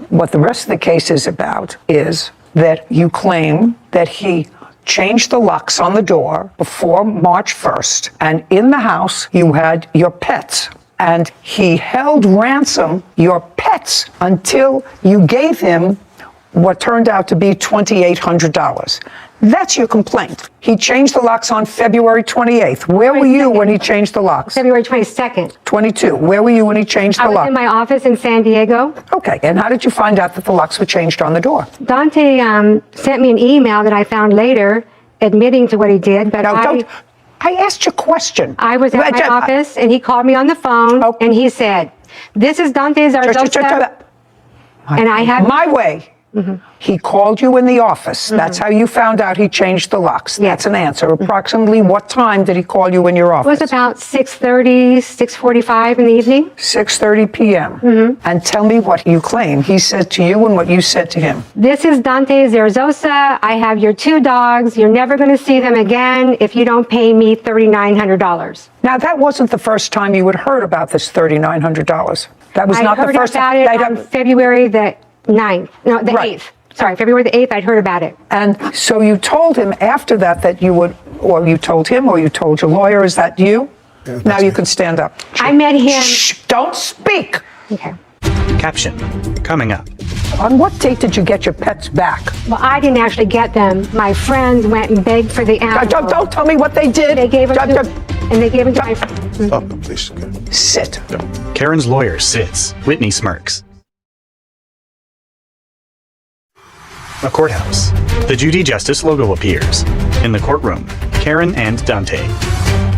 Speaker 3: what the rest of the case is about is that you claim that he changed the locks on the door before March 1st, and in the house you had your pets, and he held ransom your pets until you gave him what turned out to be $2,800. That's your complaint. He changed the locks on February 28th. Where were you when he changed the locks?
Speaker 20: February 22nd.
Speaker 3: 22. Where were you when he changed the
Speaker 20: I was
Speaker 3: lock?
Speaker 20: in my office in San Diego.
Speaker 3: Okay, and how did you find out that the locks were changed on the door?
Speaker 20: Dante sent me an email that I found later admitting to what he did, but
Speaker 3: I asked you a question.
Speaker 20: I was at my office and he called me on the phone and he said, "This is Dante Zarzosa, and I have
Speaker 3: my way." He called you in the office. That's how you found out he changed the locks. That's an answer. Approximately what time did he call you in your office?
Speaker 20: It was about 6:30, 6:45 in the evening.
Speaker 3: 6:30 p.m. And tell me what you claim he said to you and what you said to him.
Speaker 20: This is Dante Zarzosa. I have your 2 dogs. You're never going to see them again if you don't pay me $3,900.
Speaker 3: Now, that wasn't the first time you had heard about this $3,900. That was not the first
Speaker 20: time. I heard about it on February the 9th. No, the 8th. Sorry, February the 8th, I'd heard about it.
Speaker 3: And so you told him after that you would, or you told him, or you told your lawyer, is that you? Now you can stand up.
Speaker 20: I met him.
Speaker 3: Shh, don't speak.
Speaker 20: Okay.
Speaker 4: Caption coming up.
Speaker 3: On what date did you get your pets back?
Speaker 20: Well, I didn't actually get them. My friends went and begged for the animals.
Speaker 3: Don't tell me what they did.
Speaker 20: They gave them and they gave them to my friends.
Speaker 21: Stop, please.
Speaker 3: Sit.
Speaker 4: Karen's lawyer sits. Whitney smirks. A courthouse. The Judy Justice logo appears. In the courtroom, Karen and Dante.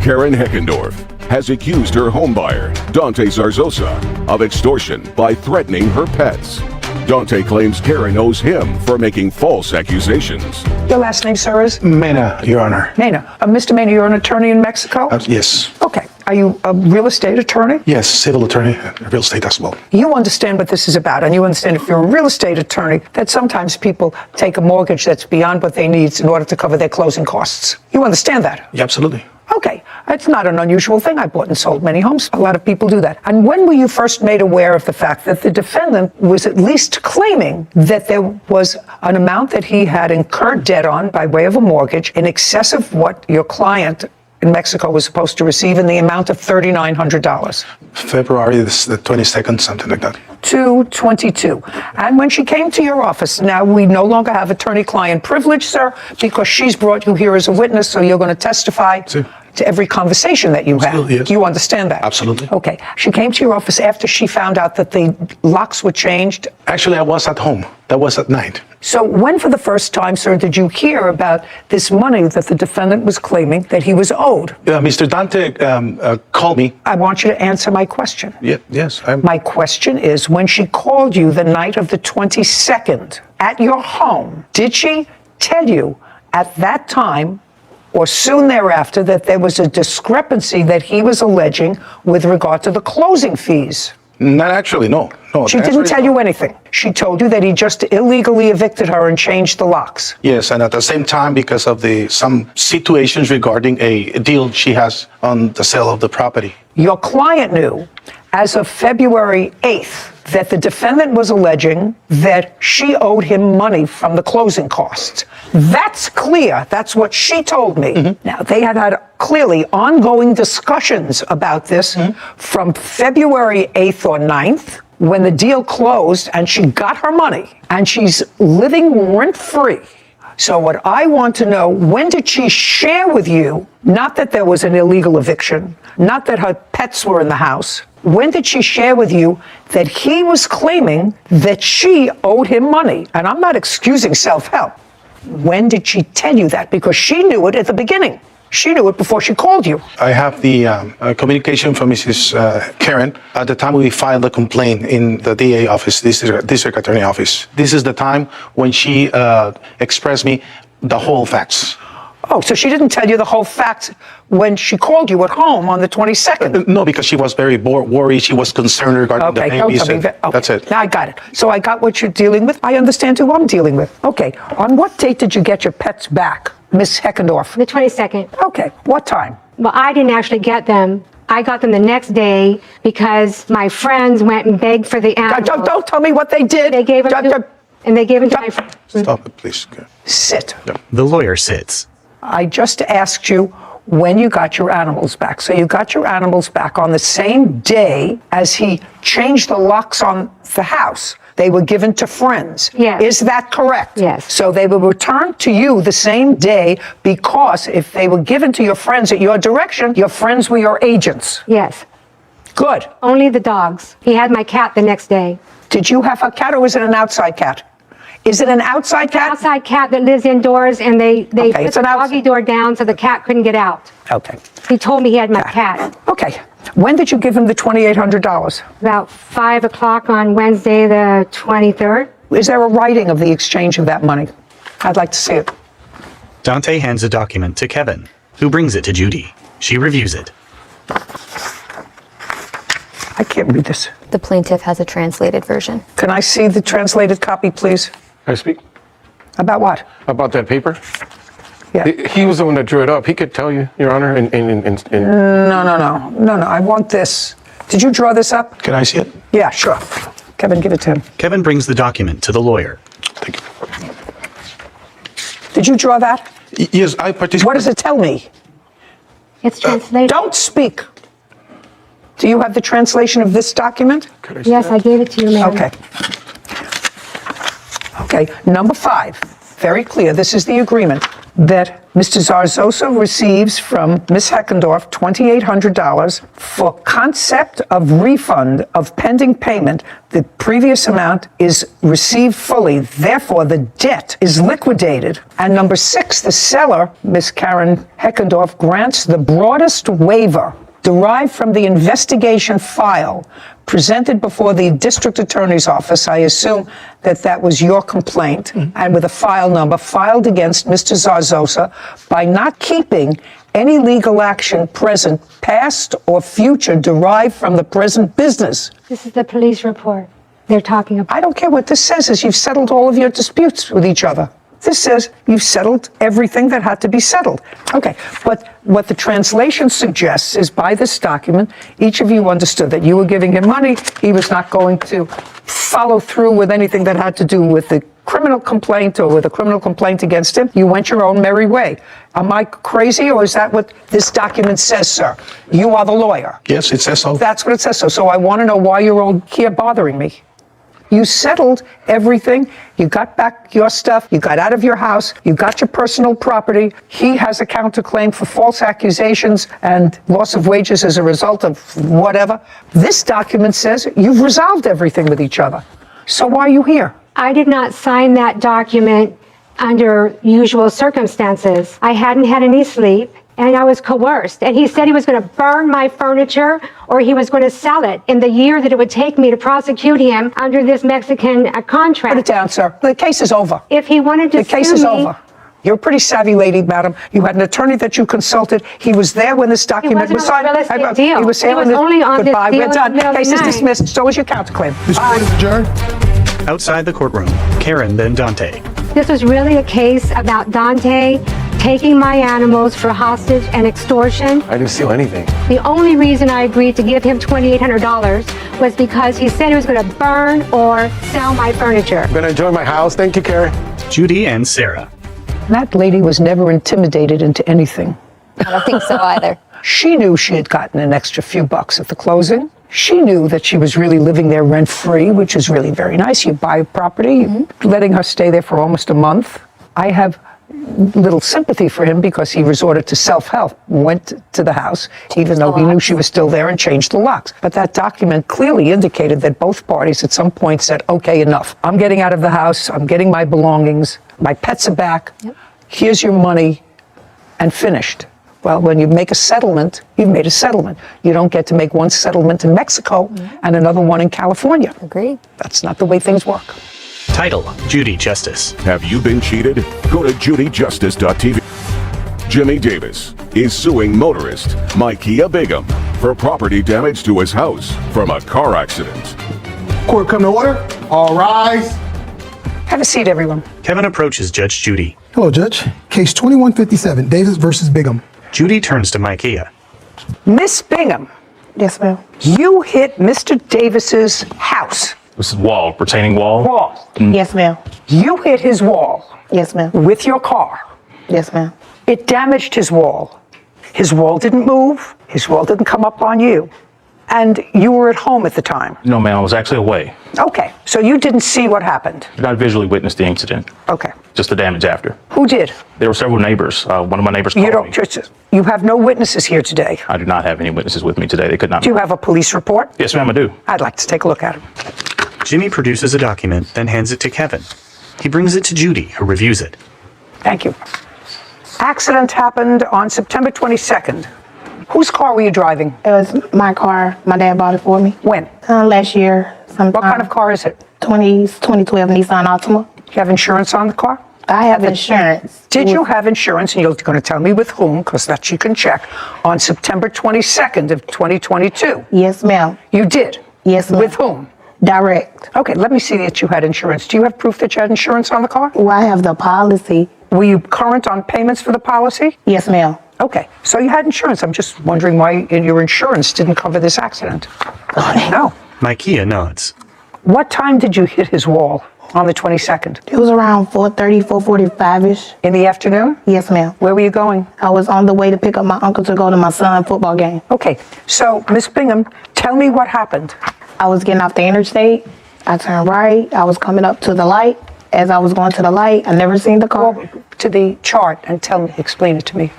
Speaker 1: Karen Heckendorf has accused her homebuyer, Dante Zarzosa, of extortion by threatening her pets. Dante claims Karen owes him for making false accusations.
Speaker 3: Your last name, sir, is?
Speaker 13: Mena, Your Honor.
Speaker 3: Mena. Mr. Mena, you're an attorney in Mexico?
Speaker 13: Yes.
Speaker 3: Okay. Are you a real estate attorney?
Speaker 13: Yes, civil attorney, real estate as well.
Speaker 3: You understand what this is about, and you understand if you're a real estate attorney that sometimes people take a mortgage that's beyond what they need in order to cover their closing costs. You understand that?
Speaker 13: Yeah, absolutely.
Speaker 3: Okay, it's not an unusual thing. I bought and sold many homes. A lot of people do that. And when were you first made aware of the fact that the defendant was at least claiming that there was an amount that he had incurred debt on by way of a mortgage in excess of what your client in Mexico was supposed to receive in the amount of $3,900?
Speaker 13: February the 22nd, something like that.
Speaker 3: 2/22. And when she came to your office, now we no longer have attorney-client privilege, sir, because she's brought you here as a witness, so you're going to testify to every conversation that you have.
Speaker 13: Yes.
Speaker 3: You understand that?
Speaker 13: Absolutely.
Speaker 3: Okay. She came to your office after she found out that the locks were changed.
Speaker 13: Actually, I was at home. That was at night.
Speaker 3: So when for the first time, sir, did you hear about this money that the defendant was claiming that he was owed?
Speaker 13: Mr. Dante called me.
Speaker 3: I want you to answer my question.
Speaker 13: Yes.
Speaker 3: My question is, when she called you the night of the 22nd at your home, did she tell you at that time or soon thereafter that there was a discrepancy that he was alleging with regard to the closing fees?
Speaker 13: Not actually, no.
Speaker 3: She didn't tell you anything. She told you that he just illegally evicted her and changed the locks.
Speaker 13: Yes, and at the same time, because of some situations regarding a deal she has on the sale of the property.
Speaker 3: Your client knew as of February 8th that the defendant was alleging that she owed him money from the closing costs. That's clear. That's what she told me. Now, they had clearly ongoing discussions about this from February 8th or 9th, when the deal closed and she got her money and she's living rent-free. So what I want to know, when did she share with you, not that there was an illegal eviction, not that her pets were in the house, when did she share with you that he was claiming that she owed him money? And I'm not excusing self-help. When did she tell you that? Because she knew it at the beginning. She knew it before she called you.
Speaker 13: I have the communication from Mrs. Karen at the time we filed the complaint in the DA office, district attorney office. This is the time when she expressed me the whole facts.
Speaker 3: Oh, so she didn't tell you the whole facts when she called you at home on the 22nd?
Speaker 13: No, because she was very worried. She was concerned regarding the babies. That's it.
Speaker 3: Now I got it. So I got what you're dealing with. I understand who I'm dealing with. Okay. On what date did you get your pets back, Miss Heckendorf?
Speaker 20: The 22nd.
Speaker 3: Okay. What time?
Speaker 20: Well, I didn't actually get them. I got them the next day because my friends went and begged for the animals.
Speaker 3: Don't tell me what they did.
Speaker 20: They gave them And they gave it to my friend.
Speaker 13: Stop it, please. Okay.
Speaker 3: Sit.
Speaker 4: The lawyer sits.
Speaker 3: I just asked you when you got your animals back. So you got your animals back on the same day as he changed the locks on the house. They were given to friends.
Speaker 20: Yes.
Speaker 3: Is that correct?
Speaker 20: Yes.
Speaker 3: So they were returned to you the same day because if they were given to your friends at your direction, your friends were your agents.
Speaker 20: Yes.
Speaker 3: Good.
Speaker 20: Only the dogs. He had my cat the next day.
Speaker 3: Did you have a cat or was it an outside cat? Is it an outside cat?
Speaker 20: Outside cat that lives indoors, and they
Speaker 3: Okay,
Speaker 20: put
Speaker 3: it's
Speaker 20: the
Speaker 3: an
Speaker 20: doggy door down so the cat couldn't get out.
Speaker 3: Okay.
Speaker 20: He told me he had my cat.
Speaker 3: Okay. When did you give him the $2,800?
Speaker 20: About 5 o'clock on Wednesday, the 23rd.
Speaker 3: Is there a writing of the exchange of that money? I'd like to see it.
Speaker 4: Dante hands a document to Kevin, who brings it to Judy. She reviews it.
Speaker 3: I can't read this.
Speaker 8: The plaintiff has a translated version.
Speaker 3: Can I see the translated copy, please?
Speaker 21: Can I speak?
Speaker 3: About what?
Speaker 21: About that paper?
Speaker 3: Yeah.
Speaker 21: He was the one that drew it up. He could tell you, Your Honor.
Speaker 3: No. I want this. Did you draw this up?
Speaker 13: Can I see it?
Speaker 3: Yeah, sure. Kevin, give it to him.
Speaker 4: Kevin brings the document to the lawyer.
Speaker 13: Thank you.
Speaker 3: Did you draw that?
Speaker 13: Yes, I participated.
Speaker 3: What does it tell me?
Speaker 20: It's translated.
Speaker 3: Don't speak. Do you have the translation of this document?
Speaker 20: Yes, I gave it to you, ma'am.
Speaker 3: Okay. Okay, number 5. Very clear. This is the agreement that Mr. Zarzosa receives from Ms. Heckendorf $2,800 for concept of refund of pending payment. The previous amount is received fully. Therefore, the debt is liquidated. And number 6, the seller, Ms. Karen Heckendorf, grants the broadest waiver derived from the investigation file presented before the district attorney's office. I assume that that was your complaint, and with a file number filed against Mr. Zarzosa by not keeping any legal action present, past, or future derived from the present business.
Speaker 20: This is the police report they're talking about.
Speaker 3: I don't care what this says, is you've settled all of your disputes with each other. This says you've settled everything that had to be settled. Okay, but what the translation suggests is by this document, each of you understood that you were giving him money. He was not going to follow through with anything that had to do with the criminal complaint or with a criminal complaint against him. You went your own merry way. Am I crazy, or is that what this document says, sir? You are the lawyer.
Speaker 13: Yes, it says so.
Speaker 3: That's what it says so. So I want to know why you're all here bothering me. You settled everything. You got back your stuff. You got out of your house. You got your personal property. He has a counterclaim for false accusations and loss of wages as a result of whatever. This document says you've resolved everything with each other. So why are you here?
Speaker 20: I did not sign that document under usual circumstances. I hadn't had any sleep, and I was coerced. And he said he was going to burn my furniture or he was going to sell it in the year that it would take me to prosecute him under this Mexican contract.
Speaker 3: Put it down, sir. The case is over.
Speaker 20: If he wanted to
Speaker 3: The case
Speaker 20: sue
Speaker 3: is
Speaker 20: me,
Speaker 3: over. You're a pretty savvy lady, madam. You had an attorney that you consulted. He was there when this document was signed.
Speaker 20: It wasn't a real estate deal.
Speaker 3: He was there
Speaker 20: He
Speaker 3: when
Speaker 20: was only on this
Speaker 3: Goodbye.
Speaker 20: deal
Speaker 3: We're
Speaker 20: in
Speaker 3: done.
Speaker 20: the middle of
Speaker 3: Case
Speaker 20: the
Speaker 3: is
Speaker 20: night.
Speaker 3: dismissed. So is your counterclaim.
Speaker 2: This court is adjourned.
Speaker 4: Outside the courtroom, Karen then Dante.
Speaker 20: this was really a case about Dante taking my animals for hostage and extortion.
Speaker 21: I didn't steal anything.
Speaker 20: The only reason I agreed to give him $2,800 was because he said he was going to burn or sell my furniture.
Speaker 21: I'm gonna enjoy my house. Thank you, Karen.
Speaker 4: Judy and Sarah.
Speaker 3: That lady was never intimidated into anything.
Speaker 8: I don't think so either.
Speaker 3: She knew she had gotten an extra few bucks at the closing. She knew that she was really living there rent-free, which is really very nice. You buy a property, letting her stay there for almost a month. I have little sympathy for him because he resorted to self-help, went to the house, even though he knew she was still there, and changed the locks. But that document clearly indicated that both parties at some point said, okay, enough. I'm getting out of the house. I'm getting my belongings. My pets are back. Here's your money, and finished. Well, when you make a settlement, you've made a settlement. You don't get to make one settlement in Mexico and another one in California.
Speaker 8: Agree.
Speaker 3: That's not the way things work.
Speaker 4: Title, Judy Justice.
Speaker 1: Have you been cheated? Go to judyjustice.tv. Jimmy Davis is suing motorist Micaiah Bigham for property damage to his house from a car accident.
Speaker 2: Court come to order. All rise.
Speaker 3: Have a seat, everyone.
Speaker 4: Kevin approaches Judge Judy.
Speaker 2: Hello, Judge. Case 2157, Davis versus Bigham.
Speaker 4: Judy turns to Micaiah.
Speaker 3: Miss Bigham.
Speaker 10: Yes, ma'am.
Speaker 3: You hit Mr. Davis's house.
Speaker 6: This is wall, retaining wall.
Speaker 3: Wall.
Speaker 10: Yes, ma'am.
Speaker 3: You hit his wall
Speaker 10: Yes, ma'am.
Speaker 3: with your car.
Speaker 10: Yes, ma'am.
Speaker 3: It damaged his wall. His wall didn't move. His wall didn't come up on you. And you were at home at the time.
Speaker 6: No, ma'am, I was actually away.
Speaker 3: Okay, so you didn't see what happened.
Speaker 6: Did not visually witness the incident.
Speaker 3: Okay.
Speaker 6: Just the damage after.
Speaker 3: Who did?
Speaker 6: There were several neighbors. One of my neighbors called me.
Speaker 3: You have no witnesses here today.
Speaker 6: I do not have any witnesses with me today. They could not.
Speaker 3: Do you have a police report?
Speaker 6: Yes, ma'am, I do.
Speaker 3: I'd like to take a look at it.
Speaker 4: Jimmy produces a document, then hands it to Kevin. He brings it to Judy, who reviews it.
Speaker 3: Thank you. Accident happened on September 22nd. Whose car were you driving?
Speaker 10: It was my car. My dad bought it for me.
Speaker 3: When?
Speaker 10: Last year. Sometime.
Speaker 3: What kind of car is it?
Speaker 10: 2012 Nissan Altima.
Speaker 3: Do you have insurance on the car?
Speaker 10: I have insurance.
Speaker 3: Did you have insurance, and you're going to tell me with whom, because that you can check, on September 22nd of 2022?
Speaker 10: Yes, ma'am.
Speaker 3: You did?
Speaker 10: Yes, ma'am.
Speaker 3: With whom?
Speaker 10: Direct.
Speaker 3: Okay, let me see that you had insurance. Do you have proof that you had insurance on the car?
Speaker 10: Well, I have the policy.
Speaker 3: Were you current on payments for the policy?
Speaker 10: Yes, ma'am.
Speaker 3: Okay, so you had insurance. I'm just wondering why your insurance didn't cover this accident. No.
Speaker 4: Micaiah nods.
Speaker 3: What time did you hit his wall on the 22nd?
Speaker 10: It was around 4:30, 4:45-ish.
Speaker 3: In the afternoon?
Speaker 10: Yes, ma'am.
Speaker 3: Where were you going?
Speaker 10: I was on the way to pick up my uncle to go to my son's football game.
Speaker 3: Okay, so Miss Bingham, tell me what happened.
Speaker 10: I was getting off the interstate. I turned right. I was coming up to the light. As I was going to the light, I never seen the car.
Speaker 3: Go to the chart and explain it to me.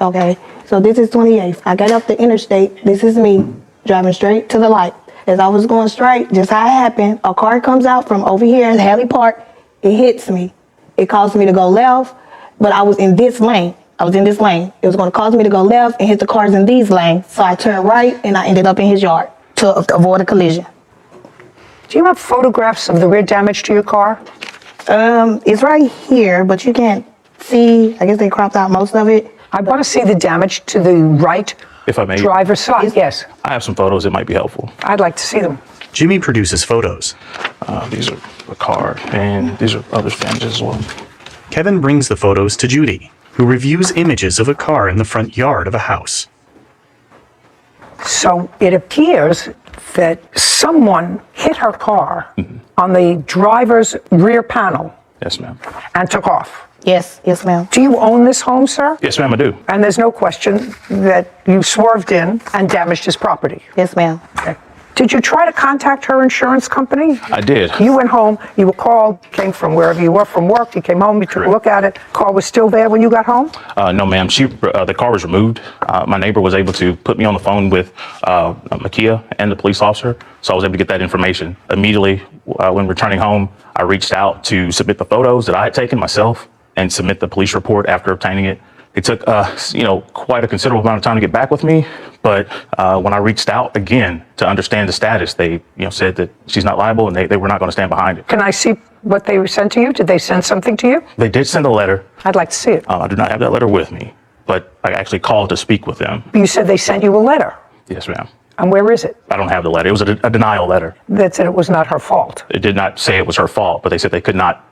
Speaker 10: Okay, so this is 28th. I got off the interstate. This is me driving straight to the light. As I was going straight, just how it happened, a car comes out from over here at Haley Park. It hits me. It caused me to go left, but I was in this lane. It was going to cause me to go left and hit the cars in these lanes. So I turned right and I ended up in his yard to avoid a collision.
Speaker 3: Do you have photographs of the rear damage to your car?
Speaker 10: It's right here, but you can't see. I guess they cropped out most of it.
Speaker 3: I want to see the damage to the right
Speaker 6: If I may.
Speaker 3: driver's side. Yes.
Speaker 6: I have some photos that might be helpful.
Speaker 3: I'd like to see them.
Speaker 4: Jimmy produces photos.
Speaker 13: These are the car, and these are other damages as well.
Speaker 4: Kevin brings the photos to Judy, who reviews images of a car in the front yard of a house.
Speaker 3: So it appears that someone hit her car on the driver's rear panel
Speaker 6: Yes, ma'am.
Speaker 3: and took off.
Speaker 10: Yes, ma'am.
Speaker 3: Do you own this home, sir?
Speaker 6: Yes, ma'am, I do.
Speaker 3: And there's no question that you swerved in and damaged his property.
Speaker 10: Yes, ma'am.
Speaker 3: Okay. Did you try to contact her insurance company?
Speaker 6: I did.
Speaker 3: You went home, you were called, came from wherever you were from work, you came home, you took a look at it. Car was still there when you got home?
Speaker 6: No, ma'am. The car was removed. My neighbor was able to put me on the phone with Micaiah and the police officer, so I was able to get that information. Immediately, when returning home, I reached out to submit the photos that I had taken myself and submit the police report after obtaining it. It took, quite a considerable amount of time to get back with me, but when I reached out again to understand the status, they, said that she's not liable and they were not going to stand behind it.
Speaker 3: Can I see what they sent to you? Did they send something to you?
Speaker 6: They did send a letter.
Speaker 3: I'd like to see it.
Speaker 6: I do not have that letter with me, but I actually called to speak with them.
Speaker 3: You said they sent you a letter.
Speaker 6: Yes, ma'am.
Speaker 3: And where is it?
Speaker 6: I don't have the letter. It was a denial letter.
Speaker 3: That said it was not her fault.
Speaker 6: It did not say it was her fault, but they said they could not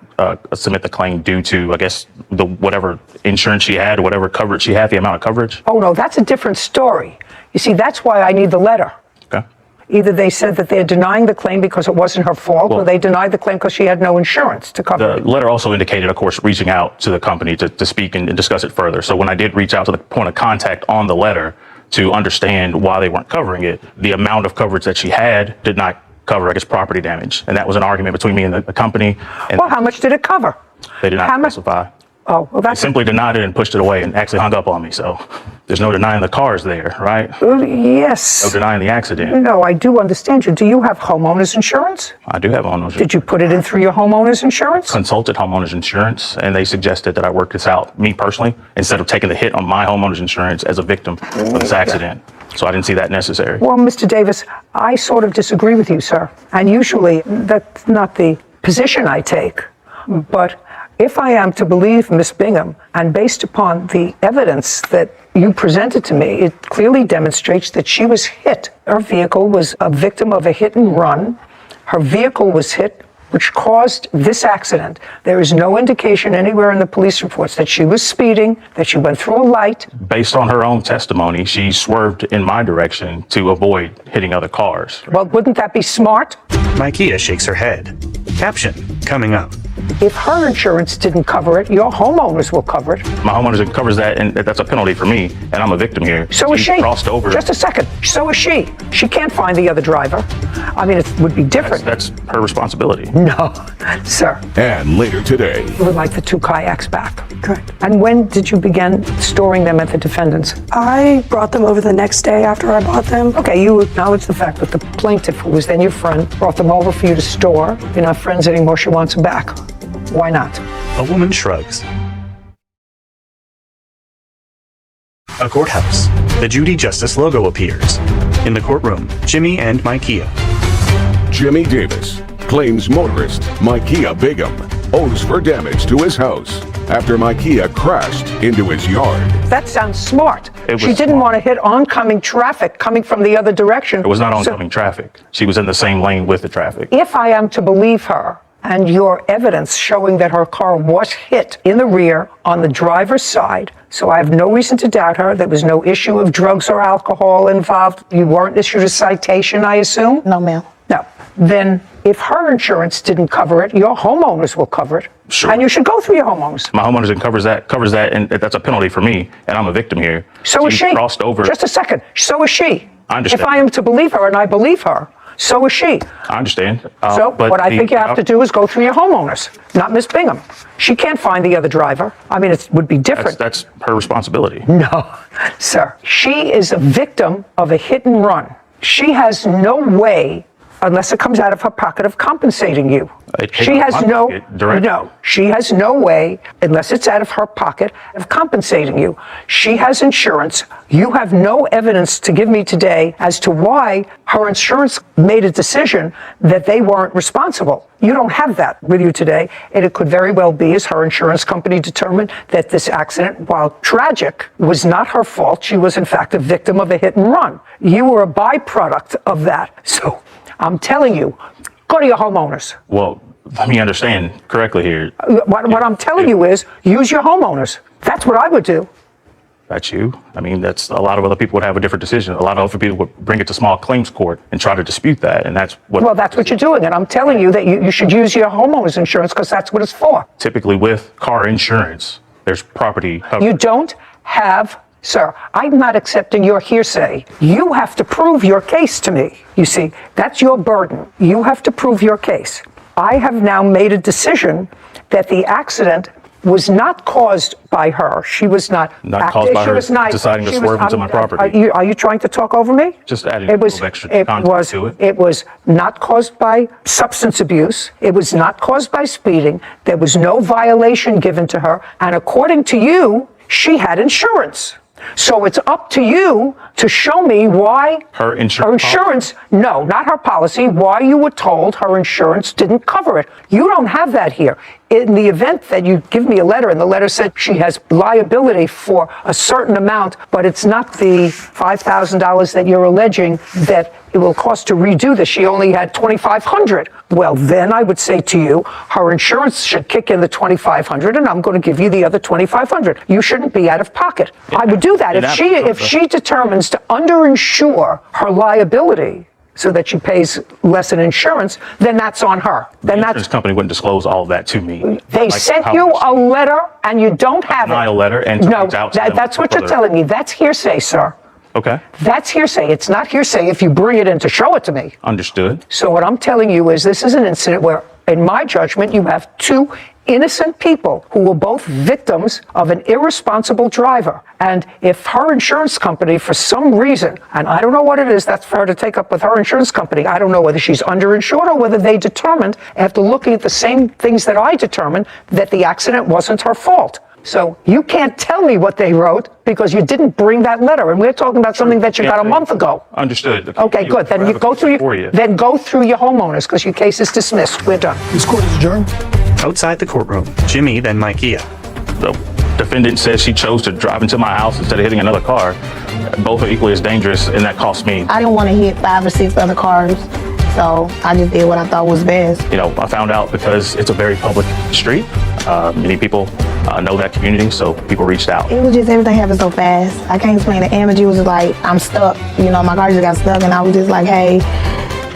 Speaker 6: submit the claim due to, I guess, whatever insurance she had, or whatever coverage she had, the amount of coverage.
Speaker 3: Oh, no, that's a different story. You see, that's why I need the letter.
Speaker 6: Okay.
Speaker 3: Either they said that they're denying the claim because it wasn't her fault, or they denied the claim because she had no insurance to cover
Speaker 6: The
Speaker 3: it.
Speaker 6: letter also indicated, of course, reaching out to the company to speak and discuss it further. So when I did reach out to the point of contact on the letter to understand why they weren't covering it, the amount of coverage that she had did not cover, I guess, property damage. And that was an argument between me and the company. And
Speaker 3: well, how much did it cover?
Speaker 6: They did not specify.
Speaker 3: Oh, well,
Speaker 6: They simply denied it and pushed it away and actually hung up on me. So there's no denying the car's there, right?
Speaker 3: Yes.
Speaker 6: No denying the accident.
Speaker 3: No, I do understand you. Do you have homeowner's insurance?
Speaker 6: I do have homeowners.
Speaker 3: Did you put it in through your homeowner's insurance?
Speaker 6: Consulted homeowners insurance, and they suggested that I work this out, me personally, instead of taking the hit on my homeowner's insurance as a victim of this accident. So I didn't see that necessary.
Speaker 3: Well, Mr. Davis, I sort of disagree with you, sir. And usually that's not the position I take. But if I am to believe Miss Bingham, and based upon the evidence that you presented to me, it clearly demonstrates that she was hit. Her vehicle was a victim of a hit and run. Her vehicle was hit, which caused this accident. There is no indication anywhere in the police reports that she was speeding, that she went through a light.
Speaker 6: Based on her own testimony, she swerved in my direction to avoid hitting other cars.
Speaker 3: Well, wouldn't that be smart?
Speaker 4: Micaiah shakes her head. Caption coming up.
Speaker 3: If her insurance didn't cover it, your homeowners will cover it.
Speaker 6: My homeowners covers that, and that's a penalty for me, and I'm a victim here.
Speaker 3: So is she.
Speaker 6: Crossed over.
Speaker 3: Just a second. So is she. She can't find the other driver. I mean, it would be different.
Speaker 6: That's her responsibility.
Speaker 3: No, sir.
Speaker 1: And later today,
Speaker 3: We would like the 2 kayaks back.
Speaker 5: Correct.
Speaker 3: And when did you begin storing them at the defendant's?
Speaker 5: I brought them over the next day after I bought them.
Speaker 3: Okay, you acknowledge the fact that the plaintiff, who was then your friend, brought them over for you to store. You're not friends anymore. She wants them back. Why not?
Speaker 4: A woman shrugs. A courthouse. The Judy Justice logo appears. In the courtroom, Jimmy and Micaiah.
Speaker 1: Jimmy Davis claims motorist Micaiah Bigham owes for damage to his house after Micaiah crashed into his yard.
Speaker 3: That sounds smart. She didn't
Speaker 6: smart.
Speaker 3: want to hit oncoming traffic coming from the other direction.
Speaker 6: It was not
Speaker 3: So
Speaker 6: oncoming traffic. She was in the same lane with the traffic.
Speaker 3: if I am to believe her, and your evidence showing that her car was hit in the rear on the driver's side, so I have no reason to doubt her. There was no issue of drugs or alcohol involved. You weren't issued a citation, I assume?
Speaker 10: No, ma'am.
Speaker 3: No. Then if her insurance didn't cover it, your homeowners will cover it.
Speaker 6: Sure.
Speaker 3: And you should go through your homeowners.
Speaker 6: My homeowners covers that, and that's a penalty for me, and I'm a victim here.
Speaker 3: So is she.
Speaker 6: Crossed over.
Speaker 3: Just a second. So is she.
Speaker 6: I understand.
Speaker 3: If I am to believe her, and I believe her, so is she.
Speaker 6: I understand.
Speaker 3: So
Speaker 6: but
Speaker 3: what I think you have to do is go through your homeowners, not Miss Bingham. She can't find the other driver. I mean, it would be different.
Speaker 6: That's her responsibility.
Speaker 3: No, sir. She is a victim of a hit and run. She has no way, unless it comes out of her pocket, of compensating you. She has she has no way, unless it's out of her pocket, of compensating you. She has insurance. You have no evidence to give me today as to why her insurance made a decision that they weren't responsible. You don't have that with you today, and it could very well be as her insurance company determined that this accident, while tragic, was not her fault. She was in fact a victim of a hit and run. You were a byproduct of that. So I'm telling you, go to your homeowners.
Speaker 6: Well, let me understand correctly here.
Speaker 3: What I'm telling you is use your homeowners. That's what I would do.
Speaker 6: That's you. I mean, that's a lot of other people would have a different decision. A lot of other people would bring it to small claims court and try to dispute that, and that's what.
Speaker 3: Well, that's what you're doing, and I'm telling you that you should use your homeowners insurance because that's what it's for.
Speaker 6: Typically, with car insurance, there's property coverage.
Speaker 3: You don't have. Sir, I'm not accepting your hearsay. You have to prove your case to me. You see, that's your burden. You have to prove your case. I have now made a decision that the accident was not caused by her. She was not
Speaker 6: caused by her deciding to swerve into my property.
Speaker 3: Are you trying to talk over me?
Speaker 6: Just adding a little extra context to it.
Speaker 3: It was not caused by substance abuse. It was not caused by speeding. There was no violation given to her. And according to you, she had insurance. So it's up to you to show me why
Speaker 6: her insurance,
Speaker 3: no, not her policy, why you were told her insurance didn't cover it. You don't have that here. In the event that you give me a letter and the letter said she has liability for a certain amount, but it's not the $5,000 that you're alleging that it will cost to redo this. She only had $2,500. Well, then I would say to you, her insurance should kick in the $2,500, and I'm going to give you the other $2,500. You shouldn't be out of pocket. I would do that if she determines to underinsure her liability so that she pays less in insurance, then that's on her. Then
Speaker 6: the insurance company wouldn't disclose all of that to me.
Speaker 3: They sent you a letter and you don't have it.
Speaker 6: A letter and
Speaker 3: no, that's what you're telling me. That's hearsay, sir.
Speaker 6: Okay.
Speaker 3: That's hearsay. It's not hearsay if you bring it in to show it to me.
Speaker 6: Understood.
Speaker 3: So what I'm telling you is this is an incident where, in my judgment, you have two innocent people who were both victims of an irresponsible driver. And if her insurance company, for some reason, and I don't know what it is, that's for her to take up with her insurance company. I don't know whether she's underinsured or whether they determined, after looking at the same things that I determined, that the accident wasn't her fault. So you can't tell me what they wrote because you didn't bring that letter. And we're talking about something that you got a month ago.
Speaker 6: Understood.
Speaker 3: Okay, good. Then you go through your homeowners because your case is dismissed. We're done.
Speaker 2: This court is adjourned.
Speaker 4: Outside the courtroom, Jimmy, then Micaiah.
Speaker 6: The defendant says she chose to drive into my house instead of hitting another car. Both are equally as dangerous, and that cost me.
Speaker 10: I didn't want to hit 5 or 6 other cars, so I just did what I thought was best.
Speaker 6: You know, I found out because it's a very public street. Many people know that community, so people reached out.
Speaker 10: It was just everything happened so fast. I can't explain it. Energy was just like, I'm stuck. You know, my car just got stuck, and I was just like, hey,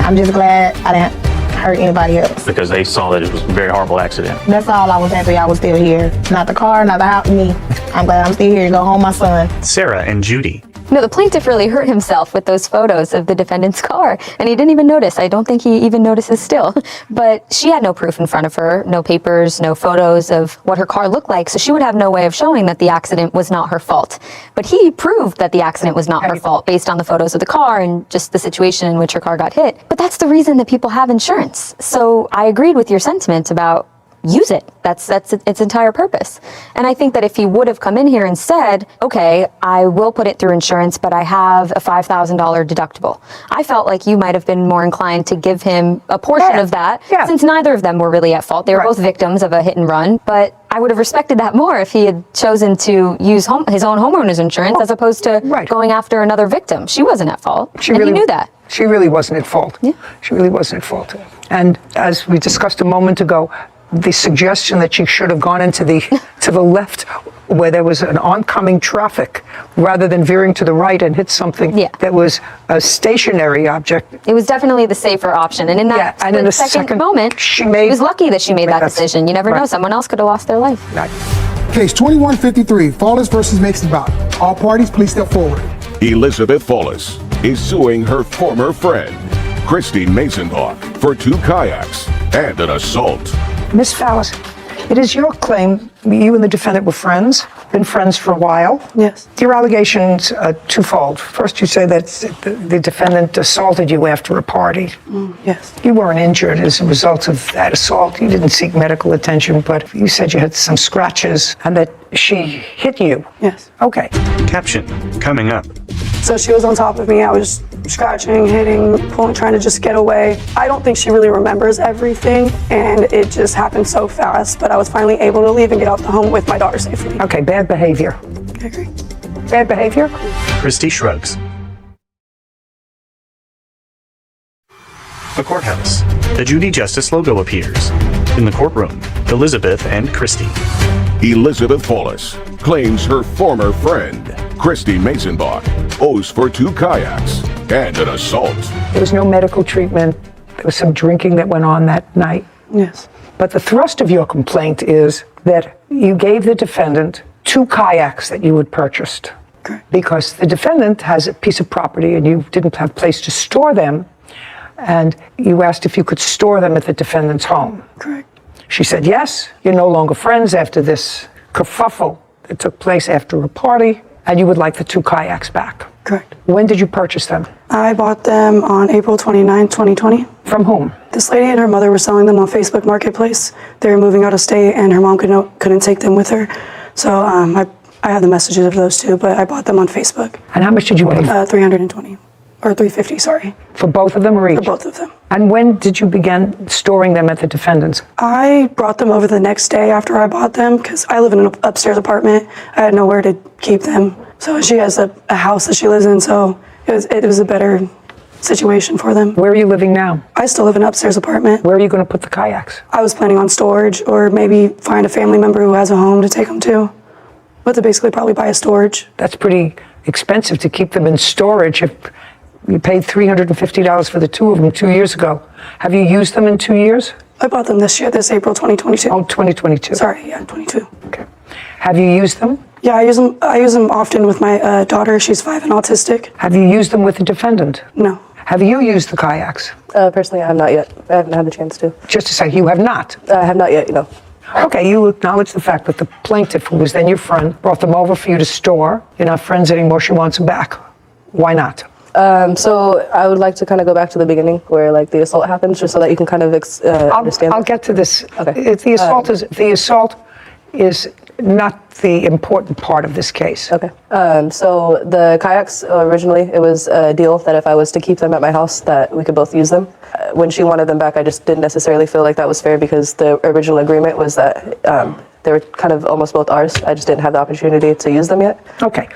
Speaker 10: I'm just glad I didn't hurt anybody else.
Speaker 6: because they saw that it was a very horrible accident.
Speaker 10: That's all I was happy I was still here. Not the car, not the house, me. I'm glad I'm still here to go home my son.
Speaker 4: Sarah and Judy.
Speaker 8: No, the plaintiff really hurt himself with those photos of the defendant's car, and he didn't even notice. I don't think he even notices still. But she had no proof in front of her, no papers, no photos of what her car looked like, so she would have no way of showing that the accident was not her fault. But he proved that the accident was not her fault based on the photos of the car and just the situation in which her car got hit. But that's the reason that people have insurance. So I agreed with your sentiment about use it. That's its entire purpose. And I think that if he would have come in here and said, okay, I will put it through insurance, but I have a $5,000 deductible, I felt like you might have been more inclined to give him a portion of that, since neither of them were really at fault. They were both victims of a hit and run, but I would have respected that more if he had chosen to use his own homeowner's insurance as opposed to going after another victim. She wasn't at fault, and he knew that.
Speaker 3: She really wasn't at fault. Yeah. She really wasn't at fault. And as we discussed a moment ago, the suggestion that she should have gone into the to the left where there was an oncoming traffic rather than veering to the right and hit something that was a stationary object.
Speaker 8: It was definitely the safer option. And in that
Speaker 3: and in a
Speaker 8: second moment, she was lucky that she made that decision. You never know. Someone else could have lost their life.
Speaker 2: Case 2153, Fallis versus Mason-Bott. All parties, please step forward.
Speaker 1: Elizabeth Fallis is suing her former friend, Christy Mason-Bott, for 2 kayaks and an assault.
Speaker 3: Miss Fallis, it is your claim you and the defendant were friends, been friends for a while.
Speaker 5: Yes.
Speaker 3: Your allegations are twofold. First, you say that the defendant assaulted you after a party.
Speaker 5: Yes.
Speaker 3: You weren't injured as a result of that assault. You didn't seek medical attention, but you said you had some scratches and that she hit you.
Speaker 5: Yes.
Speaker 3: Okay.
Speaker 4: Caption coming up.
Speaker 5: So she was on top of me. I was scratching, hitting, pulling, trying to just get away. I don't think she really remembers everything, and it just happened so fast, but I was finally able to leave and get out the home with my daughter safely.
Speaker 3: Okay, bad behavior.
Speaker 5: I agree.
Speaker 3: Bad behavior?
Speaker 4: Christy shrugs. The courthouse. The Judy Justice logo appears. In the courtroom, Elizabeth and Christy.
Speaker 1: Elizabeth Fallis claims her former friend, Christy Mason-Bott, owes for 2 kayaks and an assault.
Speaker 3: There was no medical treatment. There was some drinking that went on that night.
Speaker 5: Yes.
Speaker 3: But the thrust of your complaint is that you gave the defendant 2 kayaks that you had purchased.
Speaker 5: Correct.
Speaker 3: Because the defendant has a piece of property and you didn't have a place to store them, and you asked if you could store them at the defendant's home.
Speaker 5: Correct.
Speaker 3: She said yes. You're no longer friends after this kerfuffle that took place after a party, and you would like the 2 kayaks back.
Speaker 5: Correct.
Speaker 3: When did you purchase them?
Speaker 5: I bought them on April 29, 2020.
Speaker 3: From whom?
Speaker 5: This lady and her mother were selling them on Facebook Marketplace. They were moving out of state, and her mom couldn't take them with her. So I have the messages of those 2, but I bought them on Facebook.
Speaker 3: And how much did you pay?
Speaker 5: $320. Or $350, sorry.
Speaker 3: For both of them or each?
Speaker 5: For both of them.
Speaker 3: And when did you begin storing them at the defendant's?
Speaker 5: I brought them over the next day after I bought them because I live in an upstairs apartment. I had nowhere to keep them. So she has a house that she lives in, so it was a better situation for them.
Speaker 3: Where are you living now?
Speaker 5: I still live in an upstairs apartment.
Speaker 3: Where are you going to put the kayaks?
Speaker 5: I was planning on storage or maybe find a family member who has a home to take them to. But to basically probably buy a storage.
Speaker 3: That's pretty expensive to keep them in storage if you paid $350 for the 2 of them 2 years ago. Have you used them in 2 years?
Speaker 5: I bought them this year, this April 2022.
Speaker 3: Oh, 2022.
Speaker 5: Sorry, yeah, 22.
Speaker 3: Okay. Have you used them?
Speaker 5: Yeah, I use them often with my daughter. She's 5 and autistic.
Speaker 3: Have you used them with the defendant?
Speaker 5: No.
Speaker 3: Have you used the kayaks?
Speaker 7: Personally, I have not yet. I haven't had the chance to.
Speaker 3: Just to say, you have not?
Speaker 7: I have not yet, you know.
Speaker 3: Okay, you acknowledge the fact that the plaintiff, who was then your friend, brought them over for you to store. You're not friends anymore. She wants them back. Why not?
Speaker 7: So I would like to kind of go back to the beginning where like the assault happens, just so that you can kind of understand.
Speaker 3: I'll get to this.
Speaker 7: Okay.
Speaker 3: The assault is not the important part of this case.
Speaker 7: Okay. So the kayaks, originally, it was a deal that if I was to keep them at my house, that we could both use them. When she wanted them back, I just didn't necessarily feel like that was fair because the original agreement was that they were kind of almost both ours. I just didn't have the opportunity to use them yet.
Speaker 3: Okay.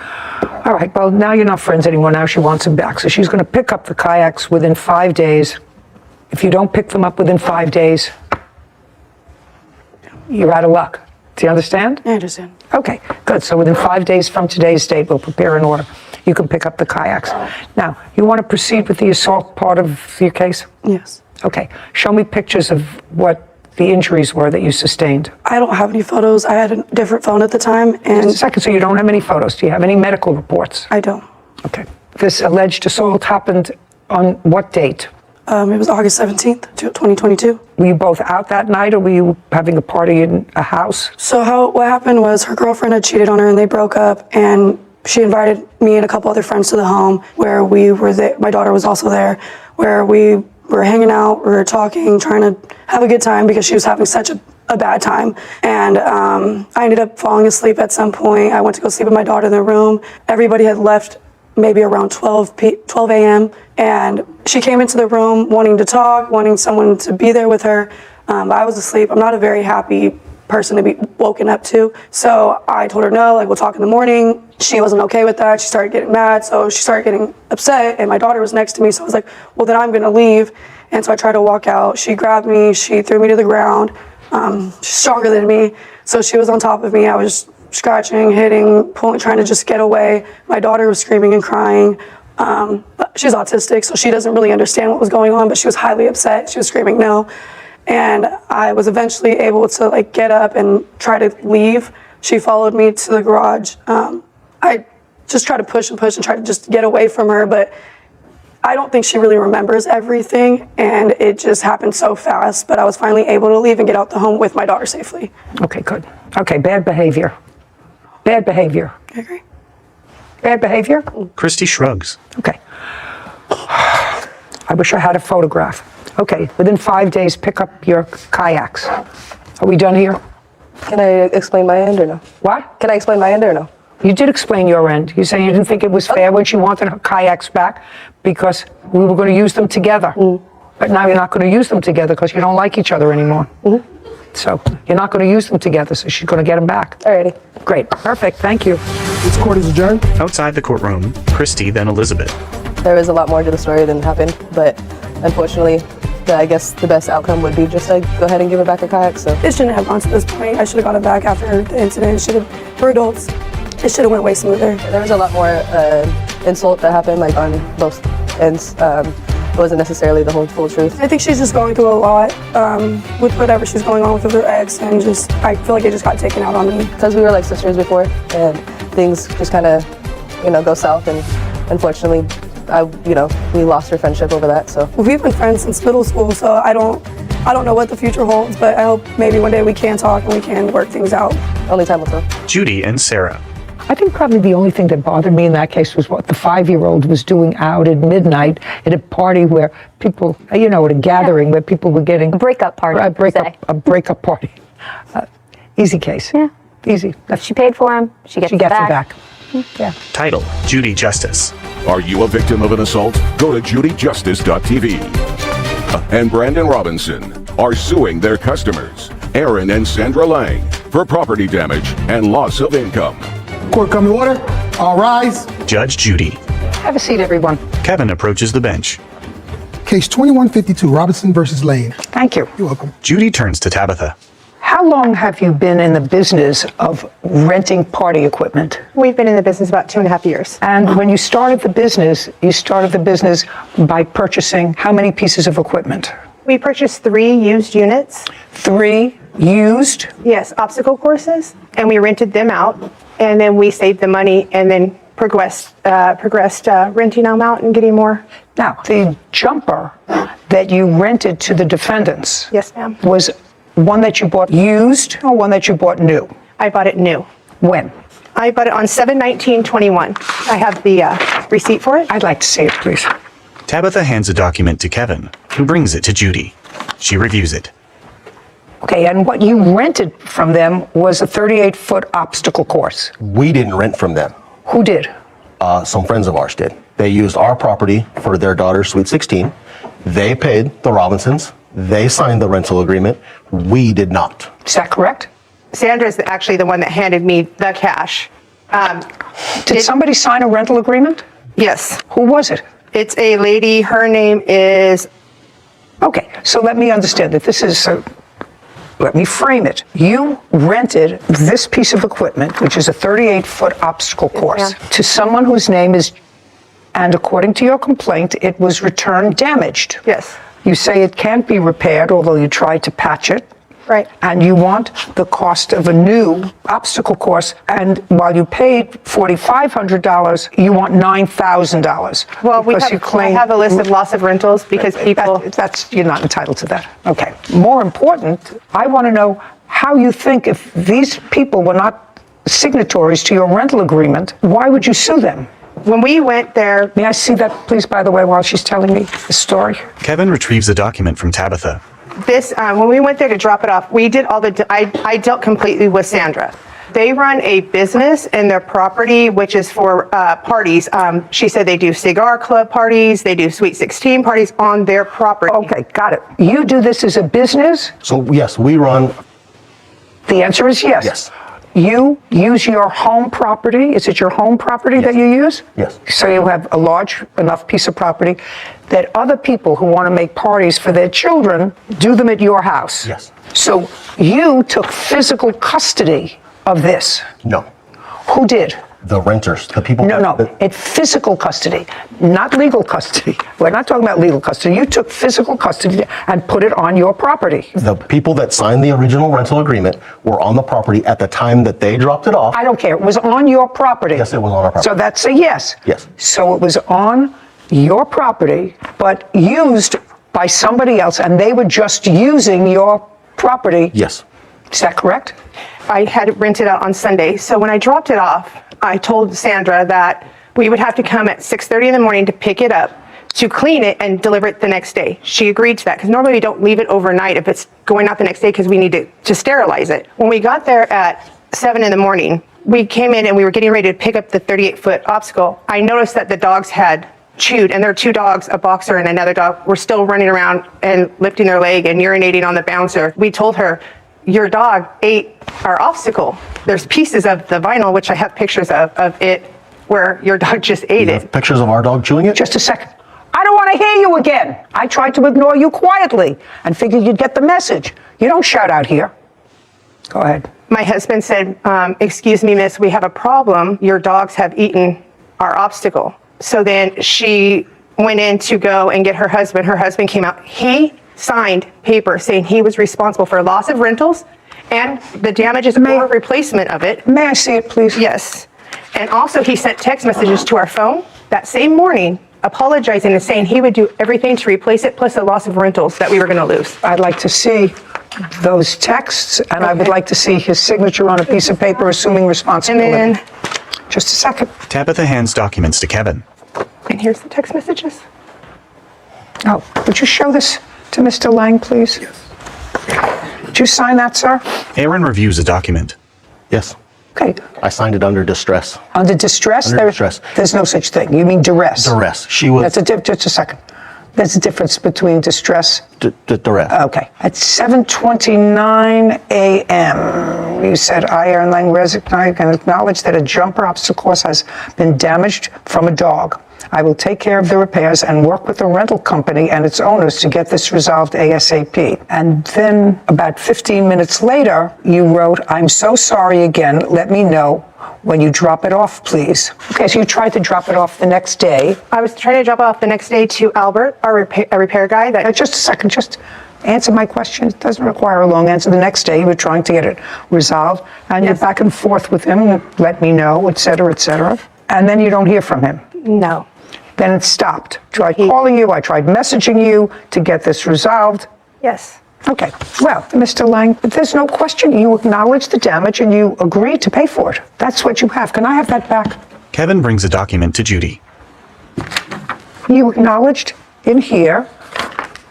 Speaker 3: All right. Well, now you're not friends anymore. Now she wants them back. So she's going to pick up the kayaks within 5 days. If you don't pick them up within 5 days, you're out of luck. Do you understand?
Speaker 5: I understand.
Speaker 3: Okay, good. So within 5 days from today's date, we'll prepare an order. You can pick up the kayaks. Now, you want to proceed with the assault part of your case?
Speaker 5: Yes.
Speaker 3: Okay. Show me pictures of what the injuries were that you sustained.
Speaker 5: I don't have any photos. I had a different phone at the time. And
Speaker 3: Just a second, so you don't have any photos. Do you have any medical reports?
Speaker 5: I don't.
Speaker 3: Okay. This alleged assault happened on what date?
Speaker 5: It was August 17th, 2022.
Speaker 3: Were you both out that night, or were you having a party in a house?
Speaker 5: So what happened was her girlfriend had cheated on her and they broke up, and she invited me and a couple other friends to the home where we were there. My daughter was also there, where we were hanging out, we were talking, trying to have a good time because she was having such a bad time. And I ended up falling asleep at some point. I went to go sleep with my daughter in the room. Everybody had left maybe around 12 a.m. And she came into the room wanting to talk, wanting someone to be there with her. But I was asleep. I'm not a very happy person to be woken up to. So I told her no, like we'll talk in the morning. She wasn't okay with that. She started getting mad. So she started getting upset, and my daughter was next to me. So I was like, well, then I'm going to leave. And so I tried to walk out. She grabbed me. She threw me to the ground. She's stronger than me. So she was on top of me. I was scratching, hitting, pulling, trying to just get away. My daughter was screaming and crying. She's autistic, so she doesn't really understand what was going on, but she was highly upset. She was screaming no. And I was eventually able to like get up and try to leave. She followed me to the garage. I just tried to push and try to just get away from her, but I don't think she really remembers everything, and it just happened so fast. But I was finally able to leave and get out the home with my daughter safely.
Speaker 3: Okay, good. Okay, bad behavior. Bad behavior.
Speaker 5: I agree.
Speaker 3: Bad behavior?
Speaker 4: Christy shrugs.
Speaker 3: Okay. I wish I had a photograph. Okay, within 5 days, pick up your kayaks. Are we done here?
Speaker 7: Can I explain my end or no?
Speaker 3: What?
Speaker 7: Can I explain my end or no?
Speaker 3: You did explain your end. You said you didn't think it was fair when she wanted her kayaks back because we were going to use them together. But now you're not going to use them together because you don't like each other anymore. So you're not going to use them together, so she's going to get them back.
Speaker 7: Alrighty.
Speaker 3: Great. Perfect. Thank you.
Speaker 2: This court is adjourned.
Speaker 4: Outside the courtroom, Christy, then Elizabeth.
Speaker 7: There was a lot more to the story than happened, but unfortunately, I guess the best outcome would be just to go ahead and give her back her kayak. So
Speaker 5: It shouldn't have gone to this point. I should have got it back after the incident. For adults, it should have went way smoother.
Speaker 7: There was a lot more insult that happened, like on both ends. It wasn't necessarily the whole full truth.
Speaker 5: I think she's just going through a lot with whatever she's going on with her ex, and just I feel like it just got taken out on me.
Speaker 7: Because we were like sisters before, and things just kind of, go south, and unfortunately, we lost our friendship over that. So
Speaker 5: we've been friends since middle school, so I don't know what the future holds, but I hope maybe one day we can talk and we can work things out.
Speaker 7: Only time will tell.
Speaker 4: Judy and Sarah.
Speaker 3: I think probably the only thing that bothered me in that case was what the 5-year-old was doing out at midnight at a party where people, at a gathering where people were getting
Speaker 8: A breakup party.
Speaker 3: a breakup party. Easy case.
Speaker 8: Yeah.
Speaker 3: Easy.
Speaker 8: She paid for him. She gets
Speaker 3: She gets him back. Yeah.
Speaker 4: Title, Judy Justice.
Speaker 1: Are you a victim of an assault? Go to judyjustice.tv. And Brandon Robinson are suing their customers, Aaron and Sandra Lang, for property damage and loss of income.
Speaker 2: Court come to order. All rise.
Speaker 4: Judge Judy.
Speaker 3: Have a seat, everyone.
Speaker 4: Kevin approaches the bench.
Speaker 2: Case 2152, Robinson versus Lane.
Speaker 3: Thank you.
Speaker 2: You're welcome.
Speaker 4: Judy turns to Tabitha.
Speaker 3: How long have you been in the business of renting party equipment?
Speaker 9: We've been in the business about 2.5 years.
Speaker 3: And when you started the business by purchasing how many pieces of equipment?
Speaker 9: We purchased 3 used units.
Speaker 3: 3 used?
Speaker 9: Yes, obstacle courses, and we rented them out, and then we saved the money and then progressed renting them out and getting more.
Speaker 3: Now, the jumper that you rented to the defendants.
Speaker 9: Yes, ma'am.
Speaker 3: Was one that you bought used or one that you bought new?
Speaker 9: I bought it new.
Speaker 3: When?
Speaker 9: I bought it on 7/19/21. I have the receipt for it.
Speaker 3: I'd like to see it, please.
Speaker 4: Tabitha hands a document to Kevin, who brings it to Judy. She reviews it.
Speaker 3: Okay, and what you rented from them was a 38-foot obstacle course.
Speaker 22: We didn't rent from them.
Speaker 3: Who did?
Speaker 22: Some friends of ours did. They used our property for their daughter's Sweet 16. They paid the Robinsons. They signed the rental agreement. We did not.
Speaker 3: Is that correct?
Speaker 9: Sandra's actually the one that handed me the cash.
Speaker 3: Did somebody sign a rental agreement?
Speaker 9: Yes.
Speaker 3: Who was it?
Speaker 9: It's a lady. Her name is...
Speaker 3: Okay, so let me understand that this is... let me frame it. You rented this piece of equipment, which is a 38-foot obstacle course, to someone whose name is, and according to your complaint, it was returned damaged.
Speaker 9: Yes.
Speaker 3: You say it can't be repaired, although you tried to patch it.
Speaker 9: Right.
Speaker 3: And you want the cost of a new obstacle course, and while you paid $4,500, you want $9,000.
Speaker 9: Well, I have a list of loss of rentals because people...
Speaker 3: You're not entitled to that. Okay. More important, I want to know how you think if these people were not signatories to your rental agreement, why would you sue them?
Speaker 9: When we went there...
Speaker 3: May I see that, please, by the way, while she's telling me the story?
Speaker 4: Kevin retrieves a document from Tabitha.
Speaker 9: When we went there to drop it off, we did I dealt completely with Sandra. They run a business in their property, which is for parties. She said they do cigar club parties, they do Sweet 16 parties on their property.
Speaker 3: Okay, got it. You do this as a business?
Speaker 22: So yes, we run.
Speaker 3: The answer is yes.
Speaker 22: Yes.
Speaker 3: You use your home property. Is it your home property that you use?
Speaker 22: Yes.
Speaker 3: So you have a large enough piece of property that other people who want to make parties for their children do them at your house.
Speaker 22: Yes.
Speaker 3: So you took physical custody of this.
Speaker 22: No.
Speaker 3: Who did?
Speaker 22: The renters, the people.
Speaker 3: No. It's physical custody, not legal custody. We're not talking about legal custody. You took physical custody and put it on your property.
Speaker 22: The people that signed the original rental agreement were on the property at the time that they dropped it off.
Speaker 3: I don't care. It was on your property.
Speaker 22: Yes, it was on our property.
Speaker 3: So that's a yes.
Speaker 22: Yes.
Speaker 3: So it was on your property, but used by somebody else, and they were just using your property.
Speaker 22: Yes.
Speaker 3: Is that correct?
Speaker 9: I had it rented out on Sunday. So when I dropped it off, I told Sandra that we would have to come at 6:30 in the morning to pick it up, to clean it and deliver it the next day. She agreed to that because normally we don't leave it overnight if it's going out the next day because we need to sterilize it. When we got there at 7 in the morning, we came in and we were getting ready to pick up the 38-foot obstacle. I noticed that the dogs had chewed, and there were two dogs, a boxer and another dog, were still running around and lifting their leg and urinating on the bouncer. We told her, your dog ate our obstacle. There's pieces of the vinyl, which I have pictures of it, where your dog just ate it.
Speaker 22: Pictures of our dog chewing it?
Speaker 3: Just a second. I don't want to hear you again. I tried to ignore you quietly and figured you'd get the message. You don't shout out here. Go ahead.
Speaker 9: My husband said, excuse me, miss, we have a problem. Your dogs have eaten our obstacle. So then she went in to go and get her husband. Her husband came out. He signed paper saying he was responsible for loss of rentals and the damages or replacement of it.
Speaker 3: May I see it, please?
Speaker 9: Yes. And also he sent text messages to our phone that same morning apologizing and saying he would do everything to replace it plus the loss of rentals that we were going to lose.
Speaker 3: I'd like to see those texts, and I would like to see his signature on a piece of paper assuming responsibility.
Speaker 9: And then,
Speaker 3: just a second.
Speaker 4: Tabitha hands documents to Kevin.
Speaker 9: And here's the text messages.
Speaker 3: Oh, would you show this to Mr. Lang, please? Yes. Did you sign that, sir?
Speaker 4: Aaron reviews a document.
Speaker 22: Yes.
Speaker 3: Okay.
Speaker 22: I signed it under distress.
Speaker 3: Under distress?
Speaker 22: Under distress.
Speaker 3: There's no such thing. You mean duress?
Speaker 22: Duress. She was.
Speaker 3: Just a second. There's a difference between distress.
Speaker 22: Duress.
Speaker 3: Okay. At 7:29 a.m., you said, I, Aaron Lang, recognize and acknowledge that a jumper obstacle course has been damaged from a dog. I will take care of the repairs and work with the rental company and its owners to get this resolved ASAP. And then about 15 minutes later, you wrote, I'm so sorry again. Let me know when you drop it off, please. Okay, so you tried to drop it off the next day.
Speaker 9: I was trying to drop it off the next day to Albert, our repair guy.
Speaker 3: Just a second, just answer my question. It doesn't require a long answer. The next day, you were trying to get it resolved, and you're back and forth with him, let me know, et cetera, and then you don't hear from him.
Speaker 9: No.
Speaker 3: Then it stopped. Tried calling you, I tried messaging you to get this resolved.
Speaker 9: Yes.
Speaker 3: Okay, well, Mr. Lang, there's no question. You acknowledged the damage and you agreed to pay for it. That's what you have. Can I have that back?
Speaker 4: Kevin brings a document to Judy.
Speaker 3: You acknowledged in here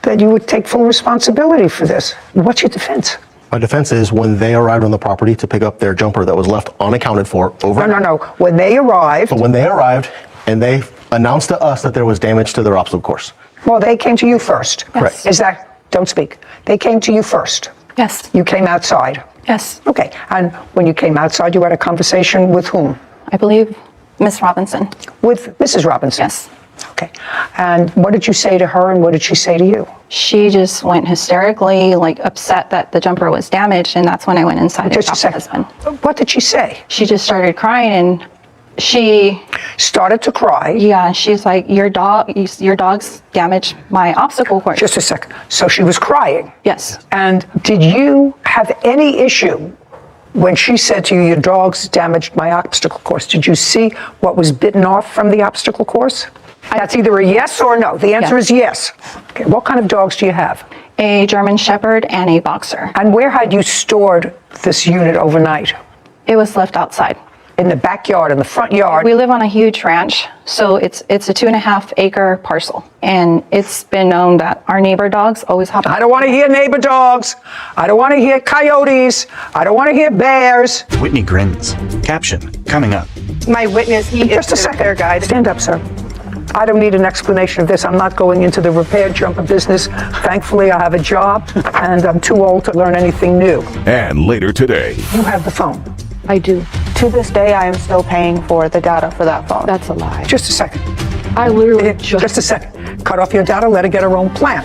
Speaker 3: that you would take full responsibility for this. What's your defense?
Speaker 22: My defense is when they arrived on the property to pick up their jumper that was left unaccounted for over.
Speaker 3: No. When they arrived.
Speaker 22: But when they arrived and they announced to us that there was damage to their obstacle course.
Speaker 3: Well, they came to you first.
Speaker 22: Correct.
Speaker 3: Is that, don't speak. They came to you first.
Speaker 5: Yes.
Speaker 3: You came outside.
Speaker 5: Yes.
Speaker 3: Okay, and when you came outside, you had a conversation with whom?
Speaker 5: I believe Miss Robinson.
Speaker 3: With Mrs. Robinson?
Speaker 5: Yes.
Speaker 3: Okay, and what did you say to her and what did she say to you?
Speaker 5: She just went hysterically, like upset that the jumper was damaged, and that's when I went inside and talked to my husband.
Speaker 3: What did she say?
Speaker 5: She just started crying and
Speaker 11: She
Speaker 3: started to cry.
Speaker 11: Yeah, she's like, your dog's damaged my obstacle course.
Speaker 3: Just a second. So she was crying?
Speaker 11: Yes.
Speaker 3: And did you have any issue when she said to you, your dog's damaged my obstacle course? Did you see what was bitten off from the obstacle course? That's either a yes or a no. The answer is yes. Okay, what kind of dogs do you have?
Speaker 11: A German Shepherd and a Boxer.
Speaker 3: And where had you stored this unit overnight?
Speaker 11: It was left outside.
Speaker 3: In the backyard, in the front yard?
Speaker 11: We live on a huge ranch, so it's a 2.5 acre parcel. And it's been known that our neighbor dogs always hop.
Speaker 3: I don't want to hear neighbor dogs. I don't want to hear coyotes. I don't want to hear bears.
Speaker 4: Whitney grins. Caption coming up.
Speaker 9: My witness, he
Speaker 3: Just a
Speaker 9: is the
Speaker 3: second.
Speaker 9: repair guy.
Speaker 3: Stand up, sir. I don't need an explanation of this. I'm not going into the repair jumper business. Thankfully, I have a job, and I'm too old to learn anything new.
Speaker 1: And later today.
Speaker 3: You have the phone.
Speaker 10: I do. To this day, I am still paying for the data for that phone.
Speaker 11: That's a lie.
Speaker 3: Just a second.
Speaker 11: I literally
Speaker 3: just a second. Cut off your data, let her get her own plan.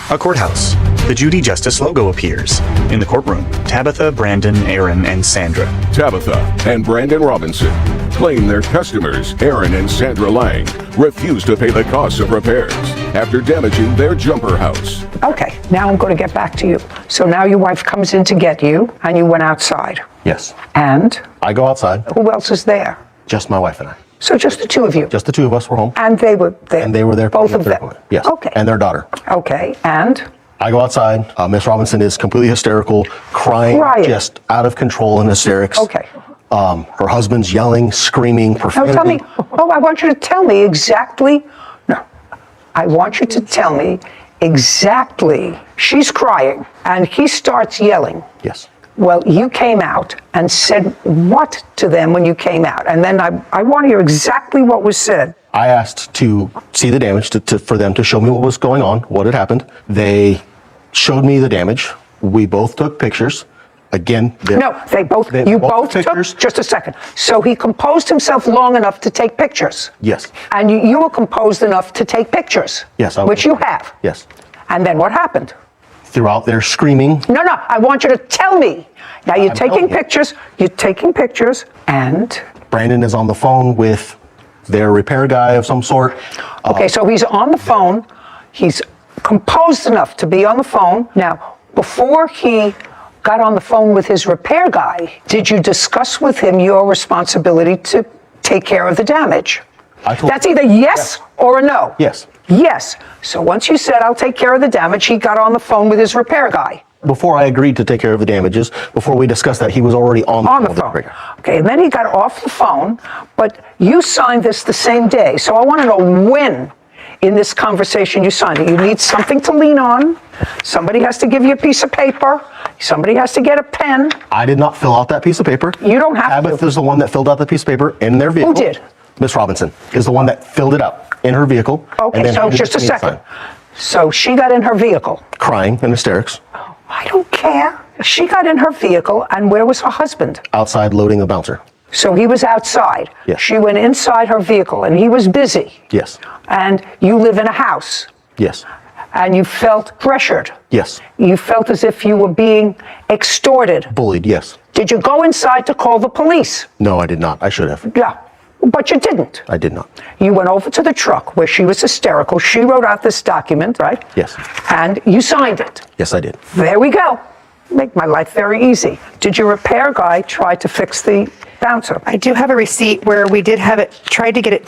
Speaker 4: A courthouse. The Judy Justice logo appears. In the courtroom, Tabitha, Brandon, Aaron, and Sandra.
Speaker 1: Tabitha and Brandon Robinson claim their customers, Aaron and Sandra Lang, refused to pay the costs of repairs after damaging their jumper house.
Speaker 3: Okay, now I'm going to get back to you. So now your wife comes in to get you, and you went outside.
Speaker 22: Yes.
Speaker 3: And?
Speaker 22: I go outside.
Speaker 3: Who else is there?
Speaker 22: Just my wife and I.
Speaker 3: So just the two of you?
Speaker 22: Just the two of us were home.
Speaker 3: And they were there?
Speaker 22: And they were there.
Speaker 3: Both of them?
Speaker 22: Yes.
Speaker 3: Okay.
Speaker 22: And their daughter.
Speaker 3: Okay, and?
Speaker 22: I go outside. Miss Robinson is completely hysterical, crying, just out of control in hysterics.
Speaker 3: Okay.
Speaker 22: Her husband's yelling, screaming,
Speaker 3: No,
Speaker 22: profanity.
Speaker 3: tell me. Oh, I want you to tell me exactly. No, I want you to tell me exactly. She's crying, and he starts yelling.
Speaker 22: Yes.
Speaker 3: Well, you came out and said what to them when you came out? And then I want to hear exactly what was said.
Speaker 22: I asked to see the damage, for them to show me what was going on, what had happened. They showed me the damage. We both took pictures. Again,
Speaker 3: No, you both took, just a second. So he composed himself long enough to take pictures.
Speaker 22: Yes.
Speaker 3: And you were composed enough to take pictures.
Speaker 22: Yes.
Speaker 3: Which you have.
Speaker 22: Yes.
Speaker 3: And then what happened?
Speaker 22: Throughout their screaming.
Speaker 3: No, I want you to tell me. Now you're taking pictures, and?
Speaker 22: Brandon is on the phone with their repair guy of some sort.
Speaker 3: Okay, so he's on the phone. He's composed enough to be on the phone. Now, before he got on the phone with his repair guy, did you discuss with him your responsibility to take care of the damage? That's either yes or a no.
Speaker 22: Yes.
Speaker 3: Yes. So once you said, I'll take care of the damage, he got on the phone with his repair guy.
Speaker 22: Before I agreed to take care of the damages, before we discussed that, he was already on the phone.
Speaker 3: Okay, and then he got off the phone, but you signed this the same day. So I want to know when in this conversation you signed it. You need something to lean on. Somebody has to give you a piece of paper. Somebody has to get a pen.
Speaker 22: I did not fill out that piece of paper.
Speaker 3: You don't have to.
Speaker 22: Tabitha is the one that filled out the piece of paper in their vehicle.
Speaker 3: Who did?
Speaker 22: Miss Robinson is the one that filled it out in her vehicle.
Speaker 3: Okay, so just a second. So she got in her vehicle.
Speaker 22: Crying in hysterics.
Speaker 3: I don't care. She got in her vehicle, and where was her husband?
Speaker 22: Outside loading a bouncer.
Speaker 3: So he was outside.
Speaker 22: Yes.
Speaker 3: She went inside her vehicle, and he was busy.
Speaker 22: Yes.
Speaker 3: And you live in a house.
Speaker 22: Yes.
Speaker 3: And you felt pressured.
Speaker 22: Yes.
Speaker 3: You felt as if you were being extorted.
Speaker 22: Bullied, yes.
Speaker 3: Did you go inside to call the police?
Speaker 22: No, I did not. I should have.
Speaker 3: Yeah, but you didn't.
Speaker 22: I did not.
Speaker 3: You went over to the truck where she was hysterical. She wrote out this document, right?
Speaker 22: Yes.
Speaker 3: And you signed it.
Speaker 22: Yes, I did.
Speaker 3: There we go. Make my life very easy. Did your repair guy try to fix the bouncer?
Speaker 9: I do have a receipt where we did have it, tried to get it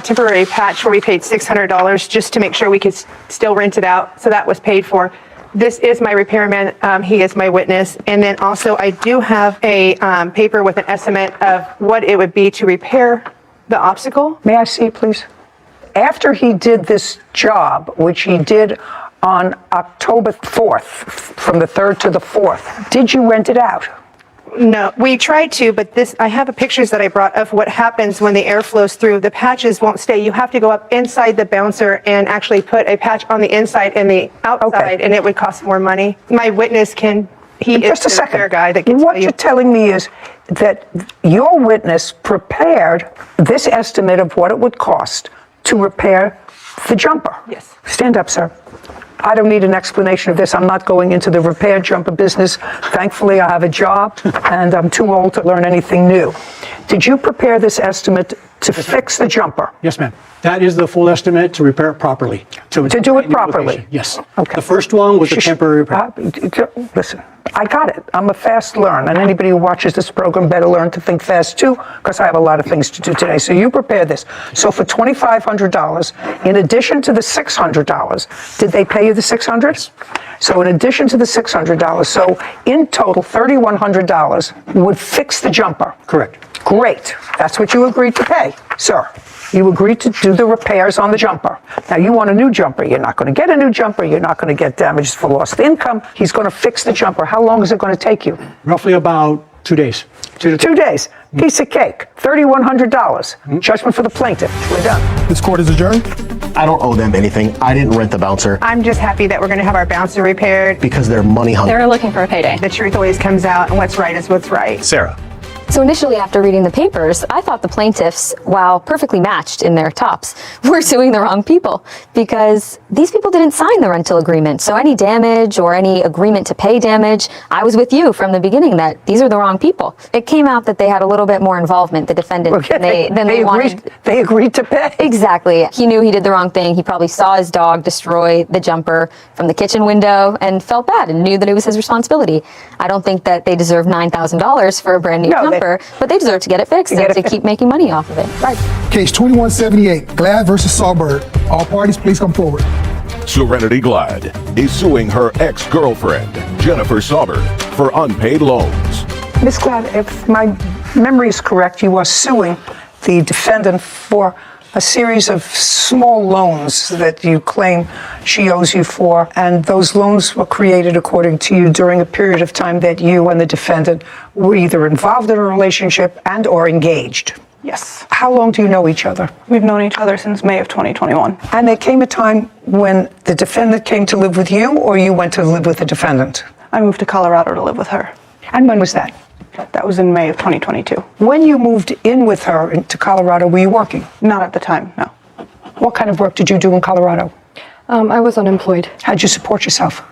Speaker 9: temporary patch where we paid $600 just to make sure we could still rent it out. So that was paid for. This is my repairman. He is my witness. And then also I do have a paper with an estimate of what it would be to repair the obstacle.
Speaker 3: May I see it, please? After he did this job, which he did on October 4th, from the 3rd to the 4th, did you rent it out?
Speaker 9: No, we tried to, but I have pictures that I brought of what happens when the air flows through. The patches won't stay. You have to go up inside the bouncer and actually put a patch on the inside and the outside, and it would cost more money. My witness he is the repair guy that can tell you.
Speaker 3: What you're telling me is that your witness prepared this estimate of what it would cost to repair the jumper.
Speaker 9: Yes.
Speaker 3: Stand up, sir. I don't need an explanation of this. I'm not going into the repair jumper business. Thankfully, I have a job, and I'm too old to learn anything new. Did you prepare this estimate to fix the jumper?
Speaker 12: Yes, ma'am. That is the full estimate to repair it properly.
Speaker 3: To do it properly?
Speaker 12: Yes.
Speaker 3: Okay.
Speaker 12: The first one was the temporary repair.
Speaker 3: Listen, I got it. I'm a fast learner, and anybody who watches this program better learn to think fast too, because I have a lot of things to do today. So you prepare this. So for $2,500, in addition to the $600, did they pay you the $600? So in addition to the $600, so in total, $3,100 would fix the jumper.
Speaker 12: Correct.
Speaker 3: Great. That's what you agreed to pay, sir. You agreed to do the repairs on the jumper. Now, you want a new jumper. You're not going to get a new jumper. You're not going to get damages for lost income. He's going to fix the jumper. How long is it going to take you?
Speaker 12: Roughly about 2 days.
Speaker 3: 2 days. Piece of cake. $3,100. Judgment for the plaintiff. We're done.
Speaker 2: This court is adjourned.
Speaker 22: I don't owe them anything. I didn't rent the bouncer
Speaker 9: I'm just happy that we're going to have our bouncer repaired.
Speaker 22: because they're money hungry.
Speaker 11: They're looking for a payday.
Speaker 9: The truth always comes out, and what's right is what's right.
Speaker 4: Sarah.
Speaker 8: So initially, after reading the papers, I thought the plaintiffs, while perfectly matched in their tops, were suing the wrong people because these people didn't sign the rental agreement. So any damage or any agreement to pay damage, I was with you from the beginning that these are the wrong people. It came out that they had a little bit more involvement, the defendant, than they wanted.
Speaker 3: They agreed to pay.
Speaker 8: Exactly. He knew he did the wrong thing. He probably saw his dog destroy the jumper from the kitchen window and felt bad and knew that it was his responsibility. I don't think that they deserve $9,000 for a brand new jumper. But they deserve to get it fixed and to keep making money off of it.
Speaker 3: Right.
Speaker 2: Case 2178, Glad versus Sawbird. All parties, please come forward.
Speaker 1: Serenity Glad is suing her ex-girlfriend, Jennifer Sauber, for unpaid loans.
Speaker 3: Ms. Glad, if my memory is correct, you are suing the defendant for a series of small loans that you claim she owes you for, and those loans were created, according to you, during a period of time that you and the defendant were either involved in a relationship and or engaged.
Speaker 5: Yes.
Speaker 3: How long do you know each other?
Speaker 5: We've known each other since May of 2021.
Speaker 3: And there came a time when the defendant came to live with you, or you went to live with the defendant?
Speaker 5: I moved to Colorado to live with her.
Speaker 3: And when was that?
Speaker 5: That was in May of 2022.
Speaker 3: When you moved in with her into Colorado, were you working?
Speaker 5: Not at the time, no.
Speaker 3: What kind of work did you do in Colorado?
Speaker 16: I was unemployed.
Speaker 3: How'd you support yourself?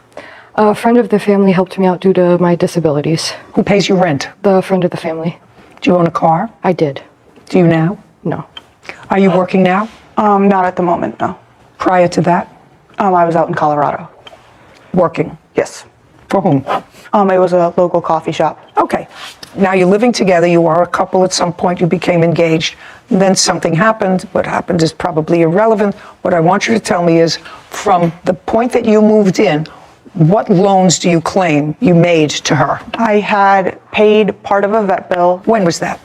Speaker 16: A friend of the family helped me out due to my disabilities.
Speaker 3: Who pays your rent?
Speaker 16: The friend of the family.
Speaker 3: Do you own a car?
Speaker 16: I did.
Speaker 3: Do you now?
Speaker 16: No.
Speaker 3: Are you working now?
Speaker 5: Not at the moment, no.
Speaker 3: Prior to that?
Speaker 5: I was out in Colorado.
Speaker 3: Working?
Speaker 5: Yes.
Speaker 3: For whom?
Speaker 5: It was a local coffee shop.
Speaker 3: Okay. Now you're living together, you are a couple, at some point you became engaged, then something happened. What happened is probably irrelevant. What I want you to tell me is, from the point that you moved in, what loans do you claim you made to her?
Speaker 5: I had paid part of a vet bill.
Speaker 3: When was that?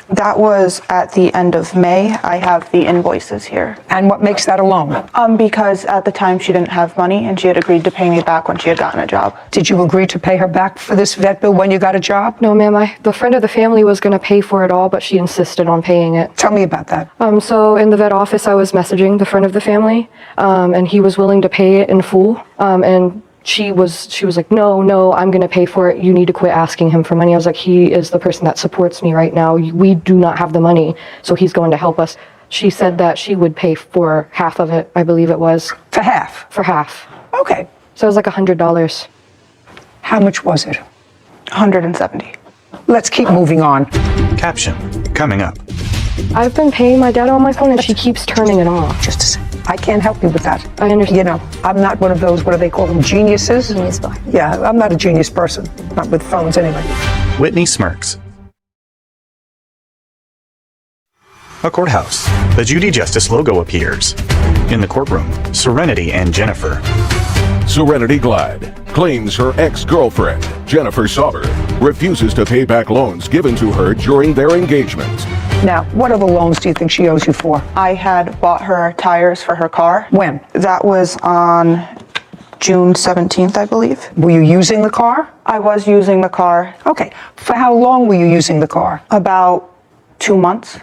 Speaker 5: That was at the end of May. I have the invoices here.
Speaker 3: And what makes that a loan?
Speaker 5: Because at the time she didn't have money and she had agreed to pay me back when she had gotten a job.
Speaker 3: Did you agree to pay her back for this vet bill when you got a job?
Speaker 16: No, ma'am. The friend of the family was going to pay for it all, but she insisted on paying it.
Speaker 3: Tell me about that.
Speaker 16: So in the vet office, I was messaging the friend of the family, and he was willing to pay it in full. And she was like, no, I'm going to pay for it. You need to quit asking him for money. I was like, he is the person that supports me right now. We do not have the money, so he's going to help us. She said that she would pay for half of it, I believe it was.
Speaker 3: For half?
Speaker 16: For half.
Speaker 3: Okay.
Speaker 16: So it was like $100.
Speaker 3: How much was it?
Speaker 5: $170.
Speaker 3: Let's keep moving on.
Speaker 4: Caption, coming up.
Speaker 16: I've been paying my dad on my phone and she keeps turning it off.
Speaker 3: Just a second. I can't help you with that.
Speaker 16: I understand.
Speaker 3: You know, I'm not one of those, what do they call them, geniuses?
Speaker 8: Genius boy.
Speaker 3: Yeah, I'm not a genius person. Not with phones anyway.
Speaker 4: Whitney smirks. A courthouse. The Judy Justice logo appears. In the courtroom, Serenity and Jennifer.
Speaker 1: Serenity Glad claims her ex-girlfriend, Jennifer Sauber, refuses to pay back loans given to her during their engagement.
Speaker 3: Now, what other loans do you think she owes you for?
Speaker 5: I had bought her tires for her car.
Speaker 3: When?
Speaker 5: That was on June 17th, I believe.
Speaker 3: Were you using the car?
Speaker 5: I was using the car.
Speaker 3: Okay. For how long were you using the car?
Speaker 5: About 2 months.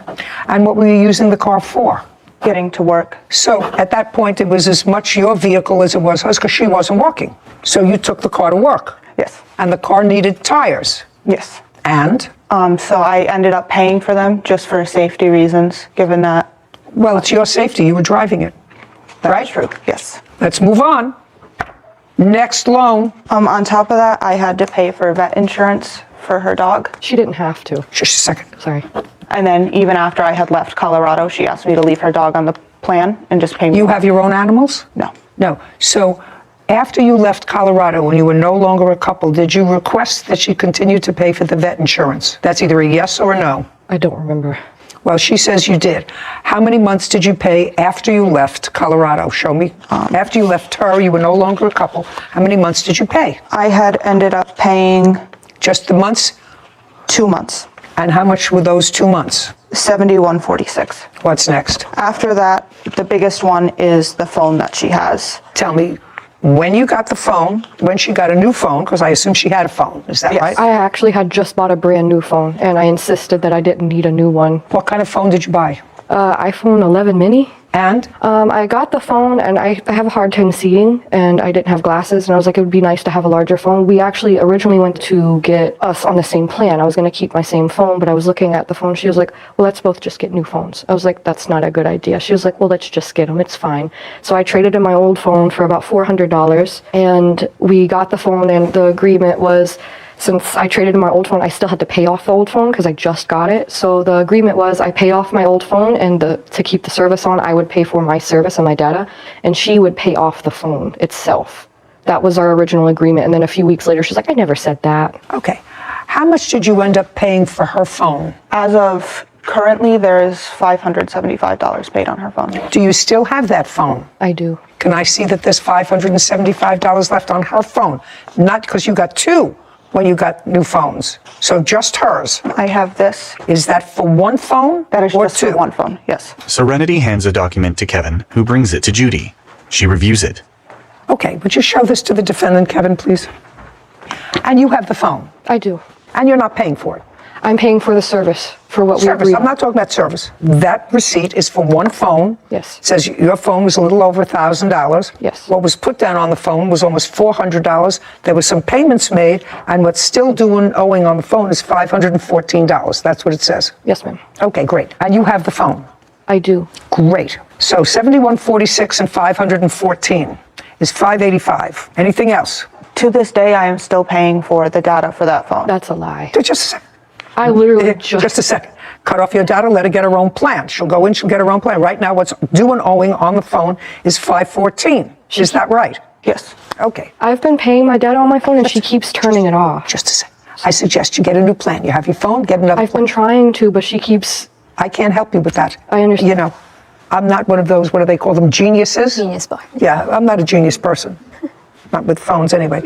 Speaker 3: And what were you using the car for?
Speaker 5: Getting to work.
Speaker 3: So at that point, it was as much your vehicle as it was hers, because she wasn't working. So you took the car to work.
Speaker 5: Yes.
Speaker 3: And the car needed tires.
Speaker 5: Yes.
Speaker 3: And?
Speaker 5: So I ended up paying for them just for safety reasons, given that.
Speaker 3: Well, it's your safety. You were driving it.
Speaker 5: That's true. Yes.
Speaker 3: Let's move on. Next loan.
Speaker 9: On top of that, I had to pay for vet insurance for her dog.
Speaker 16: She didn't have to.
Speaker 3: Just a second.
Speaker 16: Sorry.
Speaker 9: And then even after I had left Colorado, she asked me to leave her dog on the plan and just pay me.
Speaker 3: You have your own animals?
Speaker 9: No.
Speaker 3: No. So after you left Colorado, when you were no longer a couple, did you request that she continue to pay for the vet insurance? That's either a yes or a no.
Speaker 16: I don't remember.
Speaker 3: Well, she says you did. How many months did you pay after you left Colorado? Show me. After you left her, you were no longer a couple. How many months did you pay?
Speaker 9: I had ended up paying
Speaker 3: just the months?
Speaker 9: 2 months.
Speaker 3: And how much were those 2 months?
Speaker 9: $71.46.
Speaker 3: What's next?
Speaker 9: After that, the biggest one is the phone that she has.
Speaker 3: Tell me, when you got the phone, when she got a new phone, because I assume she had a phone, is that right?
Speaker 16: I actually had just bought a brand new phone, and I insisted that I didn't need a new one.
Speaker 3: What kind of phone did you buy?
Speaker 16: iPhone 11 mini.
Speaker 3: And?
Speaker 16: I got the phone, and I have a hard time seeing, and I didn't have glasses, and I was like, it would be nice to have a larger phone. We actually originally went to get us on the same plan. I was going to keep my same phone, but I was looking at the phone. She was like, well, let's both just get new phones. I was like, that's not a good idea. She was like, well, let's just get them. It's fine. So I traded in my old phone for about $400, and we got the phone, and the agreement was, since I traded in my old phone, I still had to pay off the old phone because I just got it. So the agreement was I pay off my old phone, and to keep the service on, I would pay for my service and my data, and she would pay off the phone itself. That was our original agreement. And then a few weeks later, she's like, I never said that.
Speaker 3: Okay. How much did you end up paying for her phone?
Speaker 9: As of currently, there's $575 paid on her phone.
Speaker 3: Do you still have that phone?
Speaker 16: I do.
Speaker 3: Can I see that there's $575 left on her phone? Not because you got two when you got new phones. So just hers.
Speaker 9: I have this.
Speaker 3: Is that for one phone?
Speaker 9: That is
Speaker 3: or
Speaker 9: just
Speaker 3: two?
Speaker 9: for one phone, yes.
Speaker 4: Serenity hands a document to Kevin, who brings it to Judy. She reviews it.
Speaker 3: Okay, would you show this to the defendant, Kevin, please? And you have the phone?
Speaker 16: I do.
Speaker 3: And you're not paying for it?
Speaker 16: I'm paying for the service, for what we agreed.
Speaker 3: I'm not talking about service. That receipt is for one phone.
Speaker 16: Yes.
Speaker 3: It says your phone was a little over $1,000.
Speaker 16: Yes.
Speaker 3: What was put down on the phone was almost $400. There were some payments made, and what's still owing on the phone is $514. That's what it says.
Speaker 16: Yes, ma'am.
Speaker 3: Okay, great. And you have the phone?
Speaker 16: I do.
Speaker 3: Great. So $71.46 and $514 is $585. Anything else?
Speaker 9: To this day, I am still paying for the data for that phone.
Speaker 16: That's a lie.
Speaker 3: Just a second.
Speaker 16: I literally
Speaker 3: just a second. Cut off your data, let her get her own plan. She'll go in, she'll get her own plan. Right now, what's due and owing on the phone is $514. Is that right?
Speaker 9: Yes.
Speaker 3: Okay.
Speaker 16: I've been paying my data on my phone, and she keeps turning it off.
Speaker 3: Just a second. I suggest you get a new plan. You have your phone, get another
Speaker 16: I've been trying to, but she keeps...
Speaker 3: I can't help you with that.
Speaker 16: I understand.
Speaker 3: You know, I'm not one of those, what do they call them, geniuses?
Speaker 8: Genius boy.
Speaker 3: Yeah, I'm not a genius person. Not with phones anyway.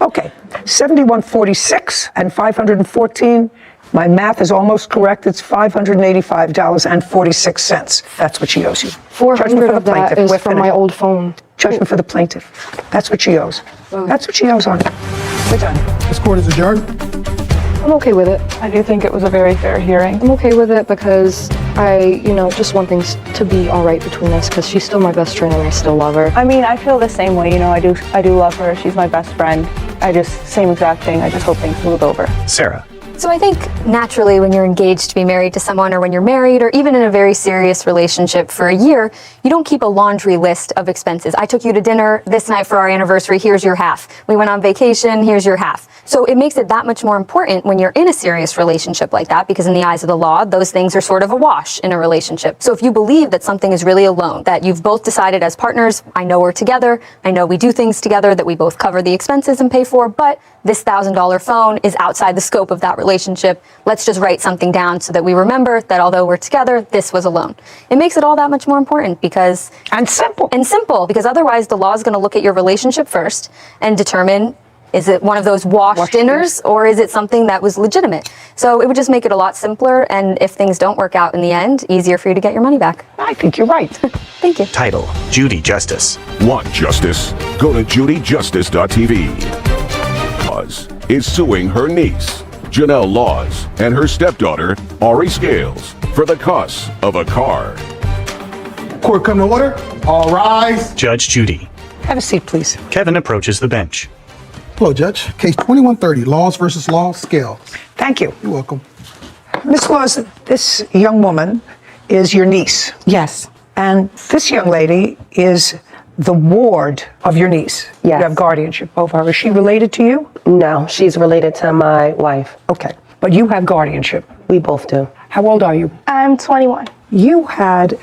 Speaker 3: Okay, $71.46 and $514. My math is almost correct. It's $585.46. That's what she owes you.
Speaker 16: $400 of that is from my old phone.
Speaker 3: Judgment for the plaintiff. That's what she owes. That's what she owes on it. We're done.
Speaker 2: This court is adjourned.
Speaker 16: I'm okay with it.
Speaker 9: I do think it was a very fair hearing.
Speaker 16: I'm okay with it because I, just want things to be all right between us because she's still my best friend and I still love her.
Speaker 9: I mean, I feel the same way. I do love her. She's my best friend. Same exact thing. I just hope things move over.
Speaker 4: Sarah.
Speaker 8: So I think naturally when you're engaged to be married to someone, or when you're married, or even in a very serious relationship for a year, you don't keep a laundry list of expenses. I took you to dinner this night for our anniversary, here's your half. We went on vacation, here's your half. So it makes it that much more important when you're in a serious relationship like that, because in the eyes of the law, those things are sort of a wash in a relationship. So if you believe that something is really a loan, that you've both decided as partners, I know we're together, I know we do things together, that we both cover the expenses and pay for, but this $1,000 phone is outside the scope of that relationship. Let's just write something down so that we remember that although we're together, this was a loan. It makes it all that much more important because...
Speaker 3: And simple.
Speaker 8: Because otherwise the law is going to look at your relationship first and determine, is it one of those wash dinners or is it something that was legitimate? So it would just make it a lot simpler, and if things don't work out in the end, easier for you to get your money back.
Speaker 3: I think you're right.
Speaker 8: Thank you.
Speaker 4: Title, Judy Justice.
Speaker 1: Want justice? Go to judyjustice.tv. Laws is suing her niece, Janelle Laws, and her stepdaughter, Ari Scales, for the costs of a car.
Speaker 2: Court come to order. All rise.
Speaker 4: Judge Judy.
Speaker 3: Have a seat, please.
Speaker 4: Kevin approaches the bench.
Speaker 2: Hello, Judge. Case 2130, Laws versus Laws, Scales.
Speaker 3: Thank you.
Speaker 2: You're welcome.
Speaker 3: Miss Laws, this young woman is your niece.
Speaker 14: Yes.
Speaker 3: And this young lady is the ward of your niece.
Speaker 14: Yes.
Speaker 3: You have guardianship over her. Is she related to you?
Speaker 14: No, she's related to my wife.
Speaker 3: Okay. But you have guardianship.
Speaker 14: We both do.
Speaker 3: How old are you?
Speaker 5: I'm 21.
Speaker 3: You had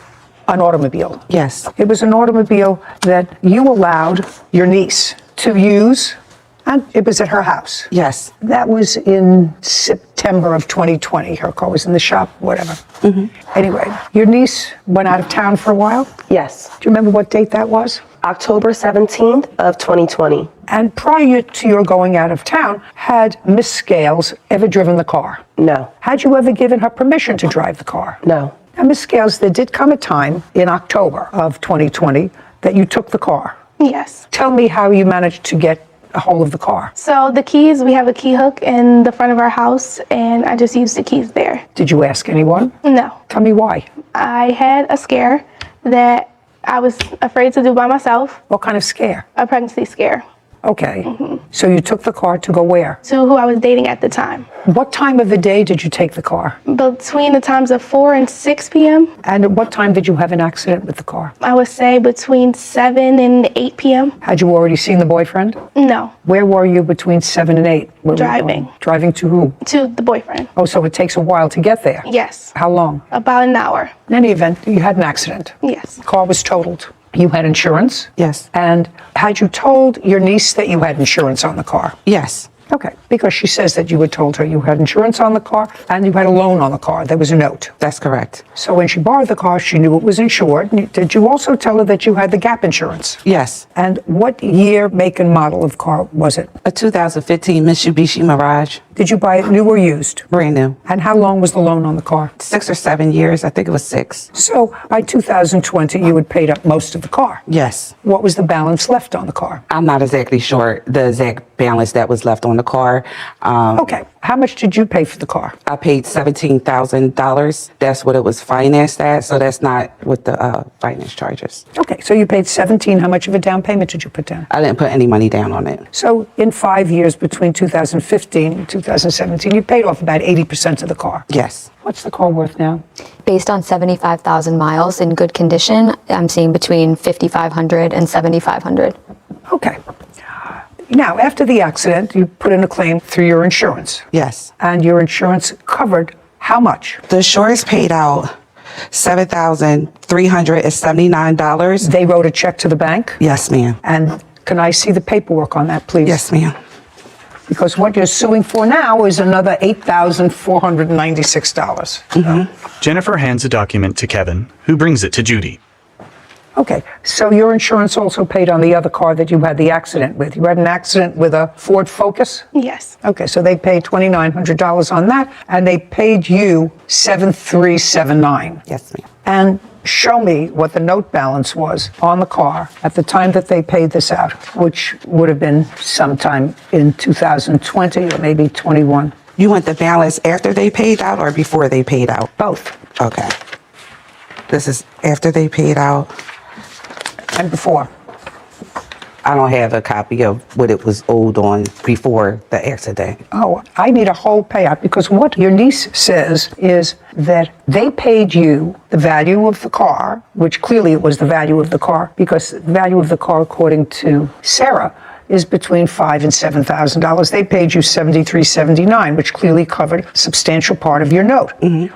Speaker 3: an automobile.
Speaker 14: Yes.
Speaker 3: It was an automobile that you allowed your niece to use, and it was at her house.
Speaker 14: Yes.
Speaker 3: That was in September of 2020. Her car was in the shop, whatever. Anyway, your niece went out of town for a while?
Speaker 14: Yes.
Speaker 3: Do you remember what date that was?
Speaker 14: October 17th of 2020.
Speaker 3: And prior to your going out of town, had Miss Scales ever driven the car?
Speaker 14: No.
Speaker 3: Had you ever given her permission to drive the car?
Speaker 14: No.
Speaker 3: Now, Miss Scales, there did come a time in October of 2020 that you took the car.
Speaker 5: Yes.
Speaker 3: Tell me how you managed to get a hold of the car.
Speaker 5: So the keys, we have a key hook in the front of our house, and I just used the keys there.
Speaker 3: Did you ask anyone?
Speaker 5: No.
Speaker 3: Tell me why.
Speaker 5: I had a scare that I was afraid to do by myself.
Speaker 3: What kind of scare?
Speaker 5: A pregnancy scare.
Speaker 3: Okay. So you took the car to go where?
Speaker 5: To who I was dating at the time.
Speaker 3: What time of the day did you take the car?
Speaker 5: Between the times of 4 and 6 p.m.
Speaker 3: And at what time did you have an accident with the car?
Speaker 5: I would say between 7 and 8 p.m.
Speaker 3: Had you already seen the boyfriend?
Speaker 5: No.
Speaker 3: Where were you between 7 and 8? Where were you
Speaker 5: Driving.
Speaker 3: going? Driving to who?
Speaker 5: To the boyfriend.
Speaker 3: Oh, so it takes a while to get there?
Speaker 5: Yes.
Speaker 3: How long?
Speaker 5: About an hour.
Speaker 3: In any event, you had an accident.
Speaker 5: Yes.
Speaker 3: The car was totaled. You had insurance?
Speaker 14: Yes.
Speaker 3: And had you told your niece that you had insurance on the car?
Speaker 14: Yes.
Speaker 3: Okay, because she says that you had told her you had insurance on the car and you had a loan on the car. There was a note.
Speaker 14: That's correct.
Speaker 3: So when she borrowed the car, she knew it was insured. Did you also tell her that you had the gap insurance?
Speaker 14: Yes.
Speaker 3: And what year, make, and model of car was it?
Speaker 14: A 2015 Mitsubishi Mirage.
Speaker 3: Did you buy it new or used?
Speaker 14: Brand new.
Speaker 3: And how long was the loan on the car?
Speaker 14: 6 or 7 years. I think it was 6.
Speaker 3: So by 2020, you had paid up most of the car.
Speaker 14: Yes.
Speaker 3: What was the balance left on the car?
Speaker 14: I'm not exactly sure the exact balance that was left on the car.
Speaker 3: Okay. How much did you pay for the car?
Speaker 14: I paid $17,000. That's what it was financed at. So that's not with the finance charges.
Speaker 3: Okay. So you paid 17. How much of a down payment did you put down?
Speaker 14: I didn't put any money down on it.
Speaker 3: So in 5 years between 2015 and 2017, you paid off about 80% of the car.
Speaker 14: Yes.
Speaker 3: What's the car worth now?
Speaker 8: Based on 75,000 miles in good condition, I'm seeing between 5,500 and 7,500.
Speaker 3: Okay. Now, after the accident, you put in a claim through your insurance.
Speaker 14: Yes.
Speaker 3: And your insurance covered how much?
Speaker 14: The insurance paid out $7,379.
Speaker 3: They wrote a check to the bank?
Speaker 14: Yes, ma'am.
Speaker 3: And can I see the paperwork on that, please?
Speaker 14: Yes, ma'am.
Speaker 3: Because what you're suing for now is another $8,496.
Speaker 4: Jennifer hands a document to Kevin, who brings it to Judy.
Speaker 3: Okay, so your insurance also paid on the other car that you had the accident with. You had an accident with a Ford Focus?
Speaker 5: Yes.
Speaker 3: Okay, so they paid $2,900 on that, and they paid you $7,379.
Speaker 14: Yes, ma'am.
Speaker 3: And show me what the note balance was on the car at the time that they paid this out, which would have been sometime in 2020 or maybe 21.
Speaker 14: You want the balance after they paid out or before they paid out?
Speaker 3: Both.
Speaker 14: Okay. This is after they paid out.
Speaker 3: And before.
Speaker 14: I don't have a copy of what it was owed on before the accident.
Speaker 3: Oh, I need a whole payout because what your niece says is that they paid you the value of the car, which clearly it was the value of the car because the value of the car, according to Sarah, is between $5,000 and $7,000. They paid you $7,379, which clearly covered a substantial part of your note.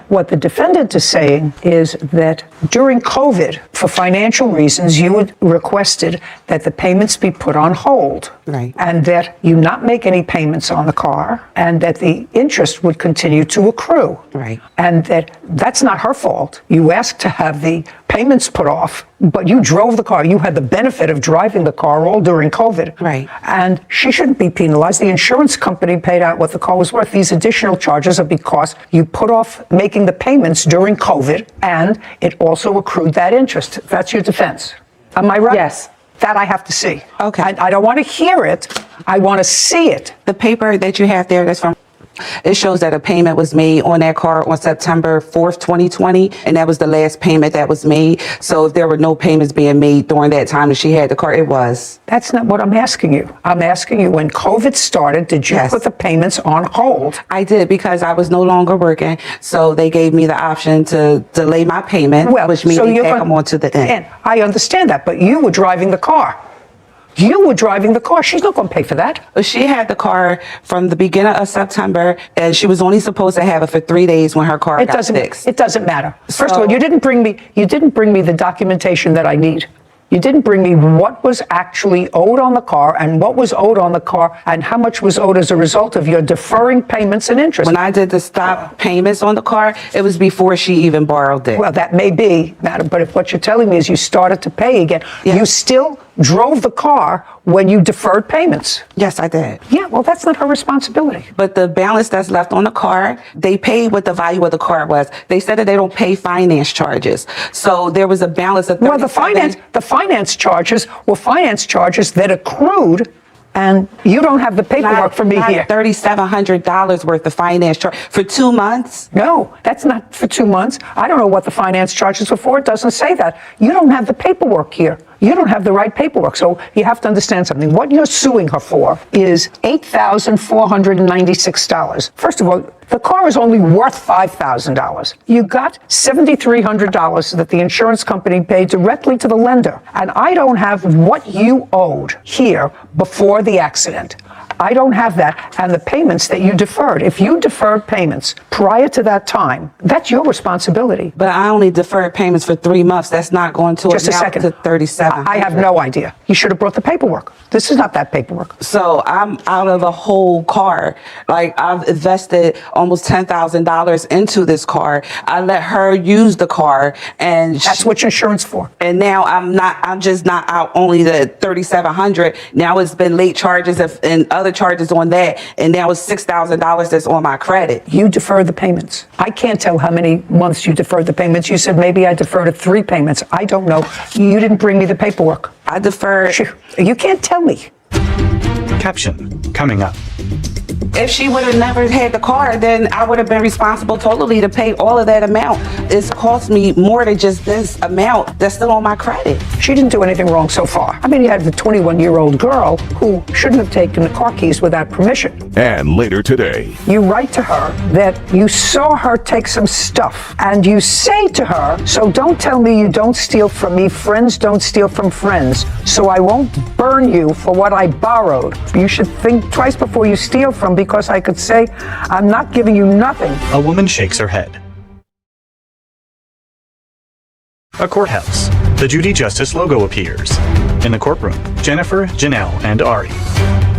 Speaker 3: What the defendant is saying is that during COVID, for financial reasons, you had requested that the payments be put on hold.
Speaker 14: Right.
Speaker 3: And that you not make any payments on the car, and that the interest would continue to accrue.
Speaker 14: Right.
Speaker 3: And that's not her fault. You asked to have the payments put off, but you drove the car. You had the benefit of driving the car all during COVID.
Speaker 14: Right.
Speaker 3: And she shouldn't be penalized. The insurance company paid out what the car was worth. These additional charges are because you put off making the payments during COVID, and it also accrued that interest. That's your defense. Am I right?
Speaker 14: Yes.
Speaker 3: That I have to see.
Speaker 14: Okay.
Speaker 3: I don't want to hear it. I want to see it.
Speaker 14: The paper that you have there, that's from It shows that a payment was made on that car on September 4th, 2020, and that was the last payment that was made. So if there were no payments being made during that time that she had the car, it was.
Speaker 3: That's not what I'm asking you. I'm asking you, when COVID started, did you put the payments on hold?
Speaker 14: I did, because I was no longer working. So they gave me the option to delay my payment, which means they tack them on to the end.
Speaker 3: And I understand that, but you were driving the car. You were driving the car. She's not going to pay for that.
Speaker 14: She had the car from the beginning of September, and she was only supposed to have it for 3 days when her car got fixed.
Speaker 3: It doesn't matter. First of all, you didn't bring me the documentation that I need. You didn't bring me what was actually owed on the car and what was owed on the car and how much was owed as a result of your deferring payments and interest.
Speaker 14: When I did the stop payments on the car, it was before she even borrowed it.
Speaker 3: Well, that may be, madam, but if what you're telling me is you started to pay again, you still drove the car when you deferred payments.
Speaker 14: Yes, I did.
Speaker 3: Yeah, well, that's not her responsibility.
Speaker 14: But the balance that's left on the car, they paid what the value of the car was. They said that they don't pay finance charges. So there was a balance of
Speaker 3: Well, the finance charges were finance charges that accrued, and you don't have the paperwork for me here.
Speaker 14: $3,700 worth of finance charge for 2 months?
Speaker 3: No, that's not for 2 months. I don't know what the finance charges were for. It doesn't say that. You don't have the paperwork here. You don't have the right paperwork. So you have to understand something. What you're suing her for is $8,496. First of all, the car is only worth $5,000. You got $7,300 that the insurance company paid directly to the lender. And I don't have what you owed here before the accident. I don't have that, and the payments that you deferred. If you deferred payments prior to that time, that's your responsibility.
Speaker 14: But I only deferred payments for 3 months. That's not going to
Speaker 3: Just a
Speaker 14: amount
Speaker 3: second.
Speaker 14: to $3,700.
Speaker 3: I have no idea. You should have brought the paperwork. This is not that paperwork.
Speaker 14: So I'm out of a whole car. Like, I've invested almost $10,000 into this car. I let her use the car, and
Speaker 3: that's what your insurance for.
Speaker 14: And now I'm just not out only the $3,700. Now it's been late charges and other charges on that, and now it's $6,000 that's on my credit.
Speaker 3: You deferred the payments. I can't tell how many months you deferred the payments. You said maybe I deferred 3 payments. I don't know. You didn't bring me the paperwork.
Speaker 14: I deferred.
Speaker 3: You can't tell me.
Speaker 4: Caption coming up.
Speaker 14: If she would have never had the car, then I would have been responsible totally to pay all of that amount. It's cost me more than just this amount that's still on my credit.
Speaker 3: She didn't do anything wrong so far. I mean, you have the 21-year-old girl who shouldn't have taken the car keys without permission.
Speaker 1: And later today,
Speaker 3: You write to her that you saw her take some stuff, and you say to her, so don't tell me you don't steal from me. Friends don't steal from friends. So I won't burn you for what I borrowed. You should think twice before you steal from, because I could say, I'm not giving you nothing.
Speaker 4: A woman shakes her head. A courthouse. The Judy Justice logo appears. In the courtroom, Jennifer, Janelle, and Ari.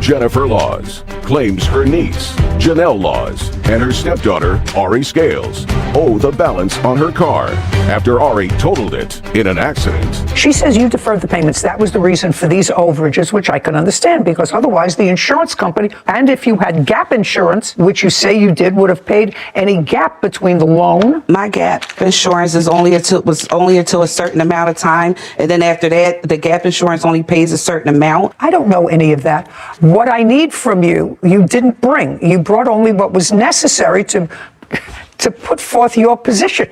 Speaker 1: Jennifer Laws claims her niece, Janelle Laws, and her stepdaughter, Ari Scales, owe the balance on her car after Ari totaled it in an accident.
Speaker 3: She says you deferred the payments. That was the reason for these overages, which I can understand, because otherwise the insurance company, and if you had gap insurance, which you say you did, would have paid any gap between the loan.
Speaker 14: My gap insurance was only until a certain amount of time, and then after that, the gap insurance only pays a certain amount.
Speaker 3: I don't know any of that. What I need from you, you didn't bring. You brought only what was necessary to put forth your position.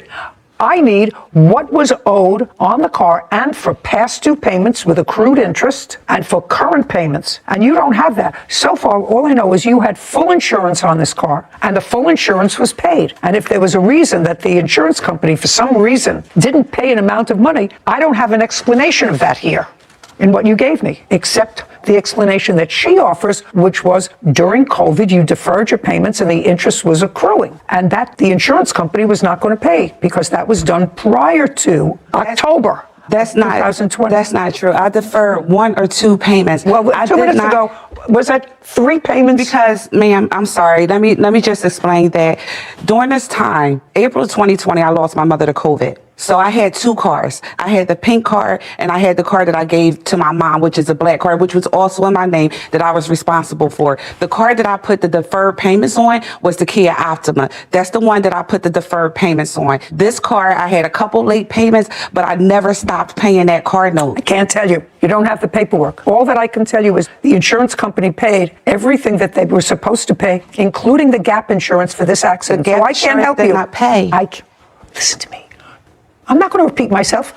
Speaker 3: I need what was owed on the car, and for past due payments with accrued interest, and for current payments. And you don't have that. So far, all I know is you had full insurance on this car, and the full insurance was paid. And if there was a reason that the insurance company, for some reason, didn't pay an amount of money, I don't have an explanation of that here in what you gave me, except the explanation that she offers, which was during COVID, you deferred your payments and the interest was accruing, and that the insurance company was not going to pay because that was done prior to October.
Speaker 14: That's not
Speaker 3: 2020.
Speaker 14: That's not true. I deferred 1 or 2 payments.
Speaker 3: Well,
Speaker 14: I
Speaker 3: 2 minutes ago, was that 3 payments?
Speaker 14: Because, ma'am, I'm sorry. Let me just explain that. During this time, April 2020, I lost my mother to COVID. So I had two cars. I had the pink car and I had the car that I gave to my mom, which is a black car, which was also in my name that I was responsible for. The car that I put the deferred payments on was the Kia Optima. That's the one that I put the deferred payments on. This car, I had a couple late payments, but I never stopped paying that car note.
Speaker 3: I can't tell you. You don't have the paperwork. All that I can tell you is the insurance company paid everything that they were supposed to pay, including the gap insurance for this accident. So I can't help you.
Speaker 14: Did not pay.
Speaker 3: Listen to me. I'm not going to repeat myself.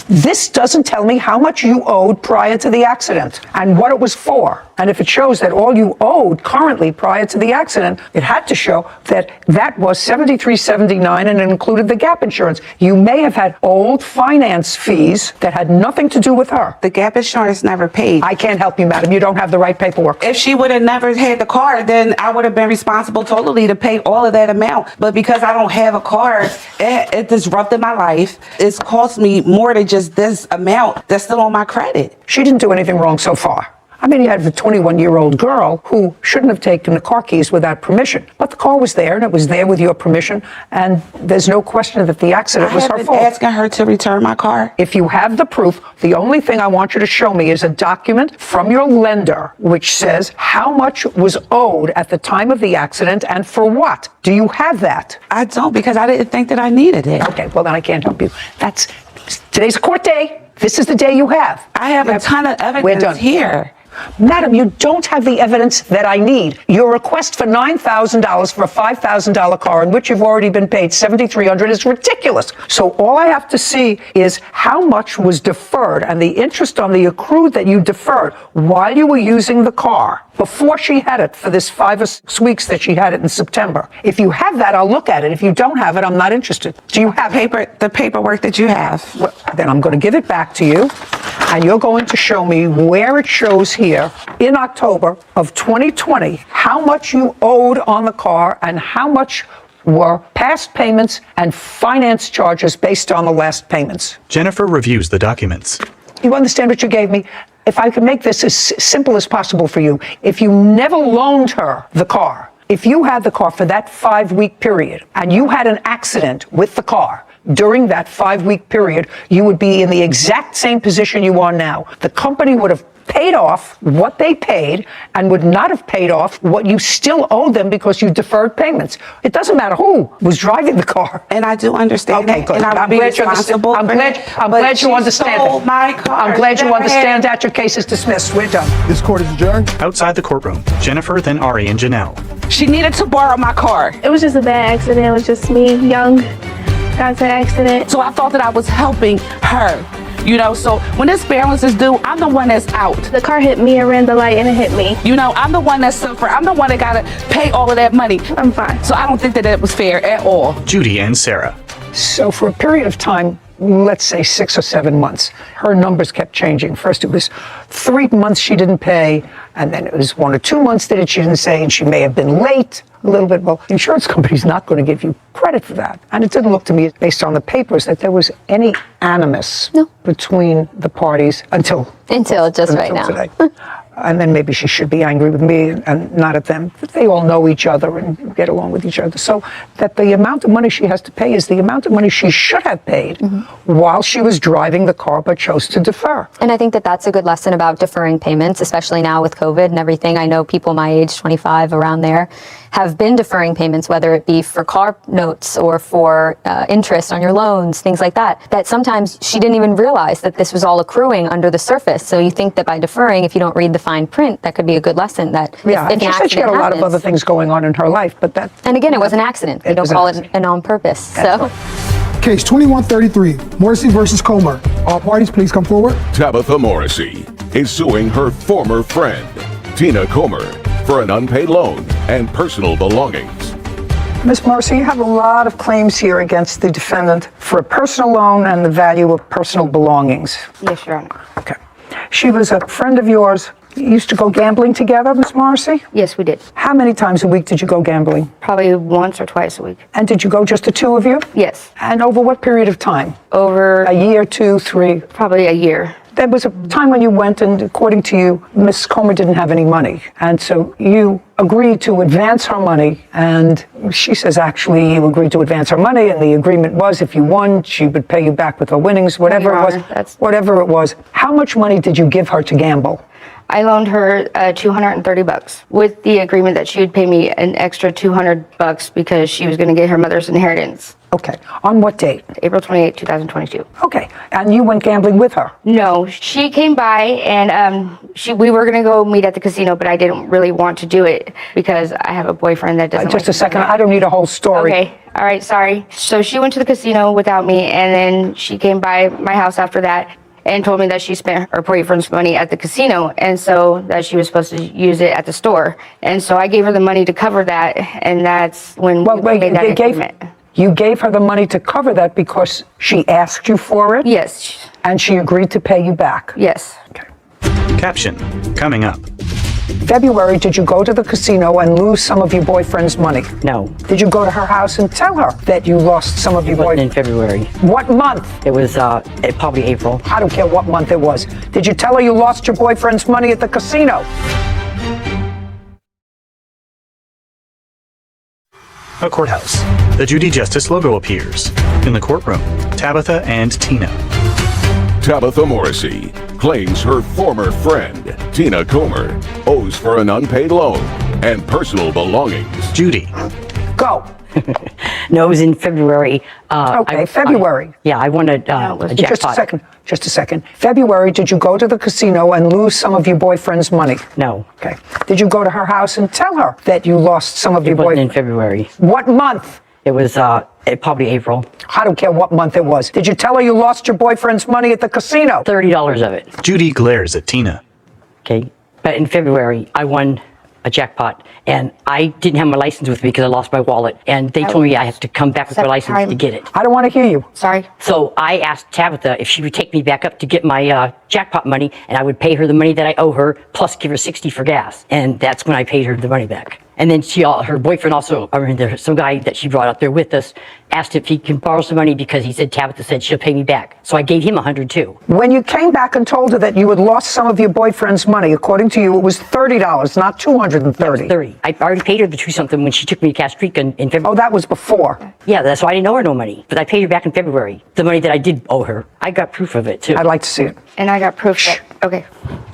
Speaker 3: This doesn't tell me how much you owed prior to the accident and what it was for. And if it shows that all you owed currently prior to the accident, it had to show that that was $73.79 and it included the gap insurance. You may have had old finance fees that had nothing to do with her.
Speaker 14: The gap insurance never paid.
Speaker 3: I can't help you, madam. You don't have the right paperwork.
Speaker 14: If she would have never had the car, then I would have been responsible totally to pay all of that amount. But because I don't have a car, it disrupted my life. It's cost me more than just this amount that's still on my credit.
Speaker 3: She didn't do anything wrong so far. I mean, you had a 21-year-old girl who shouldn't have taken the car keys without permission. But the car was there, and it was there with your permission, and there's no question that the accident was her fault.
Speaker 14: I have been asking her to return my car.
Speaker 3: If you have the proof, the only thing I want you to show me is a document from your lender which says how much was owed at the time of the accident and for what. Do you have that?
Speaker 14: I don't, because I didn't think that I needed it.
Speaker 3: Okay, well, then I can't help you. Today's a court day. This is the day you have.
Speaker 14: I have a ton of evidence here.
Speaker 3: Madam, you don't have the evidence that I need. Your request for $9,000 for a $5,000 car in which you've already been paid $7,300 is ridiculous. So all I have to see is how much was deferred and the interest on the accrued that you deferred while you were using the car before she had it for this 5 or 6 weeks that she had it in September. If you have that, I'll look at it. If you don't have it, I'm not interested. Do you have
Speaker 14: the paperwork that you have?
Speaker 3: Well, then I'm going to give it back to you, and you're going to show me where it shows here in October of 2020 how much you owed on the car and how much were past payments and finance charges based on the last payments.
Speaker 4: Jennifer reviews the documents.
Speaker 3: You understand what you gave me? If I can make this as simple as possible for you, if you never loaned her the car, if you had the car for that 5-week period and you had an accident with the car during that 5-week period, you would be in the exact same position you are now. The company would have paid off what they paid and would not have paid off what you still owe them because you deferred payments. It doesn't matter who was driving the car.
Speaker 14: And I do understand
Speaker 3: okay,
Speaker 14: that.
Speaker 3: good.
Speaker 14: And
Speaker 3: I'm glad you understand. I'm glad you understand that.
Speaker 14: My car.
Speaker 3: I'm glad you understand that. Your case is dismissed. We're done.
Speaker 2: This court is adjourned.
Speaker 4: Outside the courtroom, Jennifer, then Ari and Janelle.
Speaker 14: She needed to borrow my car.
Speaker 15: It was just a bad accident. It was just me, young, got into an accident.
Speaker 14: So I thought that I was helping her. You know, so when this balance is due, I'm the one that's out.
Speaker 15: The car hit me and ran the light and it hit me.
Speaker 14: You know, I'm the one that's suffering. I'm the one that gotta pay all of that money.
Speaker 15: I'm fine.
Speaker 14: So I don't think that it was fair at all.
Speaker 4: Judy and Sarah.
Speaker 3: So for a period of time, let's say 6 or 7 months, her numbers kept changing. First it was 3 months she didn't pay, and then it was 1 or 2 months that she didn't say, and she may have been late a little bit. Well, the insurance company's not going to give you credit for that. And it didn't look to me, based on the papers, that there was any animus between the parties until
Speaker 8: just right now.
Speaker 3: Today. And then maybe she should be angry with me and not at them. But they all know each other and get along with each other. So that the amount of money she has to pay is the amount of money she should have paid while she was driving the car but chose to defer.
Speaker 8: And I think that that's a good lesson about deferring payments, especially now with COVID and everything. I know people my age, 25, around there, have been deferring payments, whether it be for car notes or for interest on your loans, things like that, that sometimes she didn't even realize that this was all accruing under the surface. So you think that by deferring, if you don't read the fine print, that could be a good lesson that if
Speaker 3: she said she had a lot of other things going on in her life, but that...
Speaker 8: And again, it was an accident. We don't call it an on purpose, so...
Speaker 2: Case 2133, Morrissey versus Comer. All parties, please come forward.
Speaker 1: Tabitha Morrissey is suing her former friend, Tina Comer, for an unpaid loan and personal belongings.
Speaker 3: Ms. Morrissey, you have a lot of claims here against the defendant for a personal loan and the value of personal belongings.
Speaker 19: Yes, Your Honor.
Speaker 3: Okay. She was a friend of yours. You used to go gambling together, Ms. Morrissey?
Speaker 19: Yes, we did.
Speaker 3: How many times a week did you go gambling?
Speaker 19: Probably once or twice a week.
Speaker 3: And did you go just the two of you?
Speaker 19: Yes.
Speaker 3: And over what period of time?
Speaker 19: Over...
Speaker 3: A year, 2, 3?
Speaker 19: Probably a year.
Speaker 3: There was a time when you went and, according to you, Miss Comer didn't have any money. And so you agreed to advance her money, and she says actually you agreed to advance her money, and the agreement was if you won, she would pay you back with her winnings, whatever it was. Whatever it was. How much money did you give her to gamble?
Speaker 19: I loaned her $230 with the agreement that she would pay me an extra $200 because she was going to get her mother's inheritance.
Speaker 3: Okay. On what date?
Speaker 19: April 28, 2022.
Speaker 3: Okay. And you went gambling with her?
Speaker 19: No. She came by and we were going to go meet at the casino, but I didn't really want to do it because I have a boyfriend that doesn't
Speaker 3: Just a second. I don't need a whole story.
Speaker 19: Okay. All right. Sorry. So she went to the casino without me, and then she came by my house after that and told me that she spent her boyfriend's money at the casino, and so that she was supposed to use it at the store. And so I gave her the money to cover that, and that's when we made that agreement.
Speaker 3: You gave her the money to cover that because she asked you for it?
Speaker 19: Yes.
Speaker 3: And she agreed to pay you back?
Speaker 19: Yes.
Speaker 3: Okay.
Speaker 4: Caption, coming up.
Speaker 3: February, did you go to the casino and lose some of your boyfriend's money?
Speaker 17: No.
Speaker 3: Did you go to her house and tell her that you lost some of your boyfriend's?
Speaker 17: In February.
Speaker 3: What month?
Speaker 17: It was probably April.
Speaker 3: I don't care what month it was. Did you tell her you lost your boyfriend's money at the casino?
Speaker 4: A courthouse. The Judy Justice logo appears. In the courtroom, Tabitha and Tina.
Speaker 1: Tabitha Morrissey claims her former friend, Tina Comer, owes for an unpaid loan and personal belongings.
Speaker 4: Judy.
Speaker 3: Go.
Speaker 17: No, it was in February.
Speaker 3: February.
Speaker 17: I won a jackpot.
Speaker 3: Just a second. February, did you go to the casino and lose some of your boyfriend's money?
Speaker 17: No.
Speaker 3: Okay. Did you go to her house and tell her that you lost some of your boyfriend's?
Speaker 17: In February.
Speaker 3: What month?
Speaker 17: It was probably April.
Speaker 3: I don't care what month it was. Did you tell her you lost your boyfriend's money at the casino?
Speaker 17: $30 of it.
Speaker 4: Judy glares at Tina.
Speaker 17: Okay. But in February, I won a jackpot, and I didn't have my license with me because I lost my wallet, and they told me I have to come back with my license to get it.
Speaker 3: I don't want to hear you.
Speaker 19: Sorry.
Speaker 17: So I asked Tabitha if she would take me back up to get my jackpot money, and I would pay her the money that I owe her, plus give her $60 for gas. And that's when I paid her the money back. And then her boyfriend also, some guy that she brought out there with us, asked if he can borrow some money because he said Tabitha said she'll pay me back. So I gave him $100 too.
Speaker 3: When you came back and told her that you had lost some of your boyfriend's money, according to you, it was $30, not $230.
Speaker 17: $30. I already paid her the two something when she took me to Cass Creek in February.
Speaker 3: Oh, that was before.
Speaker 17: Yeah, that's why I didn't owe her no money. But I paid her back in February. The money that I did owe her. I got proof of it too.
Speaker 3: I'd like to see it.
Speaker 19: And I got proof that, okay.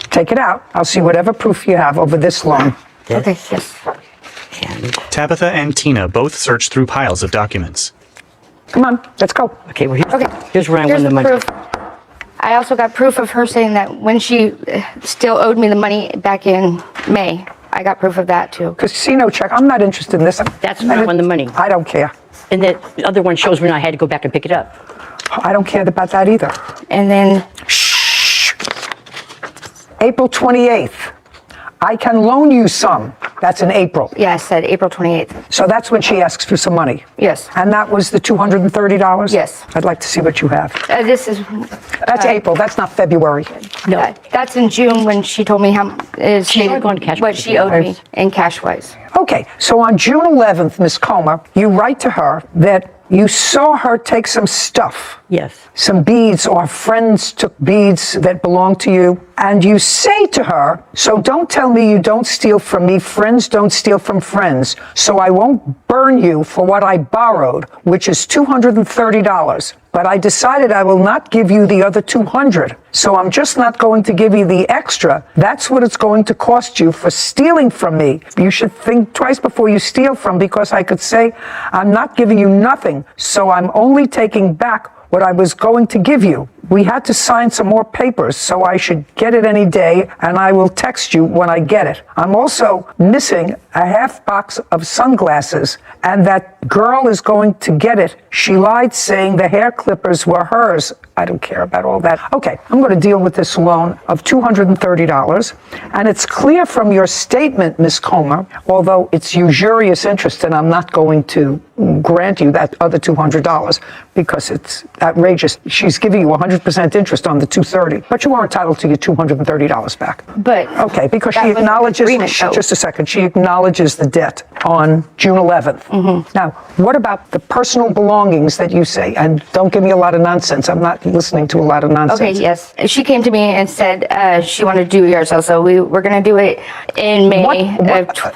Speaker 3: Take it out. I'll see whatever proof you have over this long.
Speaker 19: Okay, yes.
Speaker 4: Tabitha and Tina both search through piles of documents.
Speaker 3: Come on, let's go.
Speaker 17: Okay, well, here's where I won the money.
Speaker 19: Proof. I also got proof of her saying that when she still owed me the money back in May. I got proof of that too.
Speaker 3: Casino check. I'm not interested in this.
Speaker 17: That's where I won the money.
Speaker 3: I don't care.
Speaker 17: And the other one shows when I had to go back and pick it up.
Speaker 3: I don't care about that either.
Speaker 19: And then...
Speaker 3: Shh. April 28th. I can loan you some. That's in April.
Speaker 19: Yeah, I said April 28th.
Speaker 3: So that's when she asks for some money.
Speaker 19: Yes.
Speaker 3: And that was the $230?
Speaker 19: Yes.
Speaker 3: I'd like to see what you have.
Speaker 19: This is...
Speaker 3: That's April. That's not February.
Speaker 19: No. That's in June when she told me what she owed me in cash-wise.
Speaker 3: Okay. So on June 11th, Ms. Comer, you write to her that you saw her take some stuff.
Speaker 17: Yes.
Speaker 3: Some beads, or friends took beads that belonged to you. And you say to her, so don't tell me you don't steal from me. Friends don't steal from friends. So I won't burn you for what I borrowed, which is $230. But I decided I will not give you the other $200. So I'm just not going to give you the extra. That's what it's going to cost you for stealing from me. You should think twice before you steal from, because I could say, I'm not giving you nothing. So I'm only taking back what I was going to give you. We had to sign some more papers, so I should get it any day, and I will text you when I get it. I'm also missing a half box of sunglasses, and that girl is going to get it. She lied saying the hair clippers were hers. I don't care about all that. Okay, I'm going to deal with this loan of $230, and it's clear from your statement, Ms. Comer, although it's usurious interest, and I'm not going to grant you that other $200 because it's outrageous. She's giving you 100% interest on the $230, but you are entitled to your $230 back.
Speaker 19: But
Speaker 3: okay, because
Speaker 19: that
Speaker 3: she
Speaker 19: was an
Speaker 3: acknowledges.
Speaker 19: agreement, though.
Speaker 3: Just a second. She acknowledges the debt on June 11th. Now, what about the personal belongings that you say? And don't give me a lot of nonsense. I'm not listening to a lot of nonsense.
Speaker 19: Okay, yes. She came to me and said she wanted to do a yard sale, so we were going to do it in May.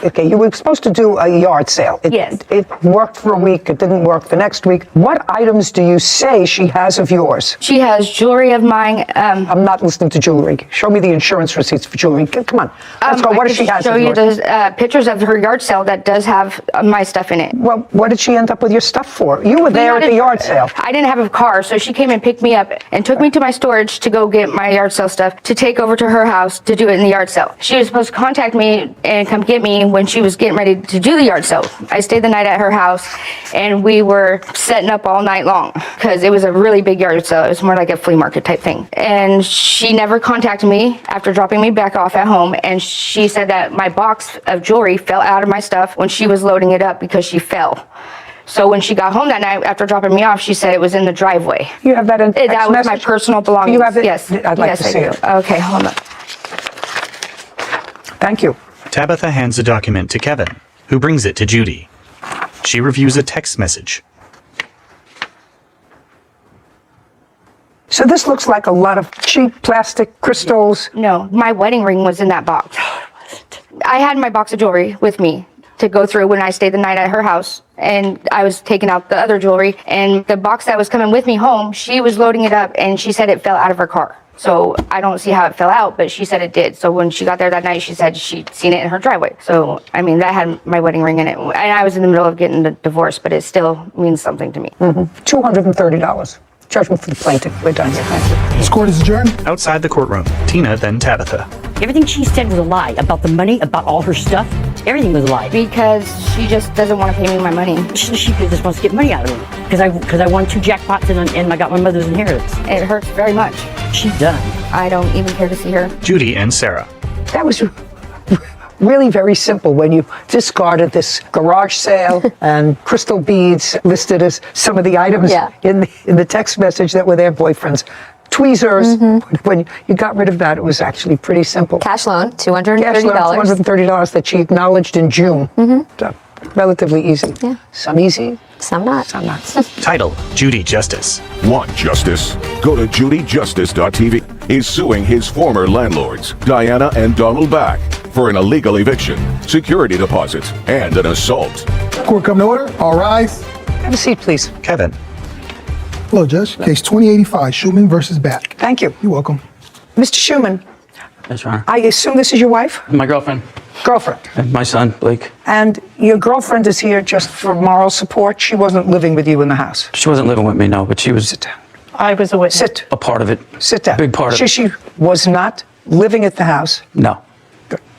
Speaker 3: Okay, you were supposed to do a yard sale.
Speaker 19: Yes.
Speaker 3: It worked for a week. It didn't work the next week. What items do you say she has of yours?
Speaker 19: She has jewelry of mine.
Speaker 3: I'm not listening to jewelry. Show me the insurance receipts for jewelry. Come on. Let's go. What does she have
Speaker 19: show
Speaker 3: of
Speaker 19: you
Speaker 3: yours?
Speaker 19: the pictures of her yard sale that does have my stuff in it.
Speaker 3: Well, what did she end up with your stuff for? You were there at the yard sale.
Speaker 19: I didn't have a car, so she came and picked me up and took me to my storage to go get my yard sale stuff to take over to her house to do it in the yard sale. She was supposed to contact me and come get me when she was getting ready to do the yard sale. I stayed the night at her house and we were setting up all night long because it was a really big yard sale. It was more like a flea market type thing. And she never contacted me after dropping me back off at home, and she said that my box of jewelry fell out of my stuff when she was loading it up because she fell. So when she got home that night after dropping me off, she said it was in the driveway.
Speaker 3: You have that in text
Speaker 19: That was my
Speaker 3: message?
Speaker 19: personal belongings.
Speaker 3: You have it?
Speaker 19: Yes.
Speaker 3: I'd like
Speaker 19: Yes,
Speaker 3: to see
Speaker 19: I do.
Speaker 3: it.
Speaker 19: Okay, hold on.
Speaker 3: Thank you.
Speaker 4: Tabitha hands the document to Kevin, who brings it to Judy. She reviews a text message.
Speaker 3: So this looks like a lot of cheap plastic crystals.
Speaker 19: No, my wedding ring was in that box. I had my box of jewelry with me to go through when I stayed the night at her house, and I was taking out the other jewelry, and the box that was coming with me home, she was loading it up and she said it fell out of her car. So I don't see how it fell out, but she said it did. So when she got there that night, she said she'd seen it in her driveway. So, I mean, that had my wedding ring in it. And I was in the middle of getting the divorce, but it still means something to me.
Speaker 3: $230. Judgment for the plaintiff. We're done here. Thank you.
Speaker 2: This court is adjourned.
Speaker 4: Outside the courtroom, Tina, then Tabitha.
Speaker 17: Everything she said was a lie about the money, about all her stuff. Everything was a lie.
Speaker 19: Because she just doesn't want to pay me my money.
Speaker 17: She just wants to get money out of me. Because I won 2 jackpots and I got my mother's inheritance.
Speaker 19: It hurts very much.
Speaker 17: She's done.
Speaker 19: I don't even care to see her.
Speaker 4: Judy and Sarah.
Speaker 3: That was really very simple when you discarded this garage sale and crystal beads listed as some of the items in the text message that were their boyfriends. Tweezers. When you got rid of that, it was actually pretty simple.
Speaker 8: Cash loan, $230.
Speaker 3: Cash loan, $230 that she acknowledged in June. So, relatively easy.
Speaker 8: Yeah.
Speaker 3: Some easy.
Speaker 8: Some not.
Speaker 3: Some not.
Speaker 4: Title, Judy Justice.
Speaker 1: Want justice? Go to judyjustice.tv. Is suing his former landlords, Diana and Donald Back, for an illegal eviction, security deposits, and an assault.
Speaker 2: Court come to order. All rise.
Speaker 3: Have a seat, please.
Speaker 4: Kevin.
Speaker 2: Hello, Judge. Case 2085, Schumann versus Back.
Speaker 3: Thank you.
Speaker 2: You're welcome.
Speaker 3: Mr. Schumann,
Speaker 18: Yes, Your Honor.
Speaker 3: I assume this is your wife?
Speaker 18: My girlfriend.
Speaker 3: Girlfriend.
Speaker 18: And my son, Blake.
Speaker 3: And your girlfriend is here just for moral support? She wasn't living with you in the house?
Speaker 18: She wasn't living with me, no, but she was
Speaker 3: I was a witness. Sit.
Speaker 18: a part of it.
Speaker 3: Sit down.
Speaker 18: Big part of it.
Speaker 3: She was not living at the house?
Speaker 18: No.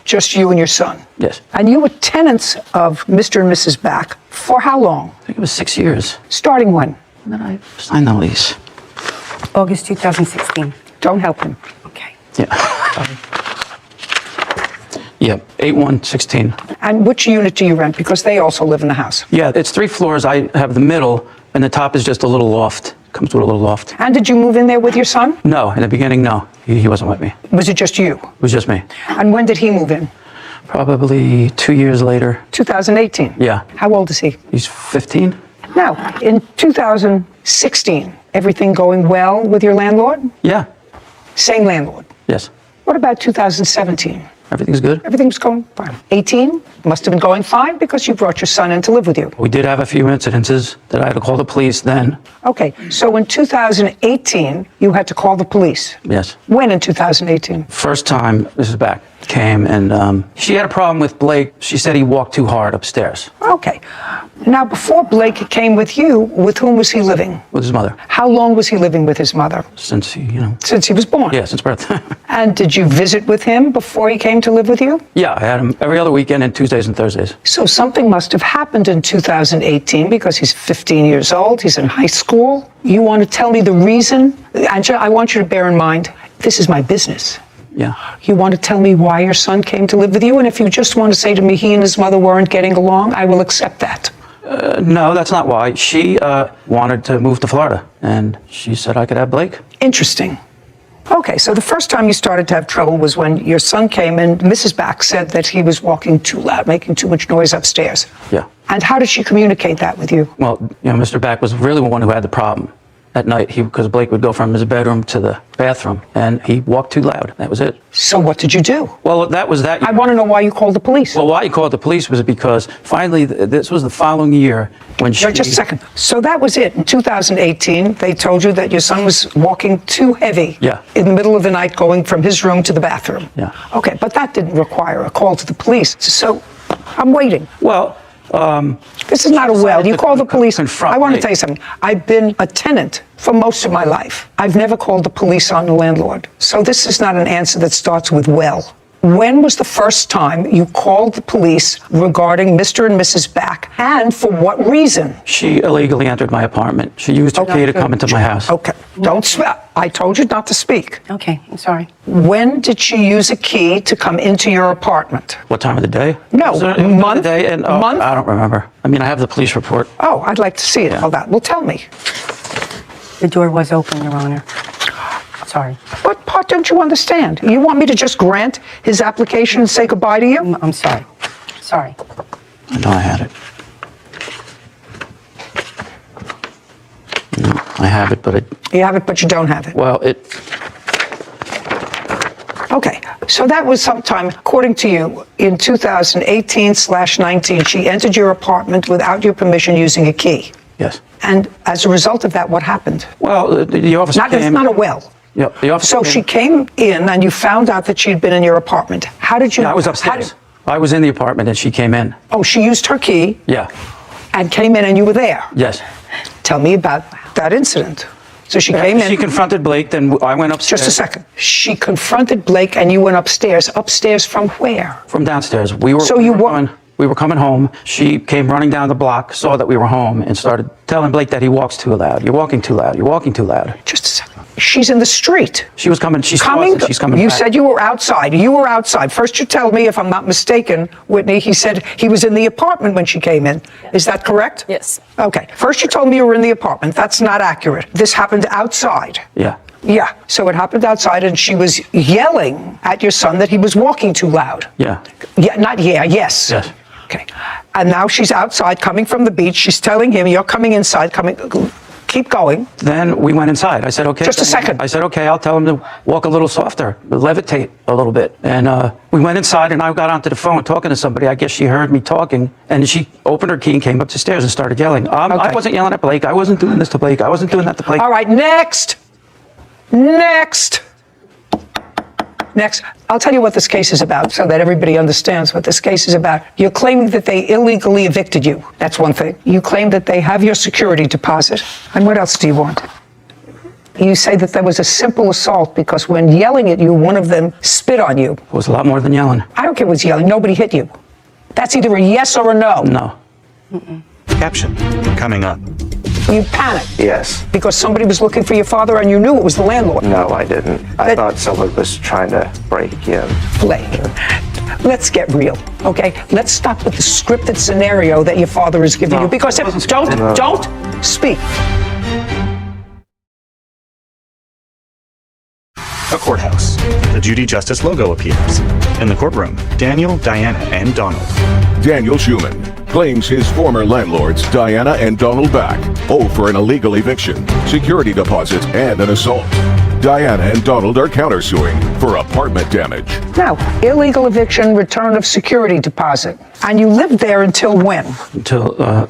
Speaker 3: Just you and your son?
Speaker 18: Yes.
Speaker 3: And you were tenants of Mr. and Mrs. Back for how long?
Speaker 18: I think it was 6 years.
Speaker 3: Starting when?
Speaker 18: And then I signed the lease.
Speaker 20: August 2016.
Speaker 3: Don't help him.
Speaker 20: Okay.
Speaker 18: Yeah, 8/1/16.
Speaker 3: And which unit do you rent? Because they also live in the house.
Speaker 18: Yeah, it's 3 floors. I have the middle, and the top is just a little loft. Comes with a little loft.
Speaker 3: And did you move in there with your son?
Speaker 18: No, in the beginning, no. He wasn't with me.
Speaker 3: Was it just you?
Speaker 18: It was just me.
Speaker 3: And when did he move in?
Speaker 18: Probably 2 years later.
Speaker 3: 2018?
Speaker 18: Yeah.
Speaker 3: How old is he?
Speaker 18: He's 15.
Speaker 3: Now, in 2016, everything going well with your landlord?
Speaker 18: Yeah.
Speaker 3: Same landlord?
Speaker 18: Yes.
Speaker 3: What about 2017?
Speaker 18: Everything's good.
Speaker 3: Everything's going fine. 18 must have been going fine because you brought your son in to live with you.
Speaker 18: We did have a few incidences that I had to call the police then.
Speaker 3: Okay, so in 2018, you had to call the police.
Speaker 18: Yes.
Speaker 3: When in 2018?
Speaker 18: First time Mrs. Back came and she had a problem with Blake. She said he walked too hard upstairs.
Speaker 3: Okay. Now, before Blake came with you, with whom was he living?
Speaker 18: With his mother.
Speaker 3: How long was he living with his mother?
Speaker 18: Since he,
Speaker 3: Since he was born?
Speaker 18: Yeah, since birth.
Speaker 3: And did you visit with him before he came to live with you?
Speaker 18: Yeah, I had him every other weekend and Tuesdays and Thursdays.
Speaker 3: So something must have happened in 2018 because he's 15 years old, he's in high school. You want to tell me the reason? Angela, I want you to bear in mind, this is my business.
Speaker 18: Yeah.
Speaker 3: You want to tell me why your son came to live with you? And if you just want to say to me he and his mother weren't getting along, I will accept that.
Speaker 18: No, that's not why. She wanted to move to Florida, and she said I could have Blake.
Speaker 3: Interesting. Okay, so the first time you started to have trouble was when your son came and Mrs. Back said that he was walking too loud, making too much noise upstairs.
Speaker 18: Yeah.
Speaker 3: And how did she communicate that with you?
Speaker 18: Well, Mr. Back was really the one who had the problem at night. Because Blake would go from his bedroom to the bathroom, and he walked too loud. That was it.
Speaker 3: So what did you do?
Speaker 18: Well, that was that.
Speaker 3: I want to know why you called the police.
Speaker 18: Well, why you called the police was because finally, this was the following year when she...
Speaker 3: Just a second. So that was it. In 2018, they told you that your son was walking too heavy.
Speaker 18: Yeah.
Speaker 3: In the middle of the night, going from his room to the bathroom.
Speaker 18: Yeah.
Speaker 3: Okay, but that didn't require a call to the police. So I'm waiting.
Speaker 18: Well,
Speaker 3: this is not a well. You call the police. I want to
Speaker 18: me.
Speaker 3: tell you something. I've been a tenant for most of my life. I've never called the police on the landlord. So this is not an answer that starts with well. When was the first time you called the police regarding Mr. and Mrs. Back, and for what reason?
Speaker 18: She illegally entered my apartment. She used her key to come into my house.
Speaker 3: Okay, don't speak. I told you not to speak.
Speaker 20: Okay, I'm sorry.
Speaker 3: When did she use a key to come into your apartment?
Speaker 18: What time of the day?
Speaker 3: No, month?
Speaker 18: Of the day and,
Speaker 3: month?
Speaker 18: I don't remember. I mean, I have the police report.
Speaker 3: Oh, I'd like to see it. All that. Well, tell me.
Speaker 20: The door was open, Your Honor. Sorry.
Speaker 3: What part don't you understand? You want me to just grant his application and say goodbye to you?
Speaker 20: I'm sorry. Sorry.
Speaker 18: I know I had it. No, I have it, but it...
Speaker 3: You have it, but you don't have it.
Speaker 18: Well, it...
Speaker 3: Okay, so that was sometime, according to you, in 2018/19, she entered your apartment without your permission using a key.
Speaker 18: Yes.
Speaker 3: And as a result of that, what happened?
Speaker 18: Well, the officer came...
Speaker 3: It's not a well.
Speaker 18: Yeah, the officer
Speaker 3: So
Speaker 18: came.
Speaker 3: she came in and you found out that she'd been in your apartment. How did you...
Speaker 18: I was upstairs. I was in the apartment and she came in.
Speaker 3: Oh, she used her key
Speaker 18: Yeah.
Speaker 3: and came in and you were there.
Speaker 18: Yes.
Speaker 3: Tell me about that incident. So she came in.
Speaker 18: She confronted Blake, then I went upstairs.
Speaker 3: Just a second. She confronted Blake and you went upstairs. Upstairs from where?
Speaker 18: From downstairs. We were coming home. She came running down the block, saw that we were home, and started telling Blake that he walks too loud. You're walking too loud. You're walking too loud.
Speaker 3: Just a second. She's in the street.
Speaker 18: She was coming. She's coming. She's coming.
Speaker 3: You
Speaker 18: back.
Speaker 3: said you were outside. You were outside. First you tell me, if I'm not mistaken, Whitney, he said he was in the apartment when she came in. Is that correct?
Speaker 7: Yes.
Speaker 3: Okay. First you told me you were in the apartment. That's not accurate. This happened outside.
Speaker 18: Yeah.
Speaker 3: Yeah. So it happened outside and she was yelling at your son that he was walking too loud.
Speaker 18: Yeah.
Speaker 3: Yeah, not yeah, yes.
Speaker 18: Yes.
Speaker 3: Okay. And now she's outside coming from the beach. She's telling him, you're coming inside, keep going.
Speaker 18: Then we went inside. I said, okay.
Speaker 3: Just a second.
Speaker 18: I said, okay, I'll tell him to walk a little softer, levitate a little bit. And we went inside and I got onto the phone talking to somebody. I guess she heard me talking and she opened her key and came up the stairs and started yelling. I wasn't yelling at Blake. I wasn't doing this to Blake. I wasn't doing that to Blake.
Speaker 3: All right, next. Next, I'll tell you what this case is about so that everybody understands what this case is about. You're claiming that they illegally evicted you. That's one thing. You claim that they have your security deposit. And what else do you want? You say that there was a simple assault because when yelling at you, one of them spit on you.
Speaker 18: It was a lot more than yelling.
Speaker 3: I don't care what's yelling. Nobody hit you. That's either a yes or a no.
Speaker 18: No.
Speaker 4: Caption coming up.
Speaker 3: You panicked.
Speaker 13: Yes.
Speaker 3: Because somebody was looking for your father and you knew it was the landlord.
Speaker 13: No, I didn't. I thought someone was trying to break in.
Speaker 3: Blake, let's get real, okay? Let's stop with the scripted scenario that your father is giving you. Because if don't speak.
Speaker 4: A courthouse. The Judy Justice logo appears. In the courtroom, Daniel, Diana, and Donald.
Speaker 1: Daniel Schumann claims his former landlords, Diana and Donald Back, owe for an illegal eviction, security deposit, and an assault. Diana and Donald are countersuing for apartment damage.
Speaker 3: Now, illegal eviction, return of security deposit. And you lived there until when?
Speaker 18: Until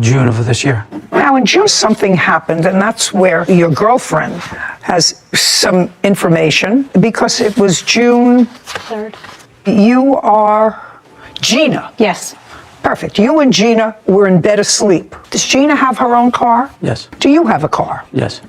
Speaker 18: June of this year.
Speaker 3: Now, in June, something happened, and that's where your girlfriend has some information, because it was June
Speaker 15: 3rd.
Speaker 3: You are Gina.
Speaker 15: Yes.
Speaker 3: Perfect. You and Gina were in bed asleep. Does Gina have her own car?
Speaker 18: Yes.
Speaker 3: Do you have a car?
Speaker 18: Yes.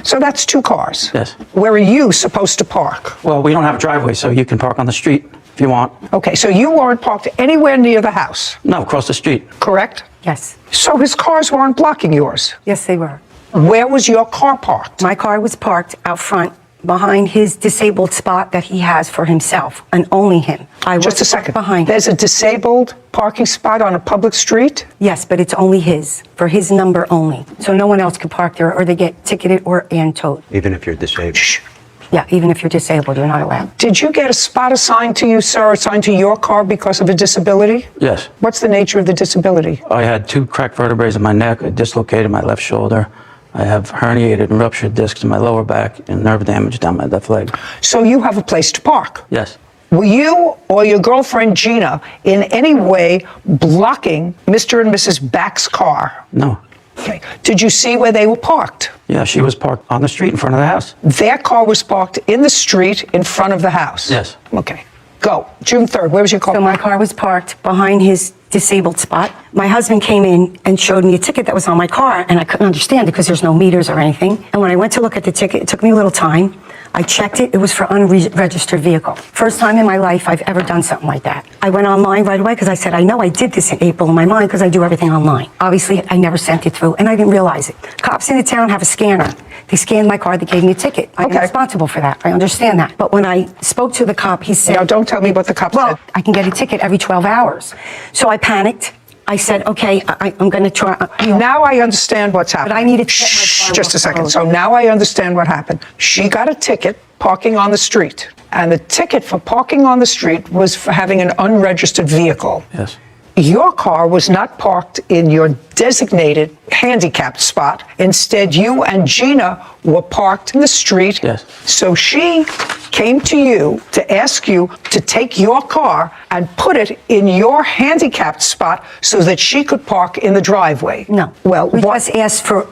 Speaker 3: So that's two cars.
Speaker 18: Yes.
Speaker 3: Where are you supposed to park?
Speaker 18: Well, we don't have a driveway, so you can park on the street if you want.
Speaker 3: Okay, so you weren't parked anywhere near the house?
Speaker 18: No, across the street.
Speaker 3: Correct?
Speaker 20: Yes.
Speaker 3: So his cars weren't blocking yours?
Speaker 20: Yes, they were.
Speaker 3: Where was your car parked?
Speaker 20: My car was parked out front behind his disabled spot that he has for himself and only him.
Speaker 3: Just a second.
Speaker 20: Behind.
Speaker 3: There's a disabled parking spot on a public street?
Speaker 20: Yes, but it's only his, for his number only. So no one else can park there or they get ticketed or and towed.
Speaker 13: Even if you're disabled.
Speaker 20: Yeah, even if you're disabled, you're not allowed.
Speaker 3: Did you get a spot assigned to you, sir, assigned to your car because of a disability?
Speaker 18: Yes.
Speaker 3: What's the nature of the disability?
Speaker 18: I had 2 cracked vertebrae in my neck. I dislocated my left shoulder. I have herniated and ruptured discs in my lower back and nerve damage down my left leg.
Speaker 3: So you have a place to park?
Speaker 18: Yes.
Speaker 3: Were you or your girlfriend Gina in any way blocking Mr. and Mrs. Back's car?
Speaker 18: No.
Speaker 3: Okay. Did you see where they were parked?
Speaker 18: Yeah, she was parked on the street in front of the house.
Speaker 3: Their car was parked in the street in front of the house?
Speaker 18: Yes.
Speaker 3: Okay. Go. June 3rd. Where was your car?
Speaker 20: So my car was parked behind his disabled spot. My husband came in and showed me a ticket that was on my car, and I couldn't understand it because there's no meters or anything. And when I went to look at the ticket, it took me a little time. I checked it. It was for unregistered vehicle. First time in my life I've ever done something like that. I went online right away because I said, I know I did this in April in my mind because I do everything online. Obviously, I never sent it through, and I didn't realize it. Cops in the town have a scanner. They scanned my car. They gave me a ticket. I'm responsible for that. I understand that. But when I spoke to the cop, he said...
Speaker 3: Now, don't tell me what the cop said.
Speaker 20: I can get a ticket every 12 hours. So I panicked. I said, okay, I'm going to try.
Speaker 3: Now I understand what's happened.
Speaker 20: But I needed to get my car
Speaker 3: Just a second.
Speaker 20: closed.
Speaker 3: So now I understand what happened. She got a ticket parking on the street. And the ticket for parking on the street was for having an unregistered vehicle.
Speaker 18: Yes.
Speaker 3: Your car was not parked in your designated handicapped spot. Instead, you and Gina were parked in the street.
Speaker 18: Yes.
Speaker 3: So she came to you to ask you to take your car and put it in your handicapped spot so that she could park in the driveway.
Speaker 20: No.
Speaker 3: Well,
Speaker 20: we just asked for,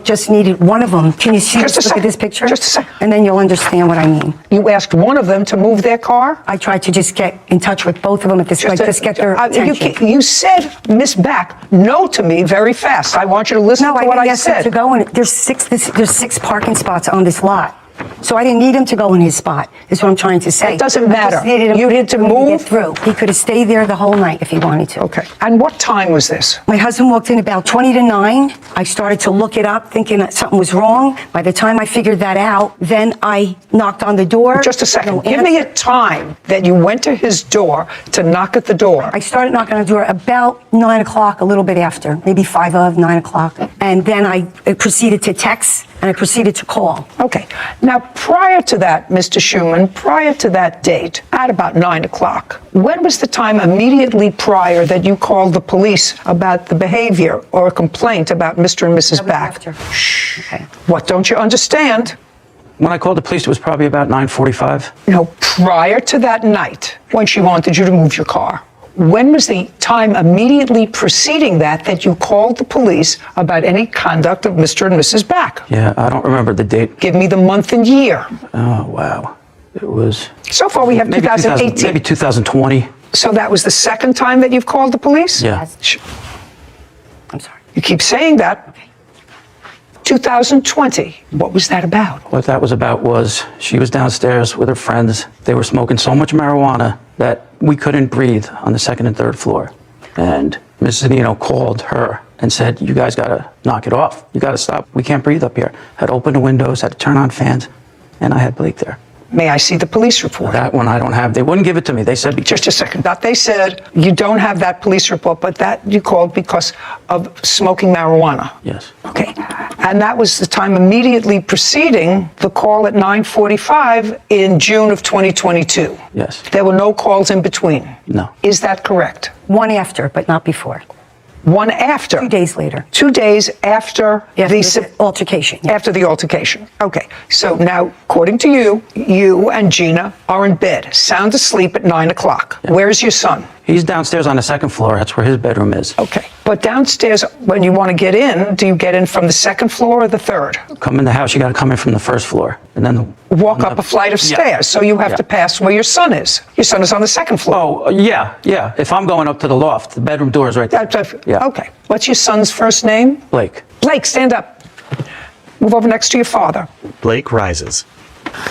Speaker 20: just needed one of them. Can you see
Speaker 3: Just a
Speaker 20: look
Speaker 3: second.
Speaker 20: at this picture?
Speaker 3: Just a second.
Speaker 20: And then you'll understand what I mean.
Speaker 3: You asked one of them to move their car?
Speaker 20: I tried to just get in touch with both of them at this point, just get their attention.
Speaker 3: You said, Miss Back, no to me very fast. I want you to listen to what I said.
Speaker 20: To go in. There's 6 parking spots on this lot. So I didn't need him to go in his spot, is what I'm trying to say.
Speaker 3: It doesn't matter.
Speaker 20: I just needed him
Speaker 3: You needed to
Speaker 20: get
Speaker 3: move?
Speaker 20: through. He could have stayed there the whole night if he wanted to.
Speaker 3: Okay. And what time was this?
Speaker 20: My husband walked in about 20 to 9. I started to look it up, thinking that something was wrong. By the time I figured that out, then I knocked on the door.
Speaker 3: Just a second.
Speaker 20: No
Speaker 3: Give me a time that you went to his door to knock at the door.
Speaker 20: I started knocking on the door about 9 o'clock, a little bit after, maybe 5 of 9 o'clock. And then I proceeded to text and I proceeded to call.
Speaker 3: Okay. Now, prior to that, Mr. Schumann, prior to that date, at about 9 o'clock, when was the time immediately prior that you called the police about the behavior or a complaint about Mr. and Mrs. Back?
Speaker 20: After.
Speaker 3: Okay. What don't you understand?
Speaker 18: When I called the police, it was probably about 9:45.
Speaker 3: No, prior to that night, when she wanted you to move your car. When was the time immediately preceding that you called the police about any conduct of Mr. and Mrs. Back?
Speaker 18: Yeah, I don't remember the date.
Speaker 3: Give me the month and year.
Speaker 18: Oh, wow. It was...
Speaker 3: So far, we have
Speaker 18: maybe
Speaker 3: 2018.
Speaker 18: Maybe 2020.
Speaker 3: So that was the second time that you've called the police?
Speaker 18: Yeah.
Speaker 20: I'm sorry.
Speaker 3: You keep saying that. 2020. What was that about?
Speaker 18: What that was about was she was downstairs with her friends. They were smoking so much marijuana that we couldn't breathe on the second and third floor. And Mrs. Zanino called her and said, you guys got to knock it off. You got to stop. We can't breathe up here. Had to open the windows, had to turn on fans, and I had Blake there.
Speaker 3: May I see the police report?
Speaker 18: That one I don't have. They wouldn't give it to me. They said...
Speaker 3: Just a second. That they said you don't have that police report, but that you called because of smoking marijuana.
Speaker 18: Yes.
Speaker 3: Okay. And that was the time immediately preceding the call at 9:45 in June of 2022.
Speaker 18: Yes.
Speaker 3: There were no calls in between.
Speaker 18: No.
Speaker 3: Is that correct?
Speaker 20: One after, but not before.
Speaker 3: One after?
Speaker 20: 2 days later.
Speaker 3: 2 days after
Speaker 20: the altercation. Yeah.
Speaker 3: After the altercation. Okay. So now, according to you, you and Gina are in bed, sound asleep at 9 o'clock.
Speaker 18: Yeah.
Speaker 3: Where's your son?
Speaker 18: He's downstairs on the second floor. That's where his bedroom is.
Speaker 3: Okay. But downstairs, when you want to get in, do you get in from the second floor or the third?
Speaker 18: Come in the house, you got to come in from the first floor. And then...
Speaker 3: Walk up a flight of stairs. So you have to pass where your son is. Your son is on the second floor.
Speaker 18: Oh, yeah. If I'm going up to the loft, the bedroom door is right there. Yeah.
Speaker 3: Okay. What's your son's first name?
Speaker 18: Blake.
Speaker 3: Blake, stand up. Move over next to your father.
Speaker 4: Blake rises.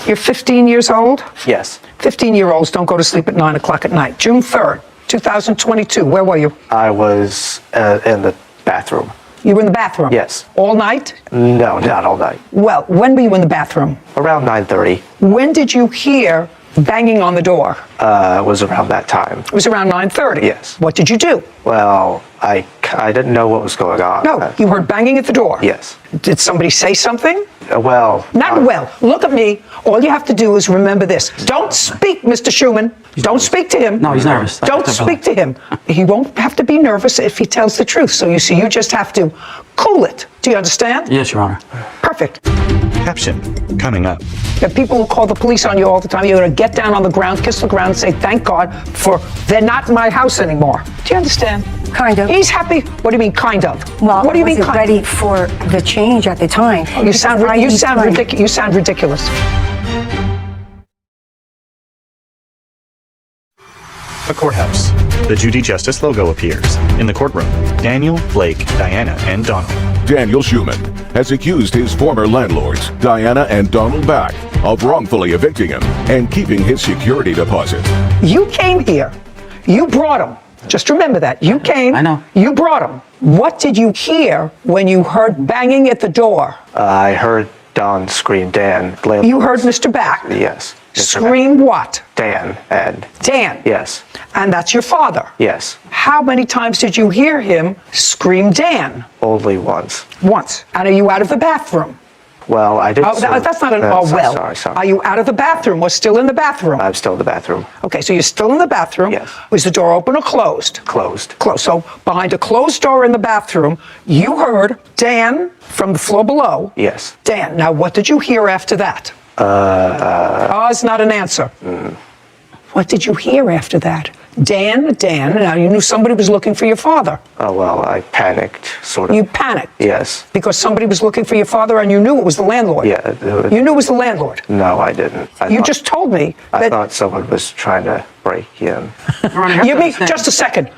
Speaker 3: You're 15 years old?
Speaker 13: Yes.
Speaker 3: 15-year-olds don't go to sleep at 9 o'clock at night. June 3rd, 2022. Where were you?
Speaker 13: I was in the bathroom.
Speaker 3: You were in the bathroom?
Speaker 13: Yes.
Speaker 3: All night?
Speaker 13: No, not all night.
Speaker 3: Well, when were you in the bathroom?
Speaker 13: Around 9:30.
Speaker 3: When did you hear banging on the door?
Speaker 13: It was around that time.
Speaker 3: It was around 9:30?
Speaker 13: Yes.
Speaker 3: What did you do?
Speaker 13: Well, I didn't know what was going on.
Speaker 3: No, you heard banging at the door?
Speaker 13: Yes.
Speaker 3: Did somebody say something?
Speaker 13: Not
Speaker 3: well. Look at me. All you have to do is remember this. Don't speak, Mr. Schumann. Don't speak to him.
Speaker 18: No, he's nervous.
Speaker 3: Don't speak to him. He won't have to be nervous if he tells the truth. So you see, you just have to cool it. Do you understand?
Speaker 18: Yes, Your Honor.
Speaker 3: Perfect.
Speaker 4: Caption coming up.
Speaker 3: The people who call the police on you all the time, you're going to get down on the ground, kiss the ground, and say, thank God for they're not in my house anymore. Do you understand?
Speaker 20: Kind of.
Speaker 3: He's happy. What do you mean, kind of?
Speaker 20: Well,
Speaker 3: what do you mean,
Speaker 20: I wasn't ready for the change at the time.
Speaker 3: You sound ridiculous.
Speaker 4: A courthouse. The Judy Justice logo appears. In the courtroom, Daniel, Blake, Diana, and Donald.
Speaker 1: Daniel Schumann has accused his former landlords, Diana and Donald Back, of wrongfully evicting him and keeping his security deposit.
Speaker 3: You came here. You brought him. Just remember that. You came. I know. You brought him. What did you hear when you heard banging at the door?
Speaker 13: I heard Don scream, Dan.
Speaker 3: You heard Mr. Back?
Speaker 13: Yes.
Speaker 3: Scream what?
Speaker 13: Dan. And.
Speaker 3: Dan?
Speaker 13: Yes.
Speaker 3: And that's your father?
Speaker 13: Yes.
Speaker 3: How many times did you hear him scream Dan?
Speaker 13: Only once.
Speaker 3: Once. And are you out of the bathroom?
Speaker 13: Well, I did.
Speaker 3: That's not an Sorry. Are you out of the bathroom or still in the bathroom?
Speaker 13: I'm still in the bathroom.
Speaker 3: Okay, so you're still in the bathroom.
Speaker 13: Yes.
Speaker 3: Was the door open or closed?
Speaker 13: Closed.
Speaker 3: Closed. So behind a closed door in the bathroom, you heard Dan from the floor below.
Speaker 13: Yes.
Speaker 3: Dan. Now, what did you hear after that? It's not an answer. What did you hear after that? Dan. Now, you knew somebody was looking for your father.
Speaker 13: Oh, well, I panicked, sort of.
Speaker 3: You panicked?
Speaker 13: Yes.
Speaker 3: Because somebody was looking for your father and you knew it was the landlord?
Speaker 13: Yeah.
Speaker 3: You knew it was the landlord?
Speaker 13: No, I didn't.
Speaker 3: You just told me that...
Speaker 13: I thought someone was trying to break in.
Speaker 3: You mean, just a second.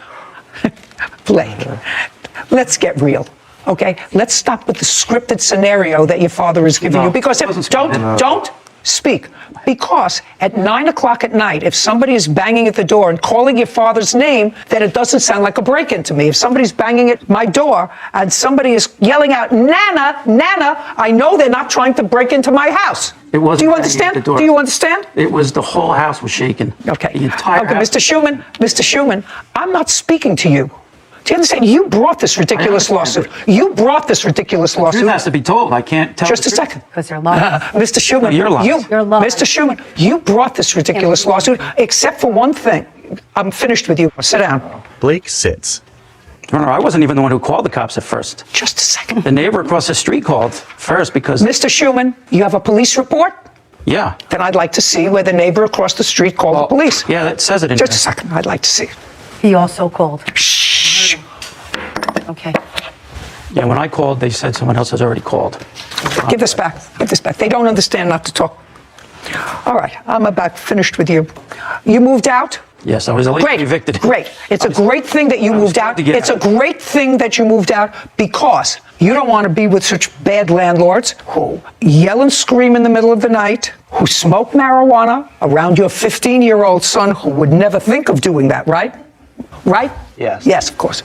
Speaker 3: Blake, let's get real. Okay, let's stop with the scripted scenario that your father is giving you. Because don't speak. Because at 9 o'clock at night, if somebody is banging at the door and calling your father's name, then it doesn't sound like a break-in to me. If somebody's banging at my door and somebody is yelling out, Nana, Nana, I know they're not trying to break into my house.
Speaker 18: It wasn't.
Speaker 3: Do you understand? Do you understand?
Speaker 18: It was the whole house was shaking.
Speaker 3: Okay.
Speaker 18: The entire house.
Speaker 3: Mr. Schumann, I'm not speaking to you. Do you understand? You brought this ridiculous lawsuit. You brought this ridiculous lawsuit.
Speaker 18: The truth has to be told. I can't tell.
Speaker 3: Just a second.
Speaker 20: Because they're lying.
Speaker 3: Mr. Schumann,
Speaker 18: you're lying.
Speaker 3: Mr. Schumann, you brought this ridiculous lawsuit, except for one thing. I'm finished with you. Sit down.
Speaker 4: Blake sits.
Speaker 18: Your Honor, I wasn't even the one who called the cops at first.
Speaker 3: Just a second.
Speaker 18: The neighbor across the street called first because...
Speaker 3: Mr. Schumann, you have a police report?
Speaker 18: Yeah.
Speaker 3: Then I'd like to see where the neighbor across the street called the police.
Speaker 18: Yeah, that says it in
Speaker 3: Just a second. I'd like to see.
Speaker 20: He also called.
Speaker 3: Shh.
Speaker 20: Okay.
Speaker 18: Yeah, when I called, they said someone else has already called.
Speaker 3: Give this back. Give this back. They don't understand not to talk. All right. I'm about finished with you. You moved out?
Speaker 18: Yes, I was illegally evicted.
Speaker 3: Great. It's a great thing that you moved out. It's a great thing that you moved out because you don't want to be with such bad landlords who yell and scream in the middle of the night, who smoke marijuana around your 15-year-old son who would never think of doing that, right? Right?
Speaker 13: Yes.
Speaker 3: Yes, of course.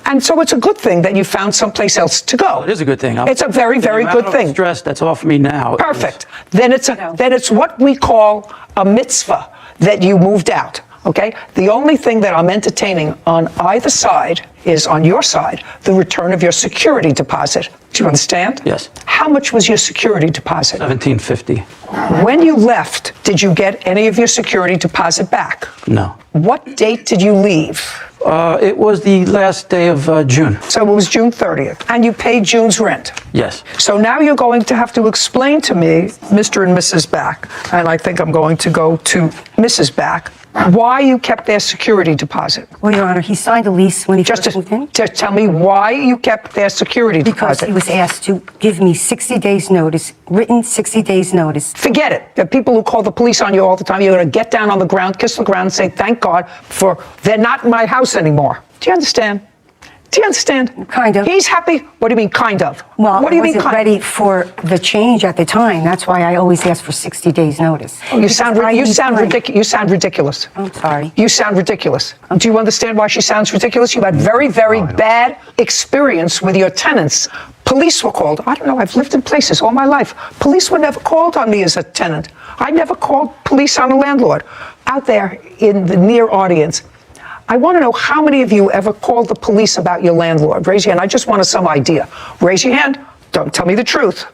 Speaker 3: And so it's a good thing that you found someplace else to go.
Speaker 18: It is a good thing.
Speaker 3: It's a very, very good thing.
Speaker 18: Stress that's off me now.
Speaker 3: Perfect. Then it's what we call a mitzvah that you moved out. Okay? The only thing that I'm entertaining on either side is, on your side, the return of your security deposit. Do you understand?
Speaker 18: Yes.
Speaker 3: How much was your security deposit?
Speaker 18: $1,750.
Speaker 3: When you left, did you get any of your security deposit back?
Speaker 18: No.
Speaker 3: What date did you leave?
Speaker 18: It was the last day of June.
Speaker 3: So it was June 30th. And you paid June's rent?
Speaker 18: Yes.
Speaker 3: So now you're going to have to explain to me, Mr. and Mrs. Back, and I think I'm going to go to Mrs. Back, why you kept their security deposit.
Speaker 20: Well, Your Honor, he signed a lease when he first moved in.
Speaker 3: Just tell me why you kept their security
Speaker 20: Because
Speaker 3: deposit.
Speaker 20: he was asked to give me 60 days notice, written 60 days notice.
Speaker 3: Forget it. The people who call the police on you all the time, you're going to get down on the ground, kiss the ground, and say, thank God for they're not in my house anymore. Do you understand? Do you understand?
Speaker 20: Kind of.
Speaker 3: He's happy. What do you mean, kind of?
Speaker 20: Well,
Speaker 3: what do you
Speaker 20: I
Speaker 3: mean,
Speaker 20: wasn't ready for the change at the time. That's why I always ask for 60 days notice.
Speaker 3: Oh, you sound ridiculous. You sound ridiculous.
Speaker 20: I'm sorry.
Speaker 3: You sound ridiculous. Do you understand why she sounds ridiculous? You had very, very bad experience with your tenants. Police were called. I don't know. I've lived in places all my life. Police were never called on me as a tenant. I never called police on a landlord. Out there in the near audience, I want to know how many of you ever called the police about your landlord. Raise your hand. I just want some idea. Raise your hand. Don't tell me the truth.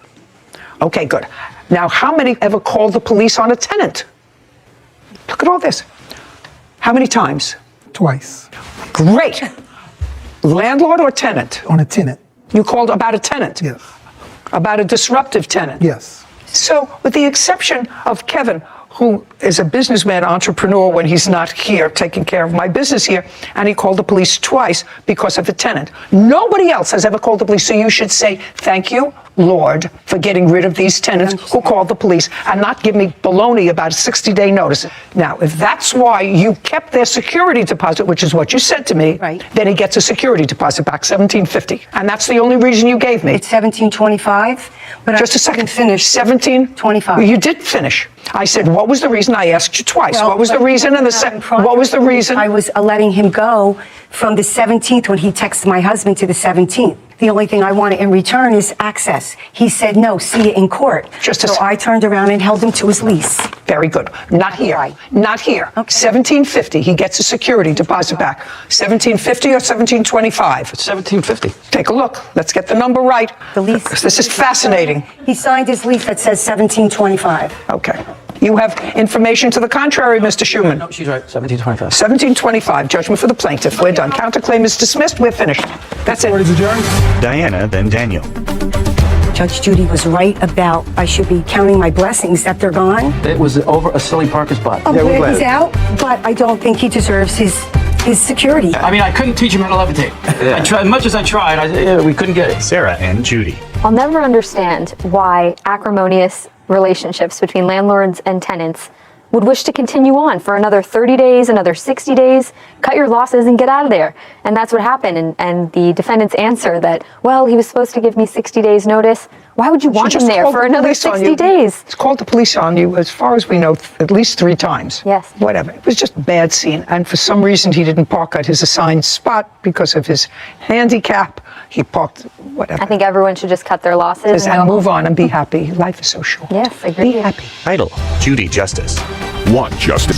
Speaker 3: Okay, good. Now, how many ever called the police on a tenant? Look at all this. How many times?
Speaker 2: Twice.
Speaker 3: Great. Landlord or tenant?
Speaker 2: On a tenant.
Speaker 3: You called about a tenant?
Speaker 2: Yes.
Speaker 3: About a disruptive tenant?
Speaker 2: Yes.
Speaker 3: So, with the exception of Kevin, who is a businessman, entrepreneur when he's not here, taking care of my business here, and he called the police twice because of a tenant. Nobody else has ever called the police, so you should say, thank you, Lord, for getting rid of these tenants who called the police and not give me baloney about a 60-day notice. Now, if that's why you kept their security deposit, which is what you said to me, then he gets a security deposit back, $1,750. And that's the only reason you gave me.
Speaker 20: It's $1,725, but
Speaker 3: Just a second. Finish. $1,725. You did finish. I said, what was the reason? I asked you twice.
Speaker 20: Well,
Speaker 3: what was the reason? And what was the reason?
Speaker 20: I was letting him go from the 17th when he texted my husband to the 17th. The only thing I wanted in return is access. He said, no, see you in court. So I turned around and held him to his lease.
Speaker 3: Very good. Not here. Not here. $1,750. He gets a security deposit back. $1,750 or $1,725?
Speaker 18: It's $1,750.
Speaker 3: Take a look. Let's get the number right.
Speaker 20: The lease.
Speaker 3: This is fascinating.
Speaker 20: He signed his lease that says $1,725.
Speaker 3: Okay. You have information to the contrary, Mr. Schuman.
Speaker 18: No, she's right. $1,725.
Speaker 3: $1,725. Judgment for the plaintiff. We're done. Counterclaim is dismissed. We're finished. That's it.
Speaker 4: Diana, then Daniel.
Speaker 20: Judge Judy was right about I should be counting my blessings that they're gone.
Speaker 18: It was over a silly parking spot.
Speaker 20: I'm glad he's out, but I don't think he deserves his security.
Speaker 18: I mean, I couldn't teach him how to levitate. I tried, as much as I tried, we couldn't get it.
Speaker 4: Sarah and Judy.
Speaker 8: I'll never understand why acrimonious relationships between landlords and tenants would wish to continue on for another 30 days, another 60 days, cut your losses and get out of there. And that's what happened. And the defendant's answer that, well, he was supposed to give me 60 days notice. Why would you want him there for another 60 days?
Speaker 3: It's called the police on you, as far as we know, at least 3 times.
Speaker 8: Yes.
Speaker 3: Whatever. It was just a bad scene. And for some reason, he didn't park at his assigned spot because of his handicap. He parked, whatever.
Speaker 8: I think everyone should just cut their losses
Speaker 3: And move on and be happy. Life is so short.
Speaker 8: Yes, I agree.
Speaker 3: Be happy.
Speaker 4: Title, Judy Justice.
Speaker 1: Want justice?